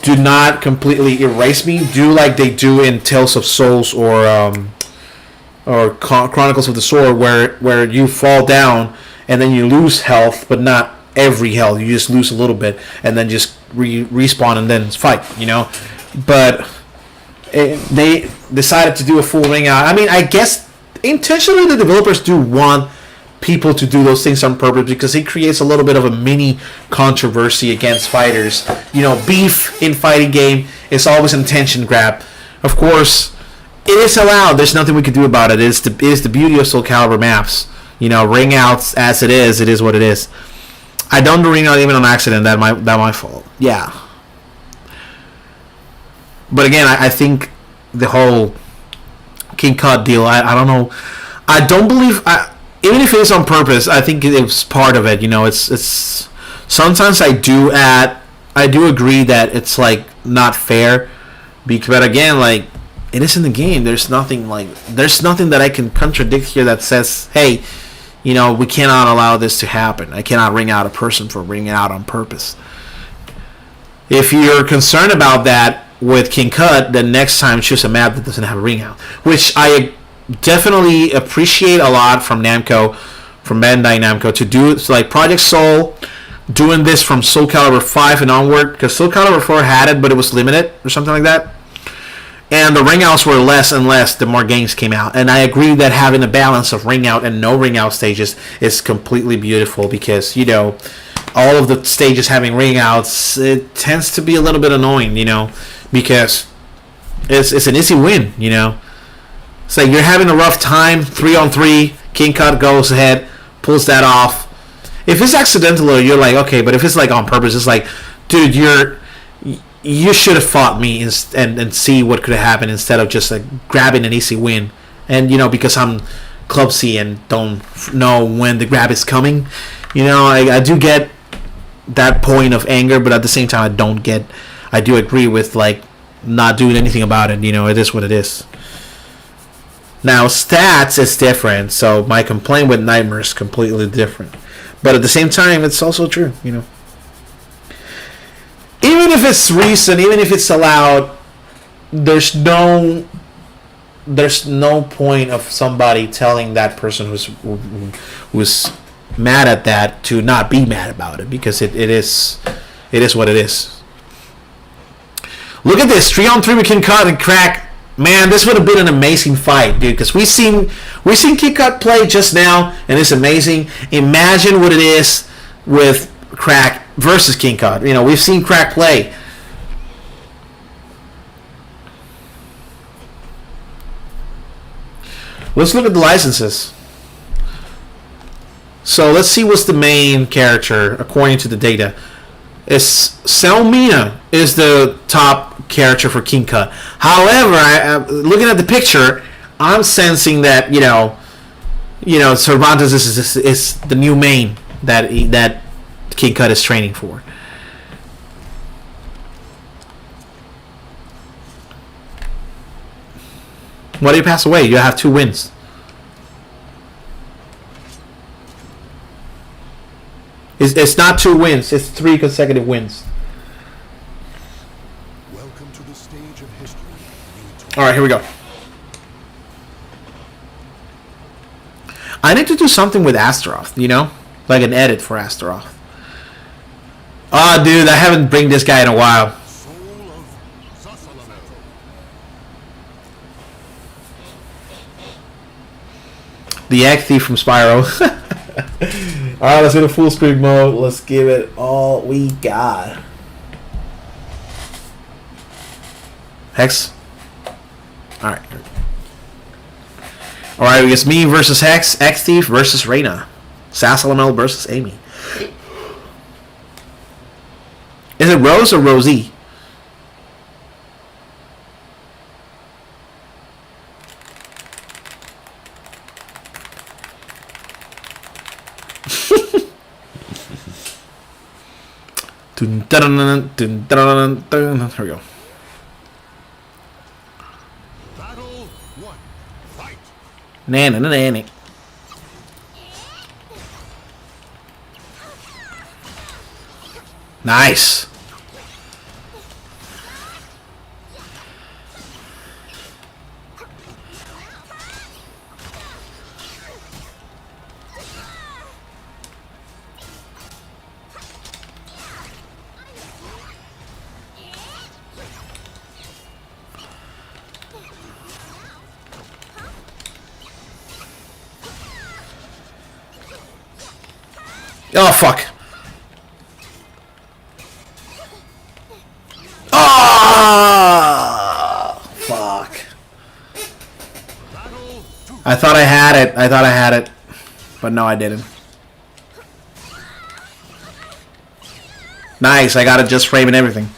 A: do not completely erase me. Do like they do in Tales of Souls or Chronicles of the Sword, where you fall down and then you lose health, but not every health. You just lose a little bit and then just respawn and then fight. But they decided to do a full ring out. I mean, I guess intentionally the developers do want people to do those things on purpose because it creates a little bit of a mini controversy against fighters. Beef in fighting game is always an attention grab. Of course, it is allowed. There's nothing we can do about it. It is the beauty of SoulCalibur maps. Ring outs as it is what it is. I don't do ring out even on accident. That my fault. Yeah. But again, I think the whole King Cut deal. I don't know. I don't believe. Even if it is on purpose, I think it's part of it. It's sometimes I do agree that it's like not fair, but again, like it is in the game. There's nothing that I can contradict here that says, hey, we cannot allow this to happen. I cannot ring out a person for ringing out on purpose. If you're concerned about that with King Cut, then next time choose a map that doesn't have a ring out, which I definitely appreciate a lot from Namco, from Bandai Namco, to do so, like Project Soul, doing this from SoulCalibur 5 and onward, because SoulCalibur 4 had it, but it was limited or something like that. And the ring outs were less and less the more games came out. And I agree that having a balance of ring out and no ring out stages is completely beautiful because, all of the stages having ring outs, it tends to be a little bit annoying, because it's an easy win, It's like you're having a rough time, 3-on-3, King Cut goes ahead, pulls that off. If it's accidental, you're like, okay, but if it's like on purpose, it's like, dude, you should have fought me and see what could have happened instead of just like grabbing an easy win. And because I'm clumsy and don't know when the grab is coming, I do get that point of anger, but at the same time I do agree with like not doing anything about it. It is what it is. Now stats is different, so my complaint with Nightmare is completely different. But at the same time, it's also true. Even if it's recent, even if it's allowed, there's no point of somebody telling that person who's mad at that to not be mad about it, because it is what it is. Look at this 3-on-3 with King Cut and Crack. Man, this would have been an amazing fight, dude, because we've seen King Cut play just now, and it's amazing. Imagine what it is with Crack versus King Cut. We've seen Crack play. Let's look at the licenses. So let's see what's the main character according to the data. Selmina is the top character for King Cut. However, looking at the picture, I'm sensing that Cervantes is the new main that King Cut is training for. Why do you pass away? You have 2 wins. It's not 2 wins. It's 3 consecutive wins.
B: Welcome to the stage of history.
A: Alright, here we go. I need to do something with Astaroth, you know? Like an edit for Astaroth. Oh, dude, I haven't bring this guy in a while. The Egg Thief from Spyro. Alright, let's go to full screen mode. Let's give it all we got. Hex. Alright. Alright, it's me versus Hex, Egg Thief versus Reyna. Sassalamel versus Amy. Is it Rose or Rosie? Here we go.
B: Battle 1. Fight.
A: Nanny. Nice. Oh, fuck. Oh, fuck. I thought I had it. But no, I didn't. Nice, I got it just framing everything.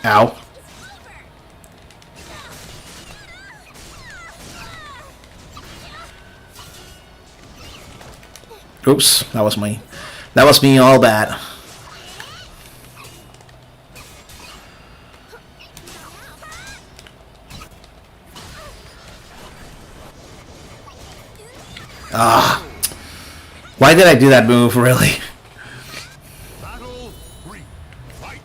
A: Ow. Oops, that was me all bad. Ah. Why did I do that move, really?
B: Battle 3. Fight.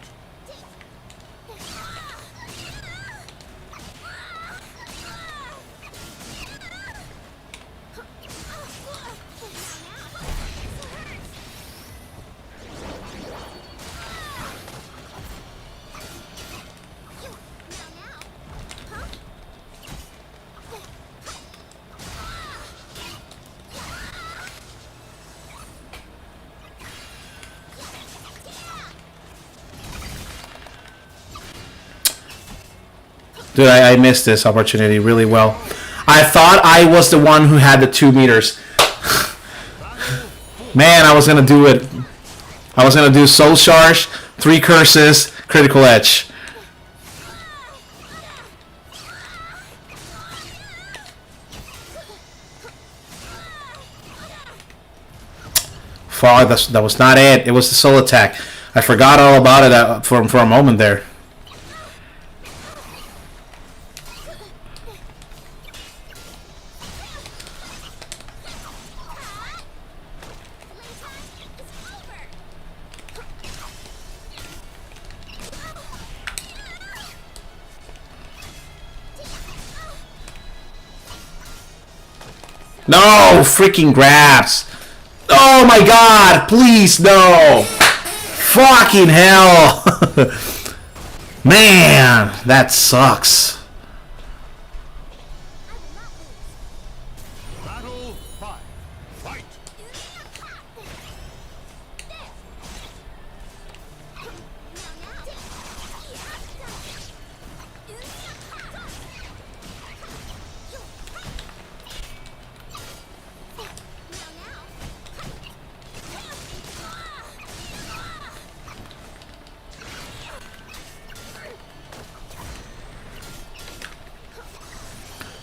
A: Dude, I missed this opportunity really well. I thought I was the one who had the 2 meters. Man, I was gonna do it. I was gonna do Soul Charge, 3 curses, critical edge. Fuck, that was not it. It was the soul attack. I forgot all about it for a moment there. No, freaking grabs. Oh my god, please, no. Fucking hell. Man, that sucks.
B: Battle 5. Fight.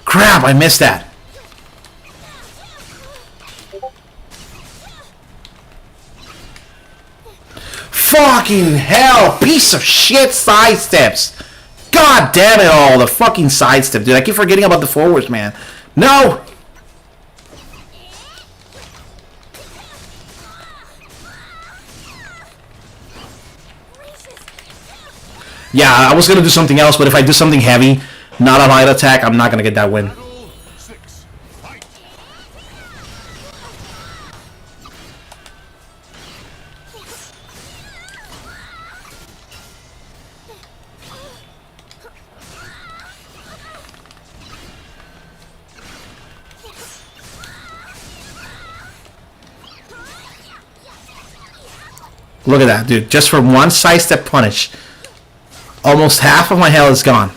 A: Crap, I missed that. Fucking hell, piece of shit sidesteps. God damn it all, the fucking sidestep, dude. I keep forgetting about the forwards, man. No! Yeah, I was going to do something else, but if I do something heavy, not a light attack, I'm not going to get that win.
B: Battle 6. Fight.
A: Look at that, dude. Just for one sidestep punish, almost half of my health is gone.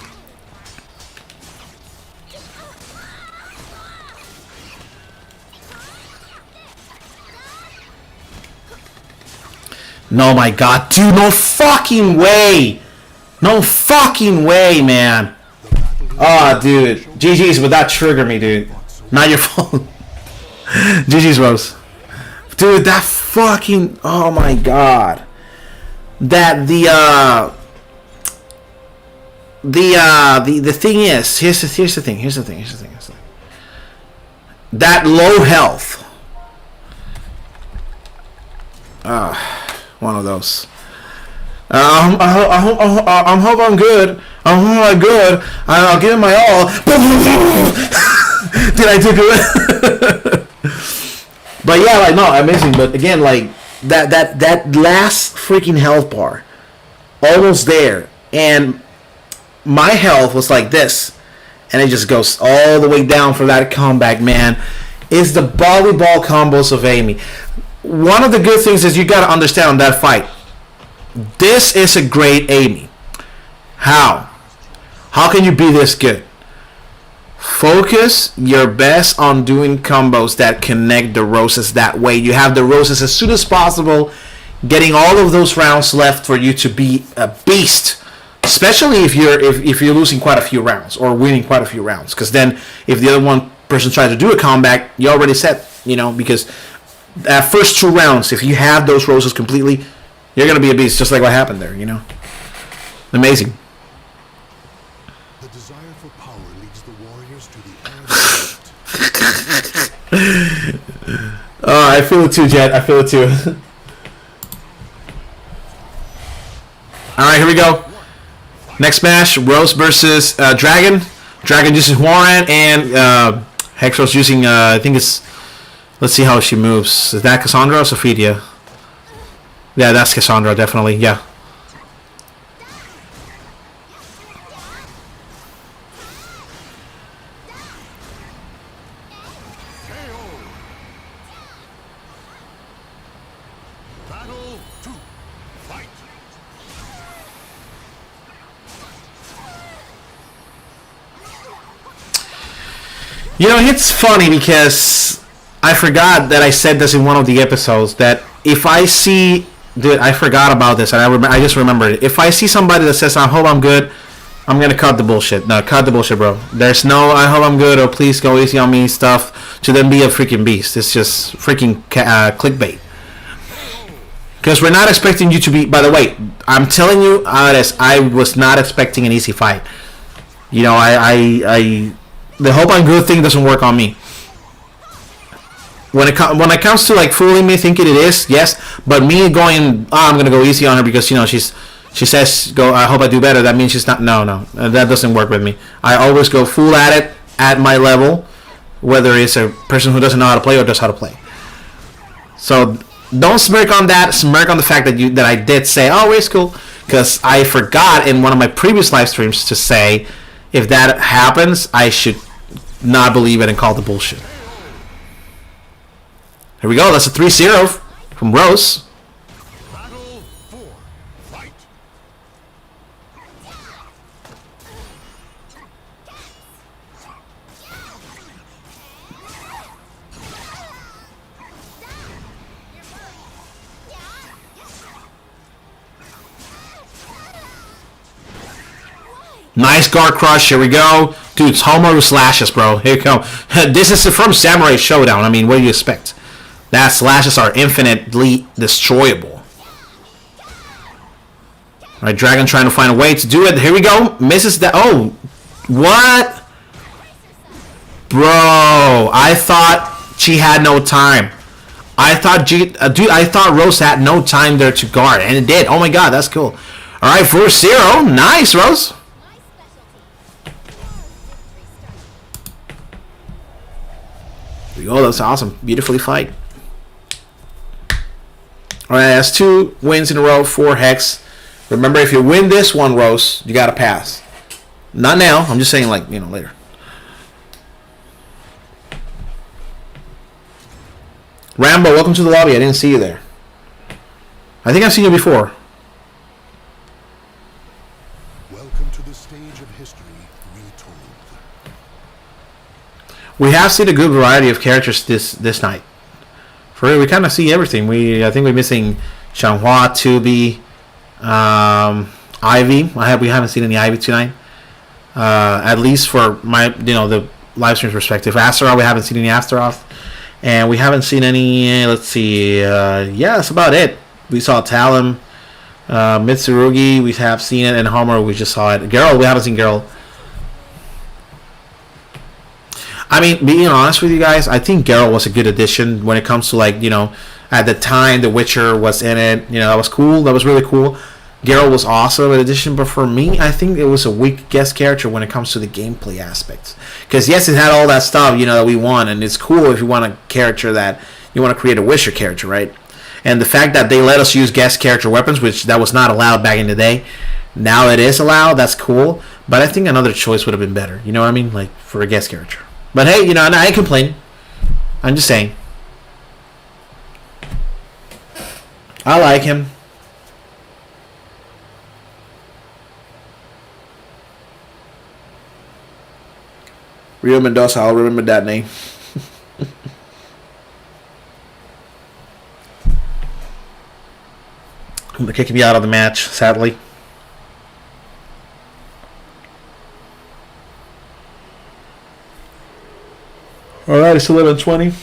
A: No, my God, dude, no fucking way. No fucking way, man. Oh, dude. GG's, but that triggered me, dude. Not your fault. GG's, Rose. Dude, that fucking... Oh, my God. That the thing is... Here's the thing. That low health. One of those. I hope I'm good. I hope I'm good. I'll give it my all. Did I do good? But yeah, like, no, amazing. But again, like that last freaking health bar, almost there, and my health was like this, and it just goes all the way down for that comeback, man. Is the volleyball combos of Amy. One of the good things is you got to understand on that fight. This is a great Amy. How? How can you be this good? Focus your best on doing combos that connect the roses that way. You have the roses as soon as possible, getting all of those rounds left for you to be a beast. Especially if you're losing quite a few rounds or winning quite a few rounds. Because then if the other one person tries to do a comeback, you already set, because first 2 rounds, if you have those roses completely, you're going to be a beast, just like what happened there, Amazing.
B: The desire for power leads the warriors to the
A: Oh, I feel it too, Jet. I feel it too. Alright, here we go. Next match, Rose versus Dragon. Dragon uses Warren, and Hexrose using, I think it's... Let's see how she moves. Is that Cassandra or Sophidia? Yeah, that's Cassandra, definitely. Yeah.
B: Battle 2. Fight.
A: It's funny because I forgot that I said this in one of the episodes, that if I see... Dude, I forgot about this, and I just remembered it. If I see somebody that says, I hope I'm good, I'm going to cut the bullshit. No, cut the bullshit, bro. There's no, I hope I'm good, or please go easy on me stuff to then be a freaking beast. It's just freaking clickbait. Because we're not expecting you to be... By the way, I'm telling you, I was not expecting an easy fight. The hope I'm good thing doesn't work on me. When it comes to like fooling me, thinking it is, yes, but me going, I'm gonna go easy on her because she says go. I hope I do better. That means she's not. No, that doesn't work with me. I always go full at it at my level, whether it's a person who doesn't know how to play or does how to play. So don't smirk on that. Smirk on the fact that I did say, oh, it's cool, because I forgot in one of my previous live streams to say, if that happens, I should not believe it and call the bullshit. Here we go. That's a 3-0 from Rose.
B: Battle 4. Fight.
A: Nice guard crush. Here we go. Dude, it's Homo slashes, bro. Here we go. This is from Samurai Showdown. I mean, what do you expect? That slashes are infinitely destroyable. Alright, Dragon trying to find a way to do it. Here we go. Misses that. Oh, what? Bro, I thought she had no time. I thought Rose had no time there to guard, and it did. Oh my god, that's cool. All right, first 0. Nice, Rose. There you go. That's awesome. Beautifully fight. All right, that's 2 wins in a row, 4 hex. Remember, if you win this one, Rose, you got to pass. Not now. I'm just saying, like, later. Rambo, welcome to the lobby. I didn't see you there. I think I've seen you before.
B: Welcome to the stage of history retold.
A: We have seen a good variety of characters this night. For real, we kind of see everything. I think we're missing Xianghua, Tubi, Ivy. We haven't seen any Ivy tonight. At least for my the live stream perspective. Astaroth, we haven't seen any Astaroth. And we haven't seen any, let's see, yeah, that's about it. We saw Talon, Mitsurugi, we have seen it, and Homer, we just saw it. Geralt, we haven't seen Geralt. I mean, being honest with you guys, I think Geralt was a good addition when it comes to, like, at the time The Witcher was in it. That was cool. That was really cool. Geralt was also an addition, but for me, I think it was a weak guest character when it comes to the gameplay aspects. Because yes, it had all that stuff, that we want, and it's cool if you want a character that you want to create a Witcher character, right? And the fact that they let us use guest character weapons, which that was not allowed back in the day, now it is allowed. That's cool. But I think another choice would have been better. You know what I mean? Like for a guest character. But hey, I ain't complaining. I'm just saying. I like him. Rio Mendoza, I'll remember that name. They're kicking me out of the match, sadly. Alright, it's 11:20.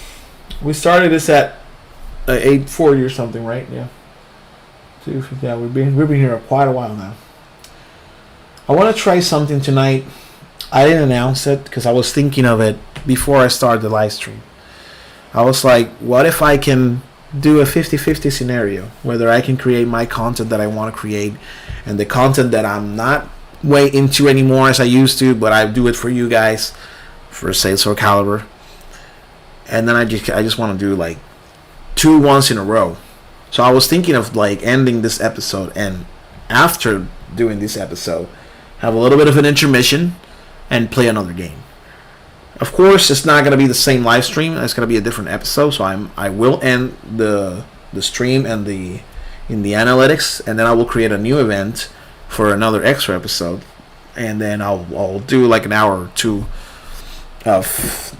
A: We started this at 8:40 or something, right? Yeah. Yeah, we've been here quite a while now. I want to try something tonight. I didn't announce it because I was thinking of it before I started the live stream. I was like, what if I can do a 50-50 scenario, whether I can create my content that I want to create and the content that I'm not way into anymore as I used to, but I do it for you guys, for SoulCalibur. And then I just want to do like 2 once in a row. So I was thinking of like ending this episode, and after doing this episode, have a little bit of an intermission and play another game. Of course, it's not going to be the same live stream. It's going to be a different episode. So I will end the stream and in the analytics, and then I will create a new event for another extra episode, and then I'll do like an hour or 2 of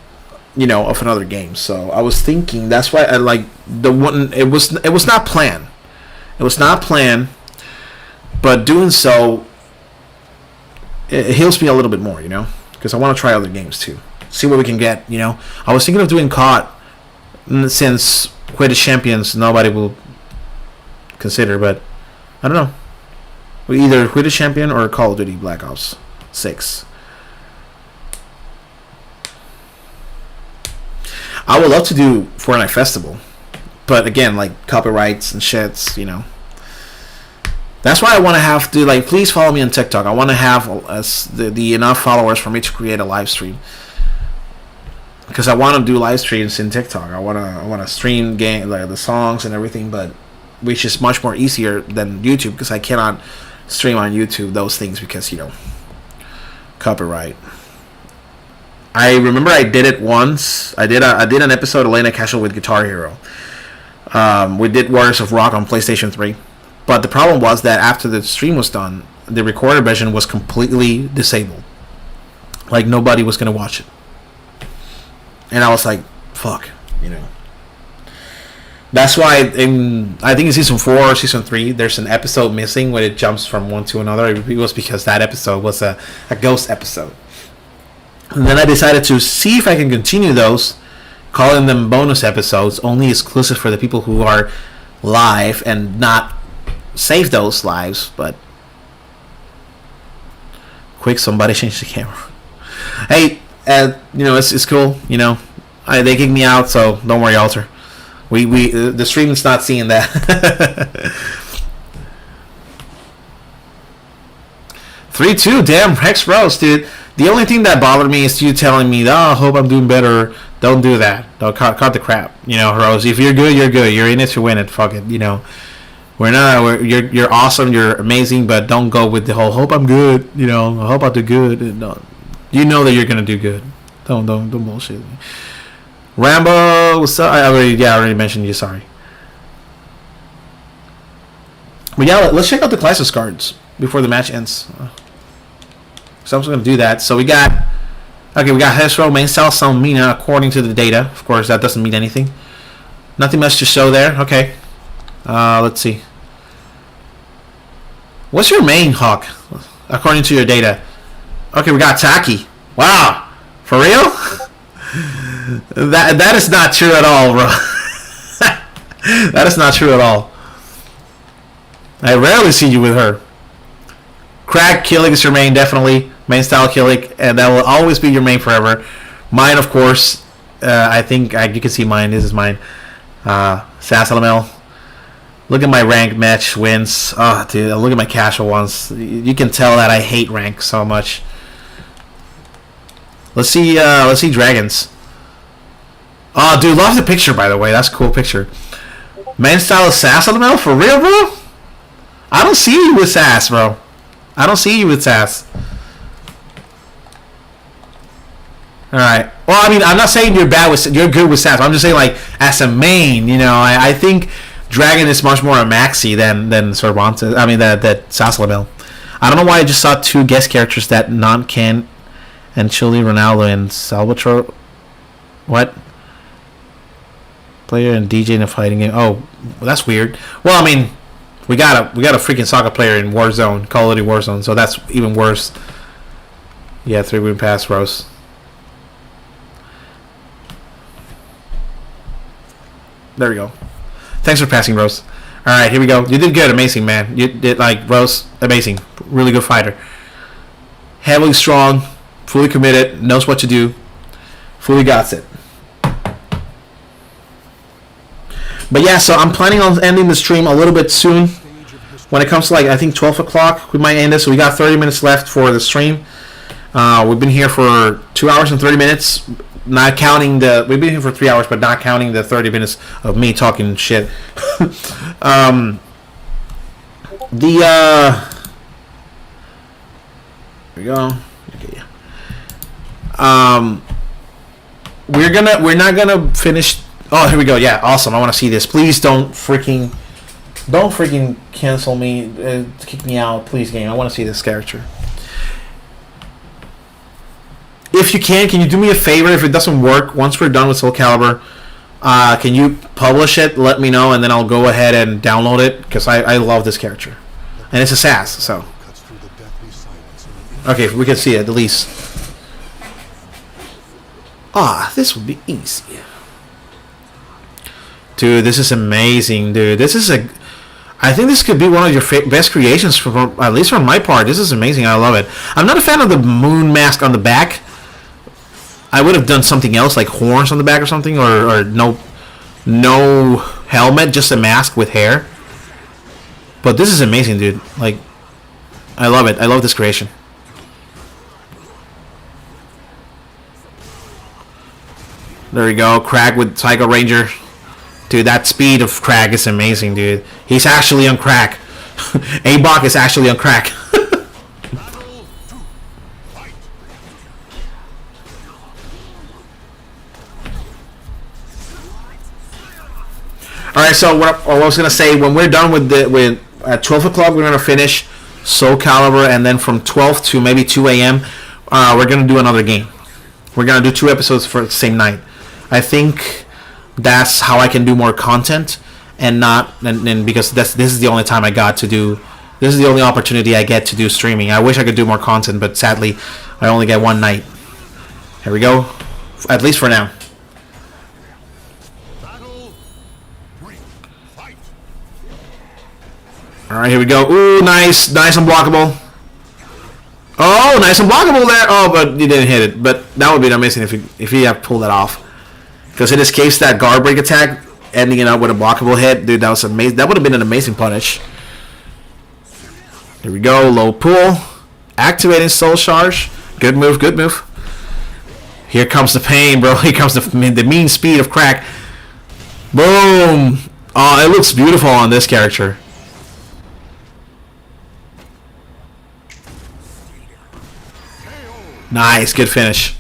A: another game. So I was thinking that's why I like the one. It was not planned. It was not planned, but doing so, it heals me a little bit more, because I want to try other games too. See what we can get, I was thinking of doing COD, since Quidditch Champions nobody will consider, but I don't know. Either Quidditch Champion or Call of Duty Black Ops 6. I would love to do Fortnite Festival, but again, like copyrights and shits, That's why I want to have to, like, please follow me on TikTok. I want to have the enough followers for me to create a live stream. Because I want to do live streams in TikTok. I want to stream game, like the songs and everything, but which is much more easier than YouTube, because I cannot stream on YouTube those things because, copyright. I remember I did it once. I did an episode of Elena Casual with Guitar Hero. We did Warriors of Rock on PlayStation 3. But the problem was that after the stream was done, the recorded version was completely disabled. Like, nobody was going to watch it. And I was like, fuck, That's why I think in Season 4 or Season 3, there's an episode missing when it jumps from one to another. It was because that episode was a ghost episode. And then I decided to see if I can continue those, calling them bonus episodes, only exclusive for the people who are live, and not save those lives. But quick, somebody change the camera. Hey, it's cool. They kicked me out, so don't worry, Alter. The stream is not seeing that. 3-2. Damn, Rex Rose, dude. The only thing that bothered me is you telling me, "Oh, I hope I'm doing better." Don't do that. Don't cut the crap. You know, Rose. If you're good, you're good. You're in it to win it. Fuck it. You know, you're awesome. You're amazing. But don't go with the whole "hope I'm good." You know, I hope I do good. No, you know that you're gonna do good. Don't bullshit me. Rambo, what's up? I already mentioned you. Sorry. But yeah, let's check out the Classics cards before the match ends. So I'm just gonna do that. So we got Hesro, main style, Salmina, according to the data. Of course, that doesn't mean anything. Nothing much to show there. Okay. Let's see. What's your main Hawk, according to your data? Okay, we got Taki. Wow. For real? That is not true at all, bro. That is not true at all. I rarely see you with her. Crack Killick is your main, definitely. Main style Killick, and that will always be your main forever. Mine, of course, I think you can see mine. This is mine. Sassalamel. Look at my ranked match wins. Oh, dude, look at my casual ones. You can tell that I hate rank so much. Let's see dragons. Oh, dude, love the picture, by the way. That's a cool picture. Main style is Sassalamel? For real, bro? I don't see you with Sass, bro. I don't see you with Sass. Alright. Well, I mean, I'm not saying you're good with Sass. I'm just saying, like, as a main, you know, I think Dragon is much more a maxi than Cervantes. I mean, that Sassalamel. I don't know why I just saw two guest characters that non-can and Chile, Ronaldo, and Salvatore. What? Player and DJ in a fighting game. Oh, well, that's weird. Well, I mean, we got a freaking soccer player in Warzone, Call of Duty Warzone, so that's even worse. Yeah, 3-win pass, Rose. There we go. Thanks for passing, Rose. All right, here we go. You did good, amazing, man. You did, like, Rose, amazing, really good fighter. Heavily strong, fully committed, knows what to do, fully got it. But yeah, so I'm planning on ending the stream a little bit soon. When it comes to, like, I think 12 o'clock, we might end it. So we got 30 minutes left for the stream. We've been here for 2 hours and 30 minutes, not counting we've been here for 3 hours, but not counting the 30 minutes of me talking shit. Here we go. Okay, yeah. We're not gonna finish. Oh, here we go. Yeah, awesome. I want to see this. Please don't freaking cancel me, kick me out, please, game. I want to see this character. If you can you do me a favor? If it doesn't work, once we're done with SoulCalibur, can you publish it? Let me know, and then I'll go ahead and download it because I love this character, and it's a sass. So, okay, we can see it at least. This would be easy. Dude, this is amazing, dude. I think this could be one of your best creations, at least from my part. This is amazing. I love it. I'm not a fan of the moon mask on the back. I would have done something else, like horns on the back or something, or no helmet, just a mask with hair. But this is amazing, dude. Like, I love it. I love this creation. There we go. Crag with Psycho Ranger. Dude, that speed of Crag is amazing, dude. He's actually on crack. A-Bach is actually on crack. Alright, so what I was going to say, when we're done at 12 o'clock, we're going to finish SoulCalibur, and then from 12 to maybe 2 a.m., we're going to do another game. We're going to do 2 episodes for the same night. I think that's how I can do more content, and because this is the only time I got to do. This is the only opportunity I get to do streaming. I wish I could do more content, but sadly, I only get one night. Here we go. At least for now. All right, here we go. Ooh, nice unblockable. Oh, nice unblockable there. Oh, but you didn't hit it. But that would be amazing if he had pulled that off. Because in this case, that guard break attack, ending it up with a blockable hit, dude, that was amazing. That would have been an amazing punish. Here we go, low pull. activating Soul Charge. Good move, good move. Here comes the pain, bro. Here comes the mean speed of crack. Boom. Oh, it looks beautiful on this character. Nice, good finish.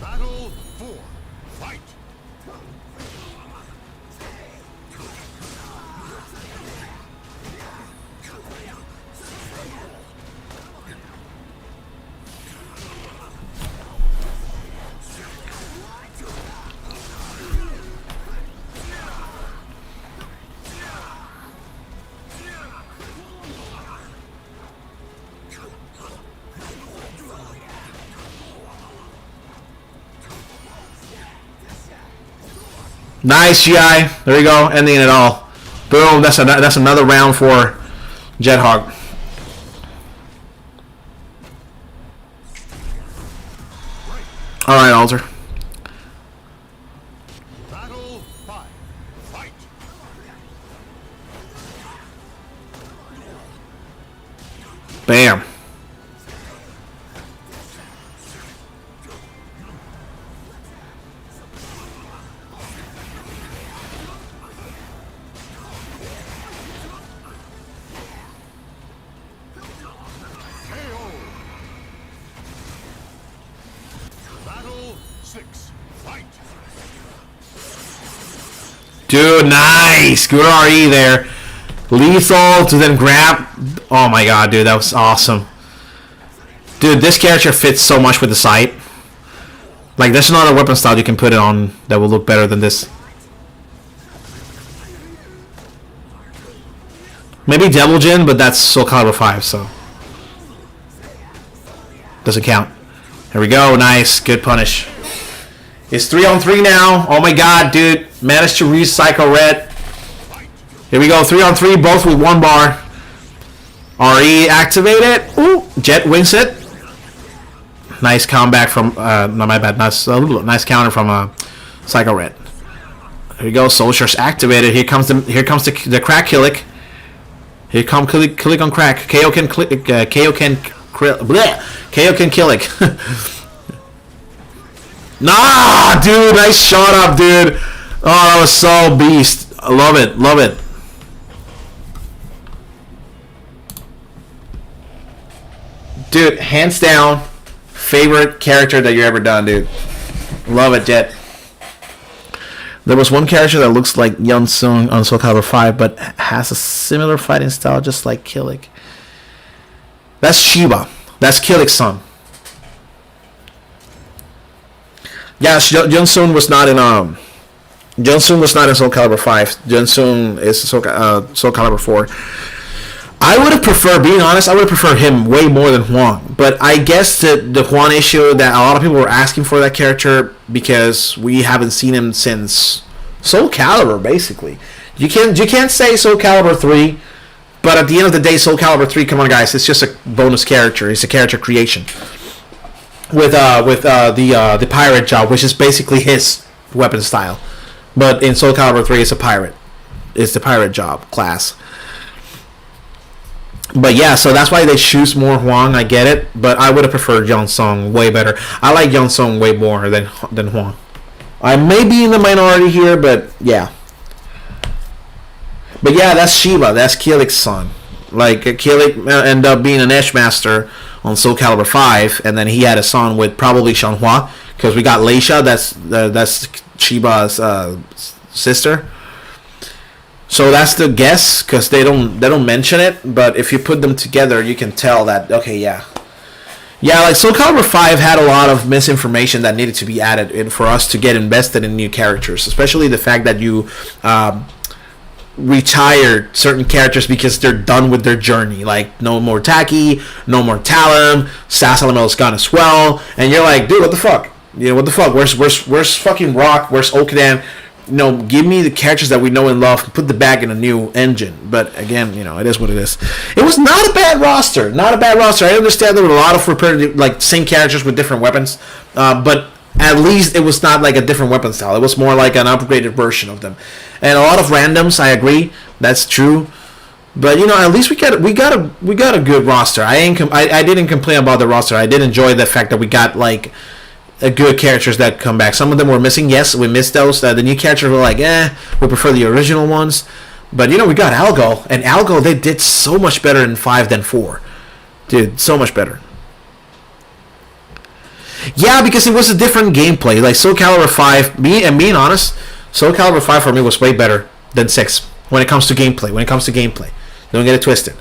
B: Battle 4. Fight.
A: Nice, GI. There you go, ending it all. Boom, that's another round for Jethog. Alright, Alter.
B: Battle 5. Fight.
A: Bam.
B: Battle 6. Fight.
A: Dude, nice. Good RE there. Lethal to then grab. Oh my god, dude, that was awesome. Dude, this character fits so much with the sight. Like, there's another weapon style you can put it on that will look better than this. Maybe Devil Jin, but that's SoulCalibur V, so doesn't count. Here we go. Nice. Good punish. It's 3-on-3 now. Oh my god, dude. Managed to recycle red. Here we go. 3-on-3, both with 1 bar. RE activated. Ooh. Jet wins it. Nice comeback from, no, my bad. Nice counter from Psycho Red. Here we go. Soul Charge activated. Here comes the crack killick. Here come killick on crack. KO can kill it. Nah, dude, nice shot up, dude. Oh, that was so beast. I love it, love it. Dude, hands down, favorite character that you ever done, dude. Love it, Jet. There was one character that looks like Yun Sung on SoulCalibur V, but has a similar fighting style, just like Killick. That's Shiba. That's Killick's son. Yeah, Yun Sung was not in SoulCalibur V. Yun Sung is SoulCalibur 4. I would have preferred, being honest, I would have preferred him way more than Huang. But I guess the Huang issue that a lot of people were asking for that character because we haven't seen him since SoulCalibur, basically. You can't say SoulCalibur 3, but at the end of the day, SoulCalibur 3, come on guys, it's just a bonus character. It's a character creation. With the pirate job, which is basically his weapon style. But in SoulCalibur 3, it's a pirate. It's the pirate job class. But yeah, so that's why they choose more Huang. I get it, but I would have preferred Yun Sung way better. I like Yun Sung way more than Huang. I may be in the minority here, but yeah. But yeah, that's Shiba. That's Killick's son. Like Killick ended up being an Edge Master on SoulCalibur 5, and then he had a son with probably Shanhua, because we got Leisha. That's Shiba's sister. So that's the guess, because they don't mention it, but if you put them together, you can tell that, okay, yeah. Yeah, like SoulCalibur 5 had a lot of misinformation that needed to be added in for us to get invested in new characters, especially the fact that you retired certain characters because they're done with their journey. Like, no more Taki, no more Talon, Sasalamel's gone as well, and you're like, dude, what the fuck? You know, what the fuck? Where's fucking Rock? Where's Okadan? You know, give me the characters that we know and love, put the bag in a new engine. But again, you know, it is what it is. It was not a bad roster. Not a bad roster. I understand there were a lot of repetitive, like, same characters with different weapons. But at least it was not like a different weapon style. It was more like an upgraded version of them. And a lot of randoms, I agree. That's true. But at least we got a good roster. I didn't complain about the roster. I did enjoy the fact that we got like a good characters that come back. Some of them were missing. Yes, we missed those. The new characters were like, we prefer the original ones. But we got Algo, and Algo, they did so much better in 5 than 4. Dude, so much better. Yeah, because it was a different gameplay. Like SoulCalibur 5, being honest, SoulCalibur 5 for me was way better than 6 when it comes to gameplay. Don't get it twisted.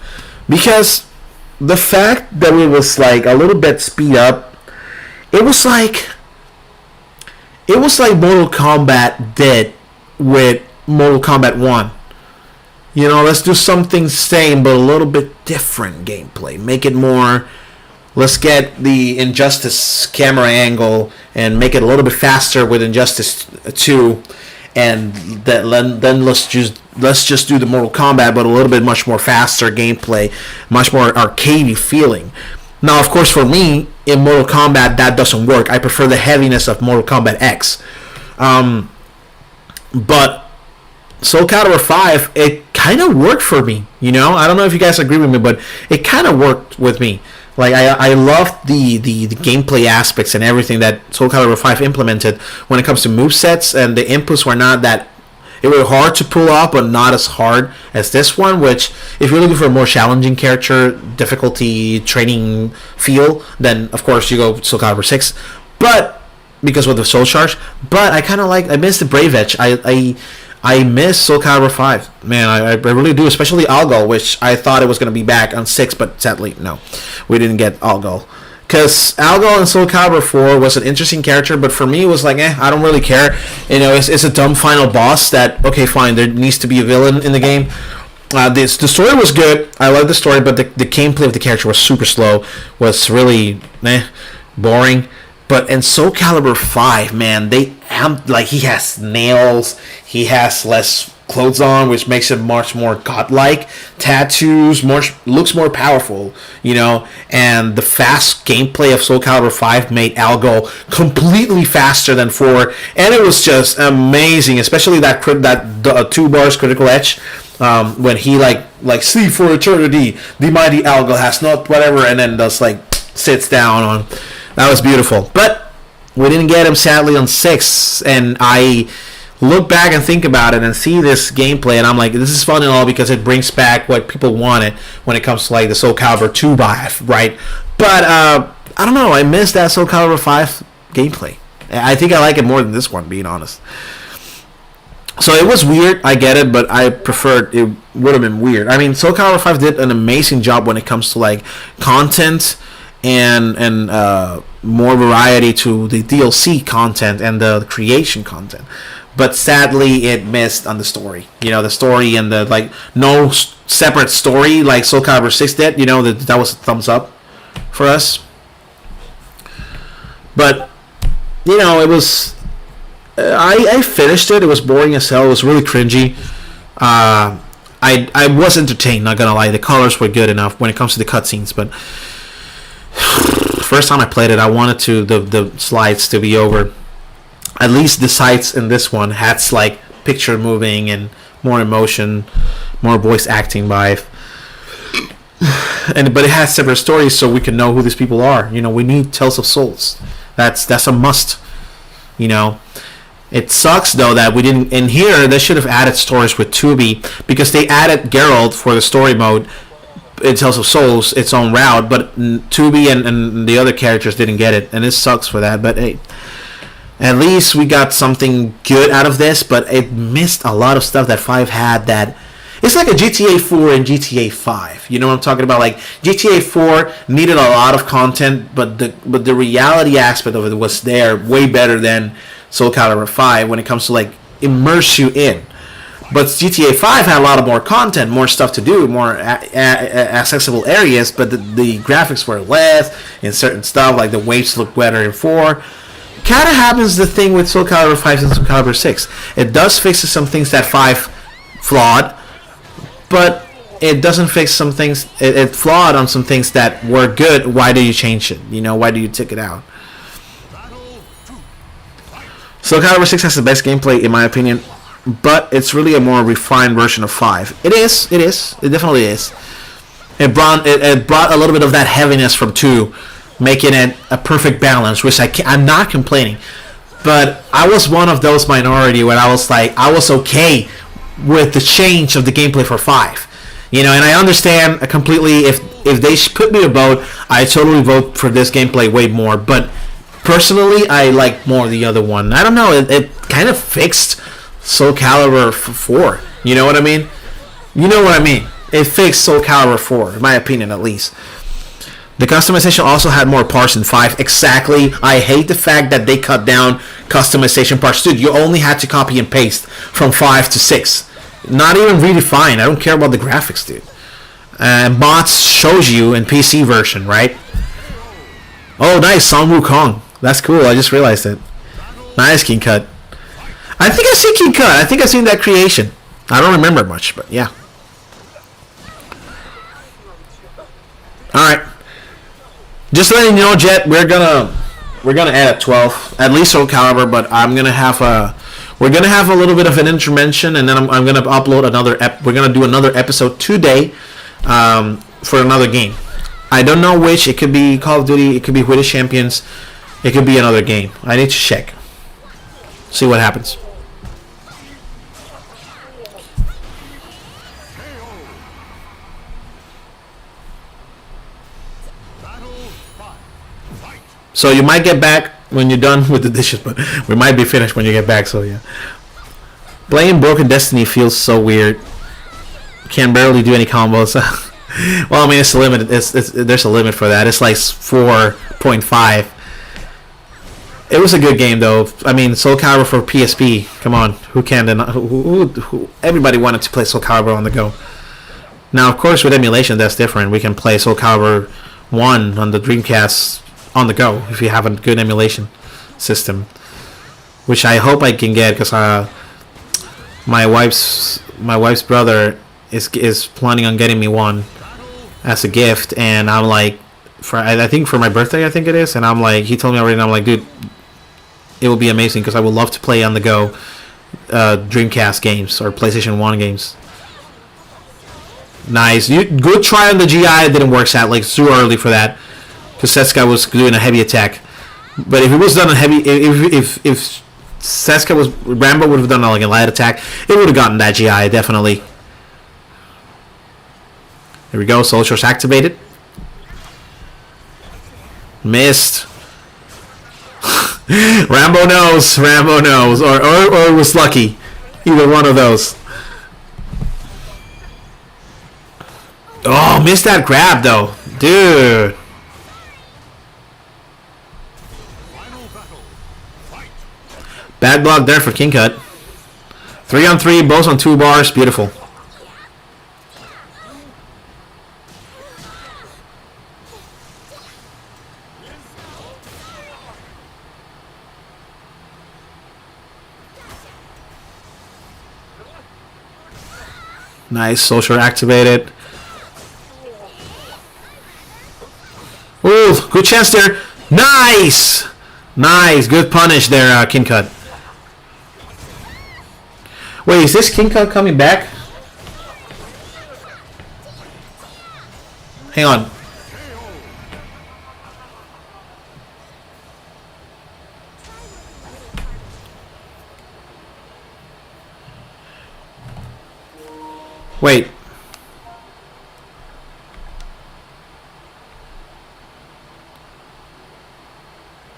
A: Because the fact that it was like a little bit speed up, it was like Mortal Kombat did with Mortal Kombat 1. Let's do something same but a little bit different gameplay. Make it more. Let's get the Injustice camera angle and make it a little bit faster with Injustice 2, and then let's just do the Mortal Kombat, but a little bit much more faster gameplay, much more arcadey feeling. Now, of course, for me in Mortal Kombat that doesn't work. I prefer the heaviness of Mortal Kombat X, but SoulCalibur 5, it kind of worked for me. I don't know if you guys agree with me, but it kind of worked with me. Like I loved the gameplay aspects and everything that SoulCalibur 5 implemented when it comes to movesets, and the inputs were not that. It was hard to pull off, but not as hard as this one, which, if you're looking for a more challenging character, difficulty, training feel, then, of course, you go SoulCalibur 6. But, because of the Soul Charge, but I miss the Brave Edge. I miss SoulCalibur 5. Man, I really do, especially Algo, which I thought it was going to be back on 6, but sadly, no. We didn't get Algo. Because Algo in SoulCalibur 4 was an interesting character, but for me, it was like, I don't really care. It's a dumb final boss that, okay, fine, there needs to be a villain in the game. The story was good. I liked the story, but the gameplay of the character was super slow, was really boring. But in SoulCalibur 5, man, he has nails, he has less clothes on, which makes him much more godlike. Tattoos, looks more powerful, and the fast gameplay of SoulCalibur 5 made Algo completely faster than 4, and it was just amazing, especially that 2 bars critical edge, when he like sleep for eternity, the mighty Algo has not whatever, and then just sits down on. That was beautiful. But we didn't get him, sadly, on 6. And I look back and think about it and see this gameplay, and I'm like, this is fun and all because it brings back what people wanted when it comes to the SoulCalibur 2 buy, right? But I don't know. I miss that SoulCalibur 5 gameplay. I think I like it more than this one, being honest. So it was weird, I get it, but I preferred it would have been weird. I mean, SoulCalibur 5 did an amazing job when it comes to content and more variety to the DLC content and the creation content, but sadly it missed on the story. The story and the no separate story like SoulCalibur 6 did. That was a thumbs up for us. But it was. I finished it. It was boring as hell. It was really cringy. I was entertained. Not gonna lie, the colors were good enough when it comes to the cutscenes, but. First time I played it, I wanted the slides to be over. At least the sights in this one had picture moving and more emotion, more voice acting by. But it has separate stories, so we can know who these people are. We need Tales of Souls. That's a must. It sucks though that we didn't. In here, they should have added stories with Tubi, because they added Geralt for the story mode. In Tales of Souls, its own route, but Tubi and the other characters didn't get it, and it sucks for that. But hey, at least we got something good out of this, but it missed a lot of stuff that 5 had. That it's like a GTA 4 and GTA 5. You know what I'm talking about? GTA 4 needed a lot of content, but the reality aspect of it was there way better than SoulCalibur 5 when it comes to immerse you in. But GTA 5 had a lot of more content, more stuff to do, more accessible areas, but the graphics were less in certain stuff, the waves look better in 4. Kind of happens the thing with SoulCalibur 5 and SoulCalibur 6. It does fix some things that 5 flawed, but it doesn't fix some things. It flawed on some things that were good. Why do you change it? Why do you take it out? SoulCalibur 6 has the best gameplay, in my opinion. but it's really a more refined version of 5. It is. It definitely is. It brought a little bit of that heaviness from 2, making it a perfect balance, which I'm not complaining. But I was one of those minority when I was like, I was okay with the change of the gameplay for 5. And I understand completely if they put me a vote, I totally vote for this gameplay way more. But personally, I like more the other one. I don't know, it kind of fixed SoulCalibur 4. You know what I mean? It fixed SoulCalibur 4, in my opinion at least. The customization also had more parts in 5. Exactly. I hate the fact that they cut down customization parts. Dude, you only had to copy and paste from 5 to 6. Not even redefined. I don't care about the graphics, dude. Mods shows you in PC version, right? Oh, nice. Song Wukong. That's cool. I just realized it. Nice, King Cut. I think I see King Cut. I think I've seen that creation. I don't remember much, but yeah. Alright. Just letting you know, Jet, we're gonna add at 12, at least SoulCalibur, but we're gonna have a little bit of an intervention, and then I'm gonna upload another we're gonna do another episode today, for another game. I don't know which. It could be Call of Duty, it could be Witch Champions, it could be another game. I need to check. See what happens. So you might get back when you're done with the dishes, but we might be finished when you get back, so yeah. Playing Broken Destiny feels so weird. Can barely do any combos. Well, I mean, it's a limit. There's a limit for that. It's like 4.5. It was a good game, though. I mean, SoulCalibur for PSP. Come on, who can deny? Who? Everybody wanted to play SoulCalibur on the go. Now, of course, with emulation, that's different. We can play SoulCalibur 1 on the Dreamcast on the go if you have a good emulation system, which I hope I can get, because my wife's brother is planning on getting me one as a gift, and I'm like, I think for my birthday, I think it is, and I'm like, he told me already, and I'm like, dude, it will be amazing, because I would love to play on the go Dreamcast games or PlayStation 1 games. Nice. Good try on the GI. It didn't work out, like, too early for that, because Seska was doing a heavy attack. But if it was done a heavy, if Seska was, Rambo would have done like a light attack, it would have gotten that GI, definitely. Here we go, Soul Source activated. Missed. Rambo knows, or was lucky. Either one of those. Oh, missed that grab though, dude. Bad block there for King Cut. 3-on-3, both on 2 bars. Beautiful. Nice. Social activated. Ooh, good chance there. Nice! Nice. Good punish there, King Cut. Wait, is this King Cut coming back? Hang on. Wait.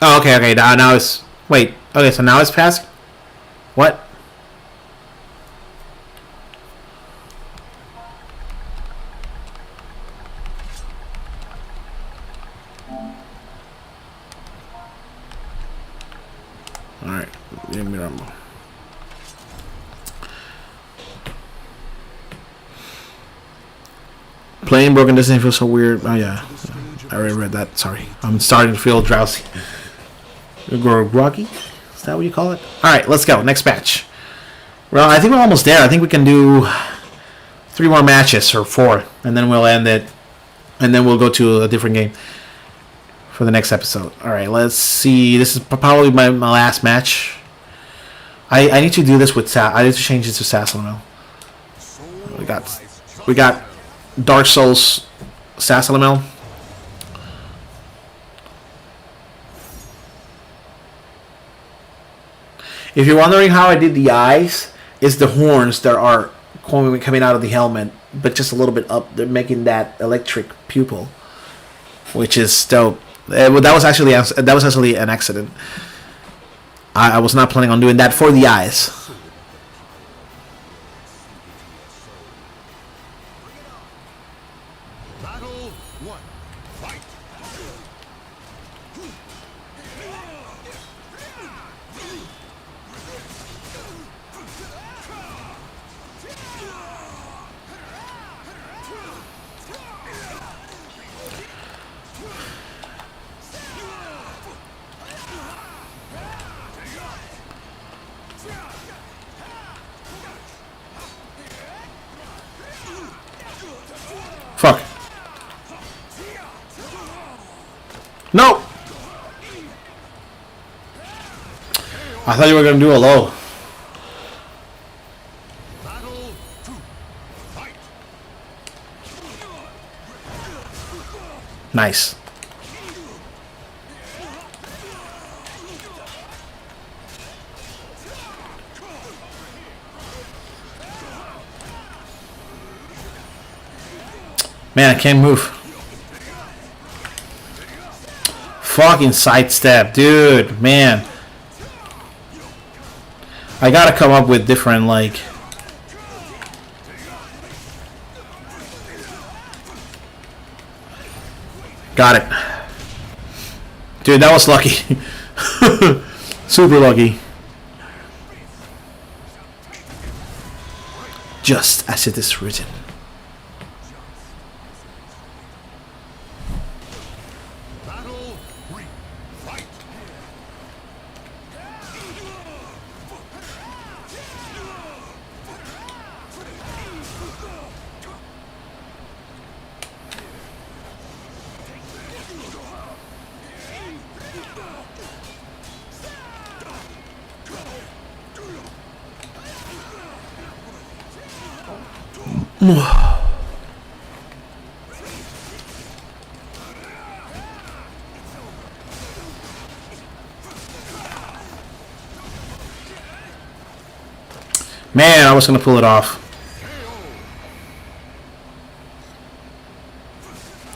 A: Oh, okay. Now it's... Wait. Okay, so now it's past... What? Alright. Playing Broken Destiny feels so weird. Oh, yeah. I already read that. Sorry. I'm starting to feel drowsy. Groggy? Is that what you call it? Alright, let's go. Next match. Well, I think we're almost there. I think we can do 3 more matches, or 4. And then we'll end it. And then we'll go to a different game for the next episode. Alright, let's see. This is probably my last match. I need to do this with I need to change it to Sassalamo. We got Dark Souls Sassalamo. If you're wondering how I did the eyes, it's the horns that are coming out of the helmet, but just a little bit up. They're making that electric pupil, which is dope. That was actually an accident. I was not planning on doing that for the eyes.
B: Battle 1. Fight.
A: Fuck. No! I thought you were going to do a low.
B: Battle 2. Fight.
A: Nice. Man, I can't move. Fucking sidestep, dude. Man. I gotta come up with different, like... Got it. Dude, that was lucky. Super lucky. Just as it is written.
B: Battle 3. Fight.
A: Man, I was gonna pull it off.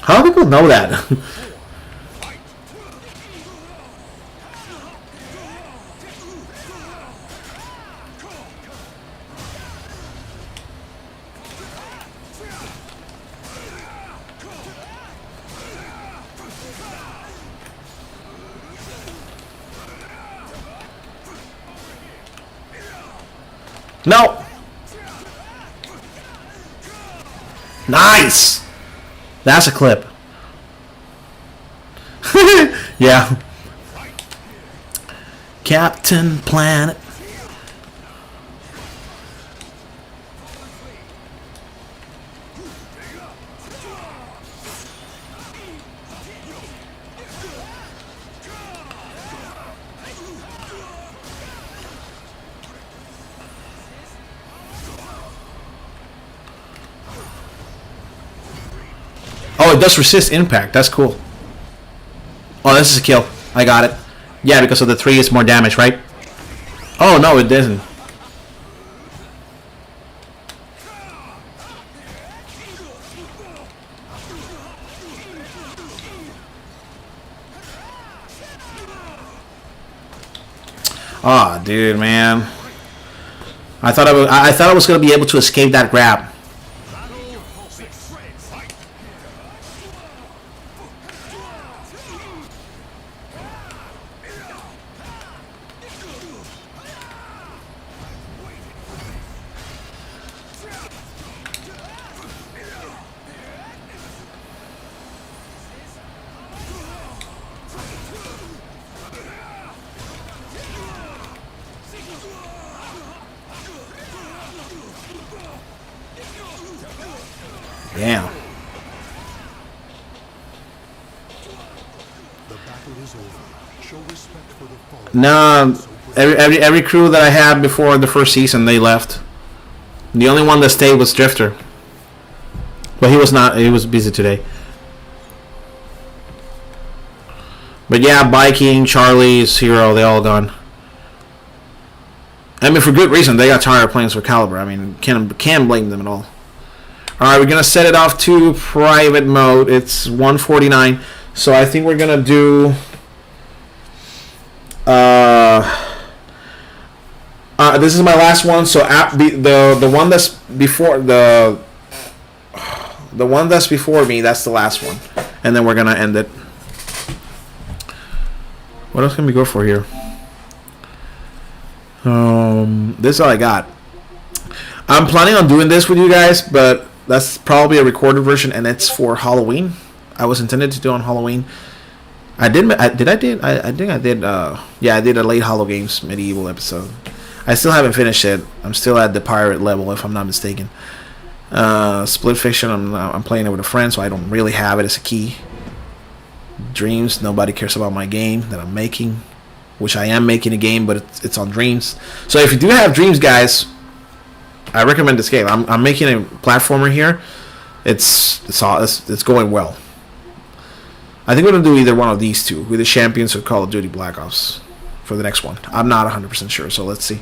A: How do people know that? No. Nice. That's a clip. Yeah. Captain Planet. Oh, it does resist impact. That's cool. Oh, this is a kill. I got it. Yeah, because of the 3 is more damage, right? Oh, no, it doesn't. Oh, dude, man. I thought I was gonna be able to escape that grab. Damn.
B: The battle is over. Show respect for the fallen.
A: No, every crew that I had before the first season, they left. The only one that stayed was Drifter, but he was not. He was busy today. But yeah, Viking, Charlie's, Hero, they all gone. I mean, for good reason. They got tired of playing SoulCalibur. I mean, can't blame them at all. Alright, we're going to set it off to private mode. It's 1:49. So I think we're going to do... this is my last one. So the one that's before... The one that's before me, that's the last one. And then we're going to end it. What else can we go for here? This is all I got. I'm planning on doing this with you guys, but that's probably a recorded version, and it's for Halloween. I was intended to do on Halloween. I think I did. Yeah, I did a late Hollow Games medieval episode. I still haven't finished it. I'm still at the pirate level, if I'm not mistaken. Split Fiction. I'm playing it with a friend, so I don't really have it as a key. Dreams. Nobody cares about my game that I'm making, which I am making a game, but it's on Dreams. So if you do have Dreams, guys, I recommend this game. I'm making a platformer here. It's going well. I think we're gonna do either one of these two, with the Champions or Call of Duty Black Ops, for the next one. I'm not 100% sure, so let's see.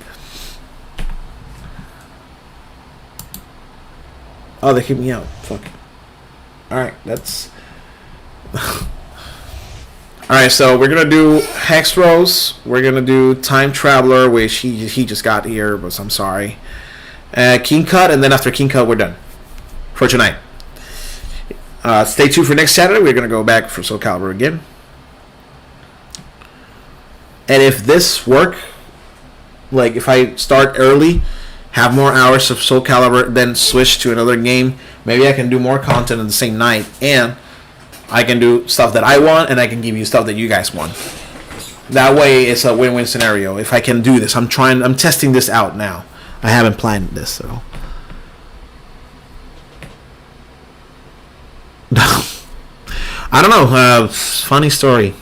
A: Oh, they kicked me out. Fuck. All right, that's. Alright, so we're gonna do Hex Rose. We're gonna do Time Traveler, which he just got here, but I'm sorry. King Cut, and then after King Cut, we're done for tonight. Stay tuned for next Saturday. We're gonna go back for SoulCalibur again. And if this work, like if I start early, have more hours of SoulCalibur, then switch to another game, maybe I can do more content on the same night, and I can do stuff that I want, and I can give you stuff that you guys want. That way, it's a win-win scenario. If I can do this, I'm testing this out now. I haven't planned this, so. I don't know. Funny story.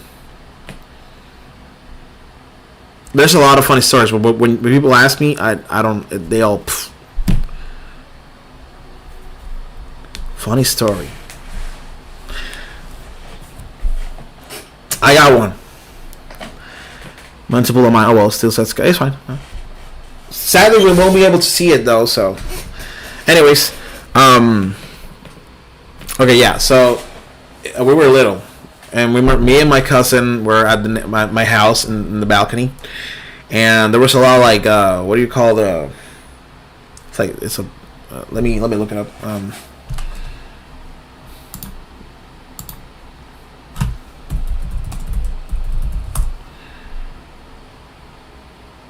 A: There's a lot of funny stories, but when people ask me, I don't. They all. Pff. Funny story. I got one. Multiple of my. Oh well, still says it's fine. Sadly, we won't be able to see it though. So, anyways, okay, yeah. So we were little, and me and my cousin were at my house in the balcony, and there was a lot of like what do you call the? It's like it's a. Let me look it up.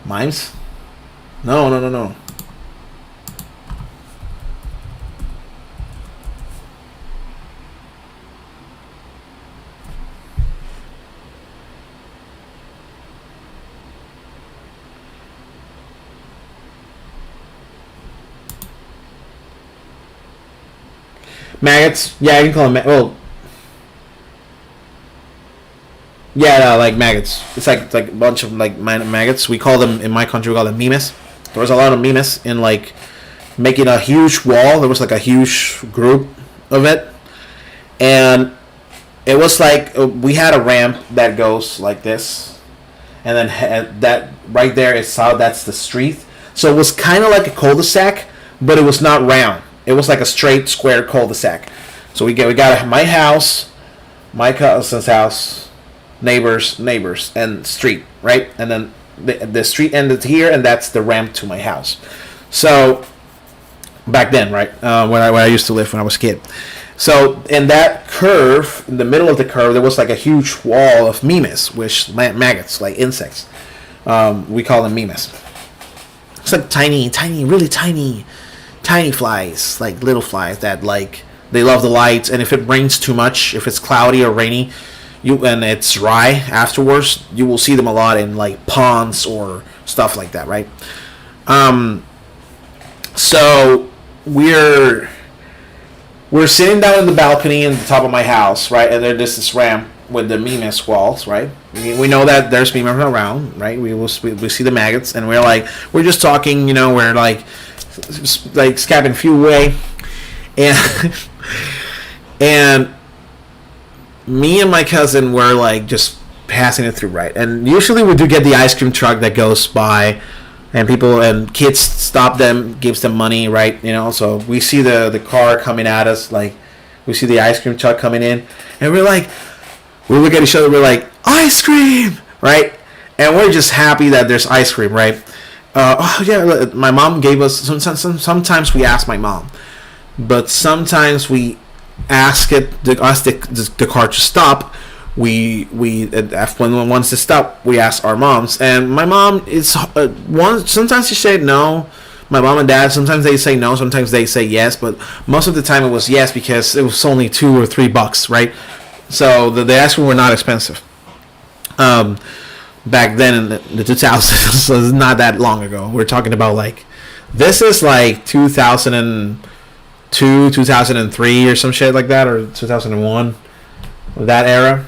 A: Mimes? No. Maggots? Yeah, I can call them. Well, yeah, like maggots. It's like a bunch of like maggots. We call them in my country. We call them memes. There was a lot of memes in like making a huge wall. There was like a huge group of it, and it was like we had a ramp that goes like this, and then that right there is how that's the street. So it was kind of like a cul-de-sac, but it was not round. It was like a straight square cul-de-sac. So we got my house, my cousin's house, neighbors, and street, right? And then the street ended here, and that's the ramp to my house. So back then, right, where I used to live when I was a kid. So in that curve, in the middle of the curve, there was like a huge wall of memes, which maggots, like insects. We call them memes. It's like tiny, really tiny flies, like little flies that like they love the lights, and if it rains too much, if it's cloudy or rainy, and it's dry afterwards, you will see them a lot in like ponds or stuff like that, right? So we're sitting down in the balcony in the top of my house, right? And there's this ramp with the memes walls, right? we know that there's people around, right? We see the maggots, and we're just talking, we're like scabbing few away, and and me and my cousin were like just passing it through, right? And usually we do get the ice cream truck that goes by, and people and kids stop them, gives them money, right? So we see the car coming at us, like we see the ice cream truck coming in, and we look at each other, we're like, ice cream, right? And we're just happy that there's ice cream, right? My mom gave us, sometimes we ask my mom, but sometimes we ask the car to stop. When one wants to stop, we ask our moms, and my mom is sometimes she said no. My mom and dad, sometimes they say no, sometimes they say yes, but most of the time it was yes, because it was only $2 or $3, right? So the ice cream were not expensive back then in the 2000s. So it's not that long ago. We're talking about this is 2002, 2003 or some shit like that, or 2001, that era.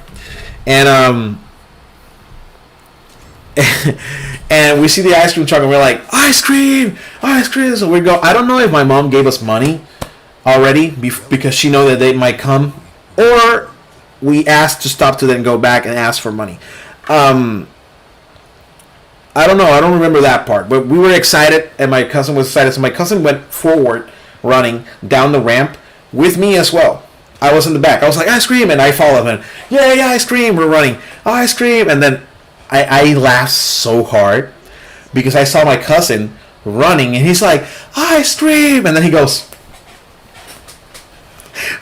A: And and we see the ice cream truck, and we're like, ice cream. So we go. I don't know if my mom gave us money already because she know that they might come, or we asked to stop to then go back and ask for money. I don't know. I don't remember that part. But we were excited, and my cousin was excited. So my cousin went forward, running down the ramp with me as well. I was in the back. I was like, ice cream, and I followed him. Yeah, ice cream. We're running. Ice cream. And then I laughed so hard because I saw my cousin running, and he's like, ice cream. And then he goes,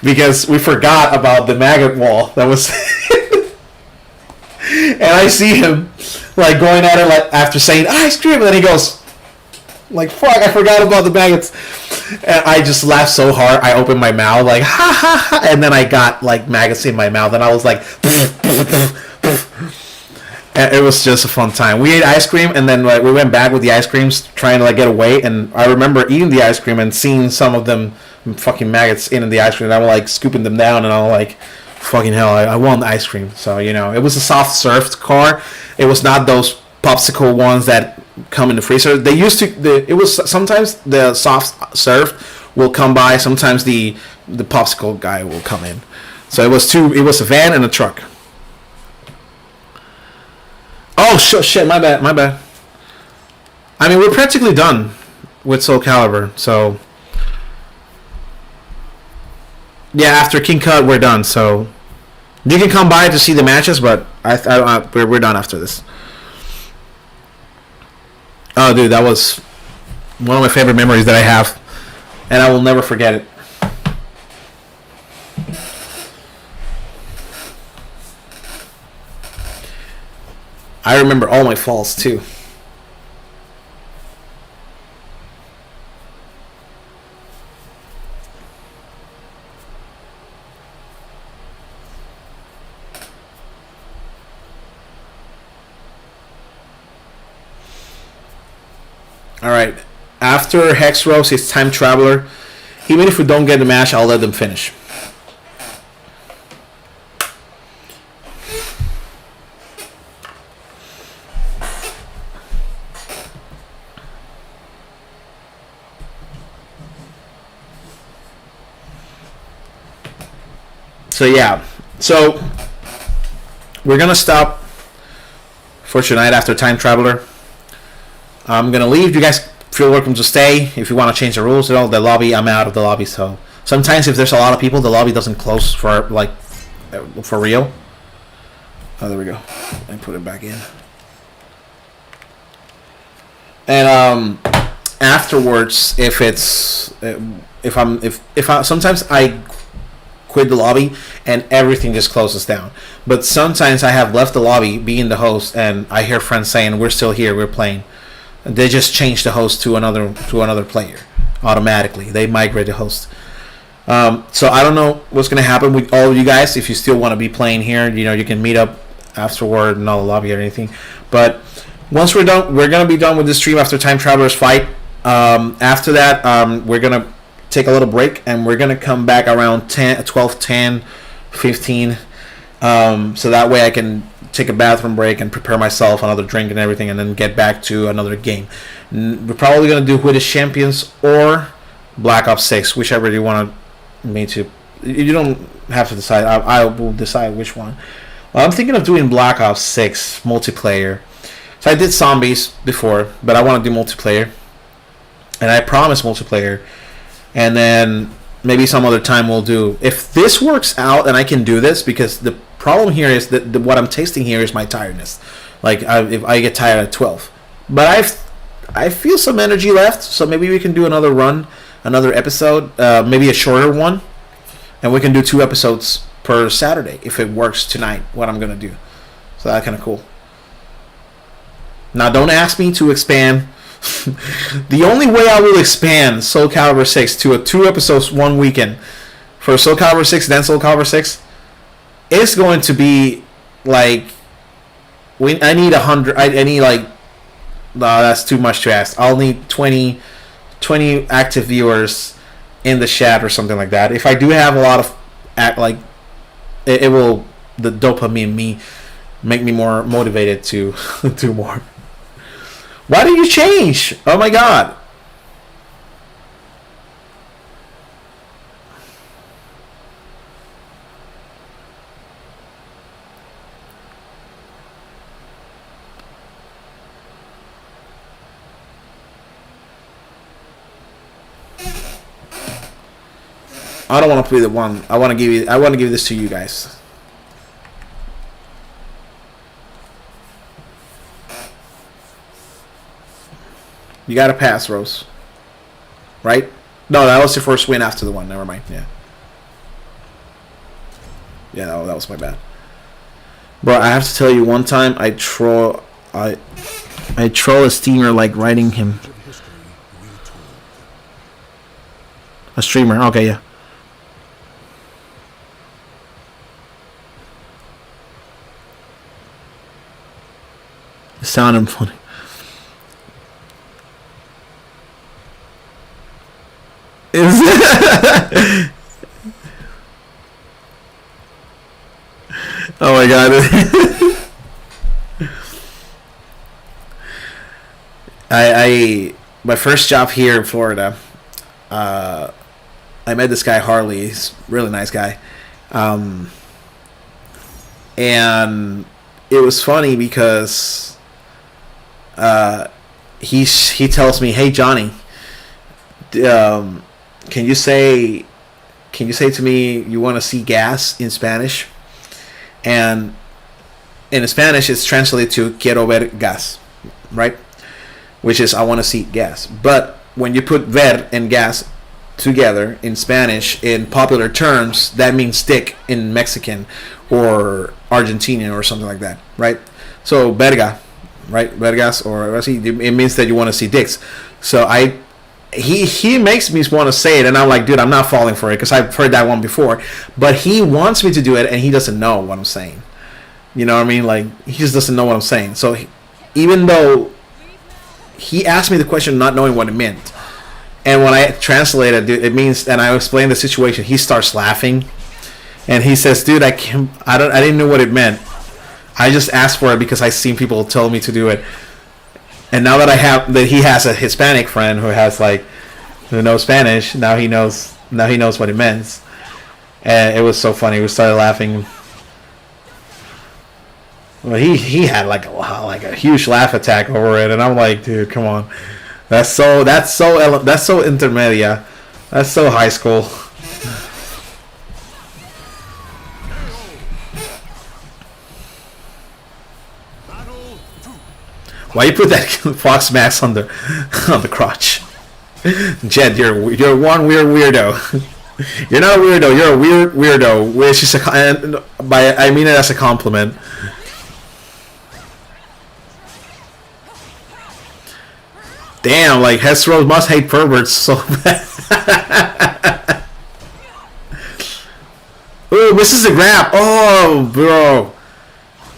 A: because we forgot about the maggot wall that was and I see him going at it after saying ice cream, and then he goes fuck, I forgot about the maggots. And I just laughed so hard I opened my mouth ha ha ha, and then I got maggots in my mouth, and I was like and it was just a fun time. We ate ice cream, and then we went back with the ice creams trying to get away, and I remember eating the ice cream and seeing some of them fucking maggots in the ice cream, and I was scooping them down, and I was fucking hell, I want ice cream. So it was a soft served car. It was not those popsicle ones that come in the freezer. They used to it was sometimes the soft served will come by, sometimes the popsicle guy will come in. So it was a van and a truck. Oh shit, my bad. I mean, we're practically done with SoulCalibur, so yeah, after King Cut, we're done. So you can come by to see the matches, but we're done after this. Oh, dude, that was one of my favorite memories that I have, and I will never forget it. I remember all my falls too. Alright, after Hex Rose, it's Time Traveler. Even if we don't get the match, I'll let them finish. So yeah, so we're gonna stop for tonight after Time Traveler. I'm gonna leave. You guys feel welcome to stay. If you want to change the rules at all, the lobby, I'm out of the lobby. So sometimes if there's a lot of people, the lobby doesn't close for real. Oh, there we go. I put it back in. And afterwards, if sometimes I quit the lobby and everything just closes down. But sometimes I have left the lobby, being the host, and I hear friends saying, "We're still here, we're playing." They just change the host to another player automatically. They migrate the host. So I don't know what's going to happen with all of you guys. If you still want to be playing here, you can meet up afterward in all the lobby or anything. But once we're done, we're going to be done with this stream after Time Traveler's fight. After that, we're going to take a little break, and we're going to come back around 12, 10, 15. So that way I can take a bathroom break and prepare myself another drink and everything, and then get back to another game. We're probably gonna do Who is Champions or Black Ops 6, whichever you want me to. You don't have to decide. I will decide which one. Well, I'm thinking of doing Black Ops 6 multiplayer. So I did zombies before, but I want to do multiplayer, and I promise multiplayer. And then maybe some other time we'll do. If this works out and I can do this, because the problem here is that what I'm tasting here is my tiredness. Like if I get tired at 12, but I feel some energy left, so maybe we can do another run, another episode, maybe a shorter one, and we can do 2 episodes per Saturday if it works tonight. What I'm gonna do, so that's kind of cool. Now don't ask me to expand. The only way I will expand SoulCalibur 6 to a 2 episodes 1 weekend for SoulCalibur 6, then SoulCalibur 6, is going to be like I need 100. I need like no, that's too much to ask. I'll need 20 active viewers in the chat or something like that. If I do have a lot of it will, the dopamine me make me more motivated to do more. Why did you change? Oh my god. I don't want to be the one. I want to give this to you guys. You got to pass, Rose. Right? No, that was your first win after the one. Never mind. Yeah. Yeah, that was my bad. Bro, I have to tell you, one time I troll a streamer like writing him. A streamer. Okay, yeah. It sounded funny. Oh my god. I my first job here in Florida, I met this guy Harley. He's a really nice guy. And it was funny because he tells me, "Hey Johnny, can you say to me you want to see gas in Spanish?" And in Spanish it's translated to quiero ver gas, right? Which is I want to see gas. But when you put ver and gas together in Spanish in popular terms, that means dick in Mexican or Argentinian or something like that, right? So verga, right? Vergas, or it means that you want to see dicks. So he makes me want to say it, and I'm like, dude, I'm not falling for it because I've heard that one before. But he wants me to do it, and he doesn't know what I'm saying. You know what I mean? Like, he just doesn't know what I'm saying. So even though he asked me the question not knowing what it meant, and when I translate it, it means, and I explain the situation, he starts laughing, and he says, dude, I didn't know what it meant. I just asked for it because I seen people tell me to do it. And now that he has a Hispanic friend who knows Spanish, now he knows what it means. And it was so funny. We started laughing. Well, he had like a huge laugh attack over it, and I'm like, dude, come on. That's so intermedia. That's so high school. Why you put that Fox Max on the crotch? Jed, you're one weird weirdo. You're not a weirdo. You're a weird weirdo. Which is I mean it as a compliment. Damn, like Hesros must hate perverts so bad. Ooh, misses the grab. Oh, bro.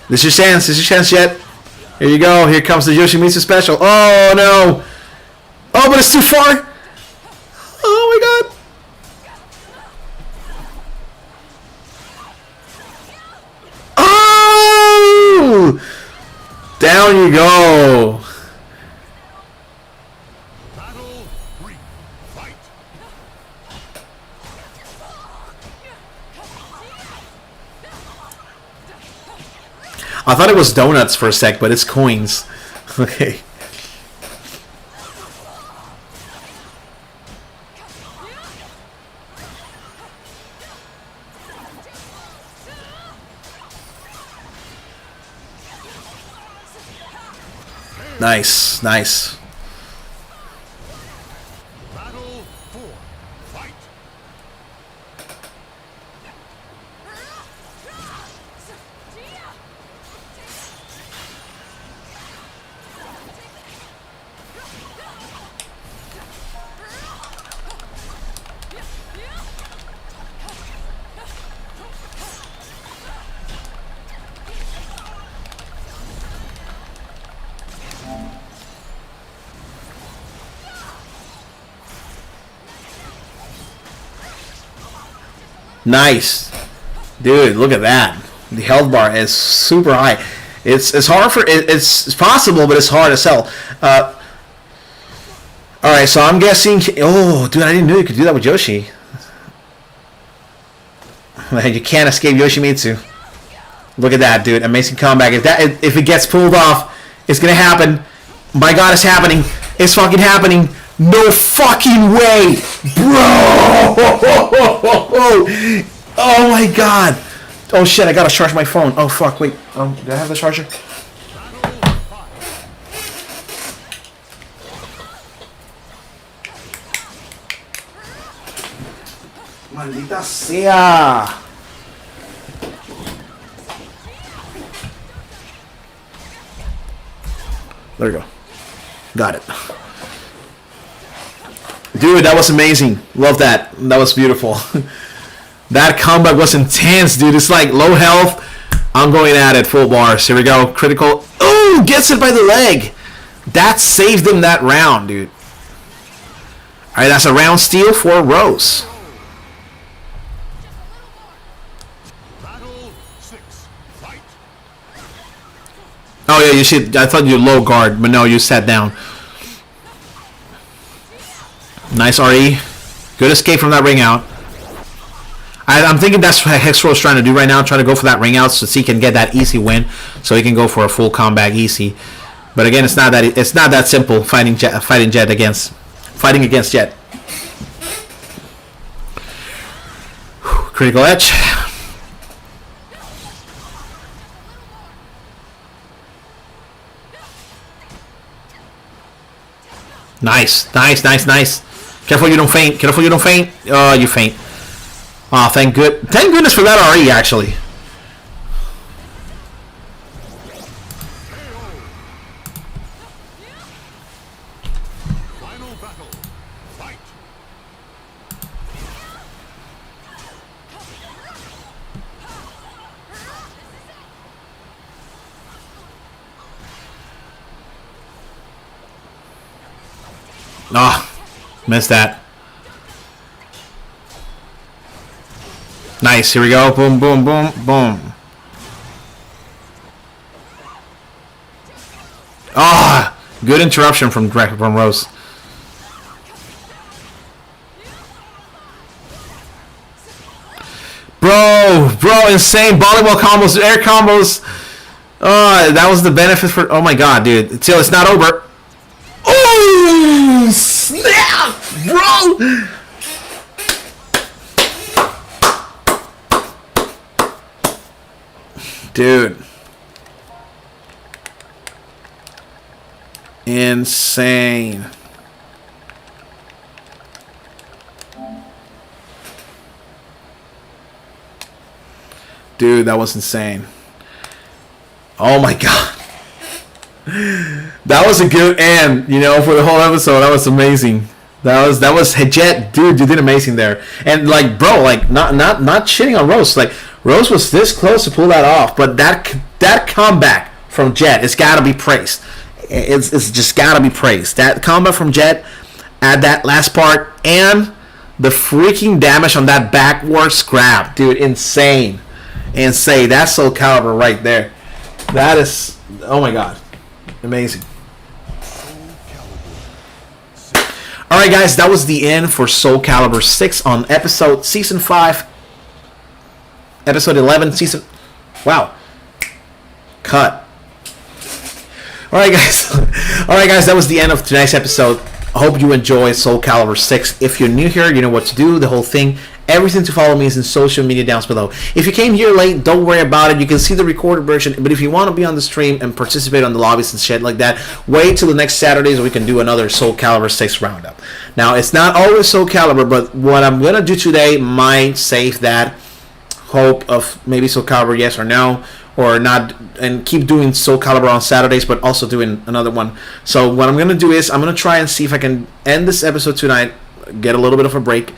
A: This is your chance. This is your chance, Jet. Here you go. Here comes the Yoshimitsu special. Oh, no. Oh, but it's too far. Oh, my God. Down you go.
B: Battle 3. Fight.
A: I thought it was donuts for a sec, but it's coins. Okay. Nice, nice.
B: Battle 4. Fight.
A: Nice. Dude, look at that. The health bar is super high. It's hard for it's possible, but it's hard to sell. All right, so I'm guessing. Oh, dude, I didn't know you could do that with Yoshi. You can't escape Yoshimitsu. Look at that, dude! Amazing comeback. If it gets pulled off, it's gonna happen. My God, it's happening! It's fucking happening! No fucking way, bro! Oh my God! Oh shit! I gotta charge my phone. Oh fuck! Wait. Do I have the charger? Maldita sea! There we go. Got it. Dude, that was amazing. Love that. That was beautiful. That comeback was intense, dude. It's like low health. I'm going at it. Full bars. Here we go. Critical. Oh, gets it by the leg. That saved him that round, dude. All right, that's a round steal for Rose.
B: Battle 6. Fight.
A: Oh yeah, you should. I thought you low guard, but no, you sat down. Nice RE. Good escape from that ring out. I'm thinking that's what Hexro's trying to do right now, trying to go for that ring out so he can get that easy win, so he can go for a full comeback easy. But again, it's not that simple fighting against Jet. Critical edge. Nice, nice, nice, nice. Careful you don't faint. Careful you don't faint. Oh, you faint. Oh, thank goodness for that RE, actually.
B: Final battle. Fight.
A: Oh, missed that. Nice, here we go. Boom, boom, boom, boom. Ah, good interruption from Rose. Bro, insane volleyball combos, air combos. Oh, that was the benefit for. Oh my God, dude! Till it's not over. Oh snap, bro! Dude. Insane. Dude, that was insane. Oh my God. That was a good end, for the whole episode. That was amazing. That was Jet, dude, you did amazing there. And like, bro, like not shitting on Rose. Like Rose was this close to pull that off, but that comeback from Jet, it's gotta be praised. It's just gotta be praised. That comeback from Jet at that last part and the freaking damage on that backwards grab, dude, insane. That's SoulCalibur right there. That is, oh my God. Amazing.
B: SoulCalibur VI.
A: All right, guys, that was the end for SoulCalibur 6 on season 5, episode 11, season. Wow. Cut. All right, guys. All right, guys, that was the end of tonight's episode. I hope you enjoyed SoulCalibur 6. If you're new here, you know what to do. The whole thing. Everything to follow me is in social media down below. If you came here late, don't worry about it. You can see the recorded version. But if you want to be on the stream and participate on the lobbies and shit like that, wait till the next Saturday so we can do another SoulCalibur 6 roundup. Now, it's not always SoulCalibur, but what I'm going to do today might save that hope of maybe SoulCalibur yes or no, or not, and keep doing SoulCalibur on Saturdays, but also doing another one. So what I'm going to do is I'm going to try and see if I can end this episode tonight, get a little bit of a break,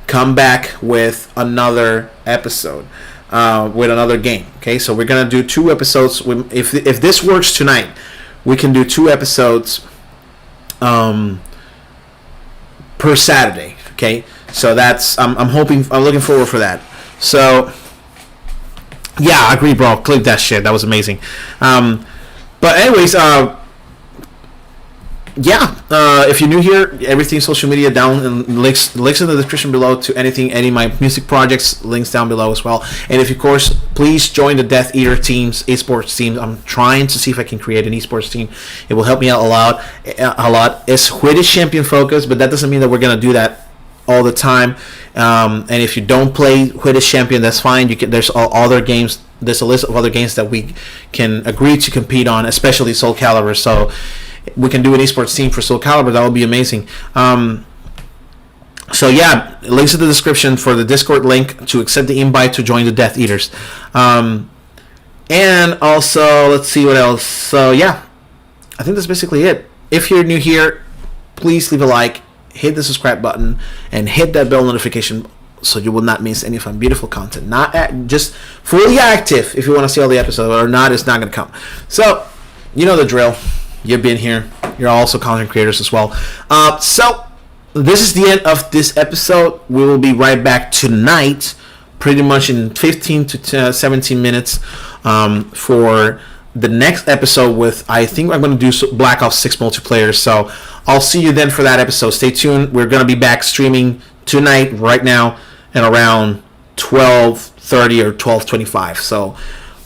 A: come back with another episode, with another game. Okay, so we're gonna do 2 episodes. If this works tonight, we can do 2 episodes per Saturday. Okay, so that's I'm looking forward for that. So yeah, I agree, bro. Click that shit. That was amazing. But anyways, if you're new here, everything social media down, and links in the description below to any of my music projects, links down below as well. And if you, of course, please join the Death Eater teams, esports teams. I'm trying to see if I can create an esports team. It will help me out a lot. It's Quidditch champion focused, but that doesn't mean that we're gonna do that all the time. And if you don't play Quidditch champion, that's fine. There's other games. There's a list of other games that we can agree to compete on, especially SoulCalibur. So we can do an esports team for SoulCalibur. That would be amazing. So yeah, links in the description for the Discord link to accept the invite to join the Death Eaters. And also, let's see what else. So yeah, I think that's basically it. If you're new here, please leave a like, hit the subscribe button, and hit that bell notification so you will not miss any of my beautiful content. Just fully active if you want to see all the episodes, or not, it's not going to come. So you know the drill. You've been here. You're also content creators as well. So this is the end of this episode. We will be right back tonight, pretty much in 15 to 17 minutes, for the next episode with, I think I'm going to do Black Ops 6 multiplayer. So I'll see you then for that episode. Stay tuned. We're going to be back streaming tonight, right now, and around 12:30 or 12:25. So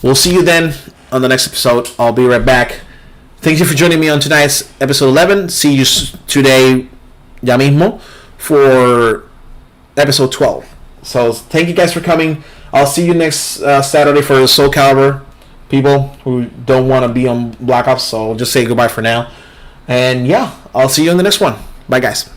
A: we'll see you then on the next episode. I'll be right back. Thank you for joining me on tonight's episode 11. See you today, ya mismo, for episode 12. So thank you guys for coming. I'll see you next Saturday for SoulCalibur. People who don't want to be on Black Ops, so I'll just say goodbye for now. And yeah, I'll see you in the next one. Bye, guys.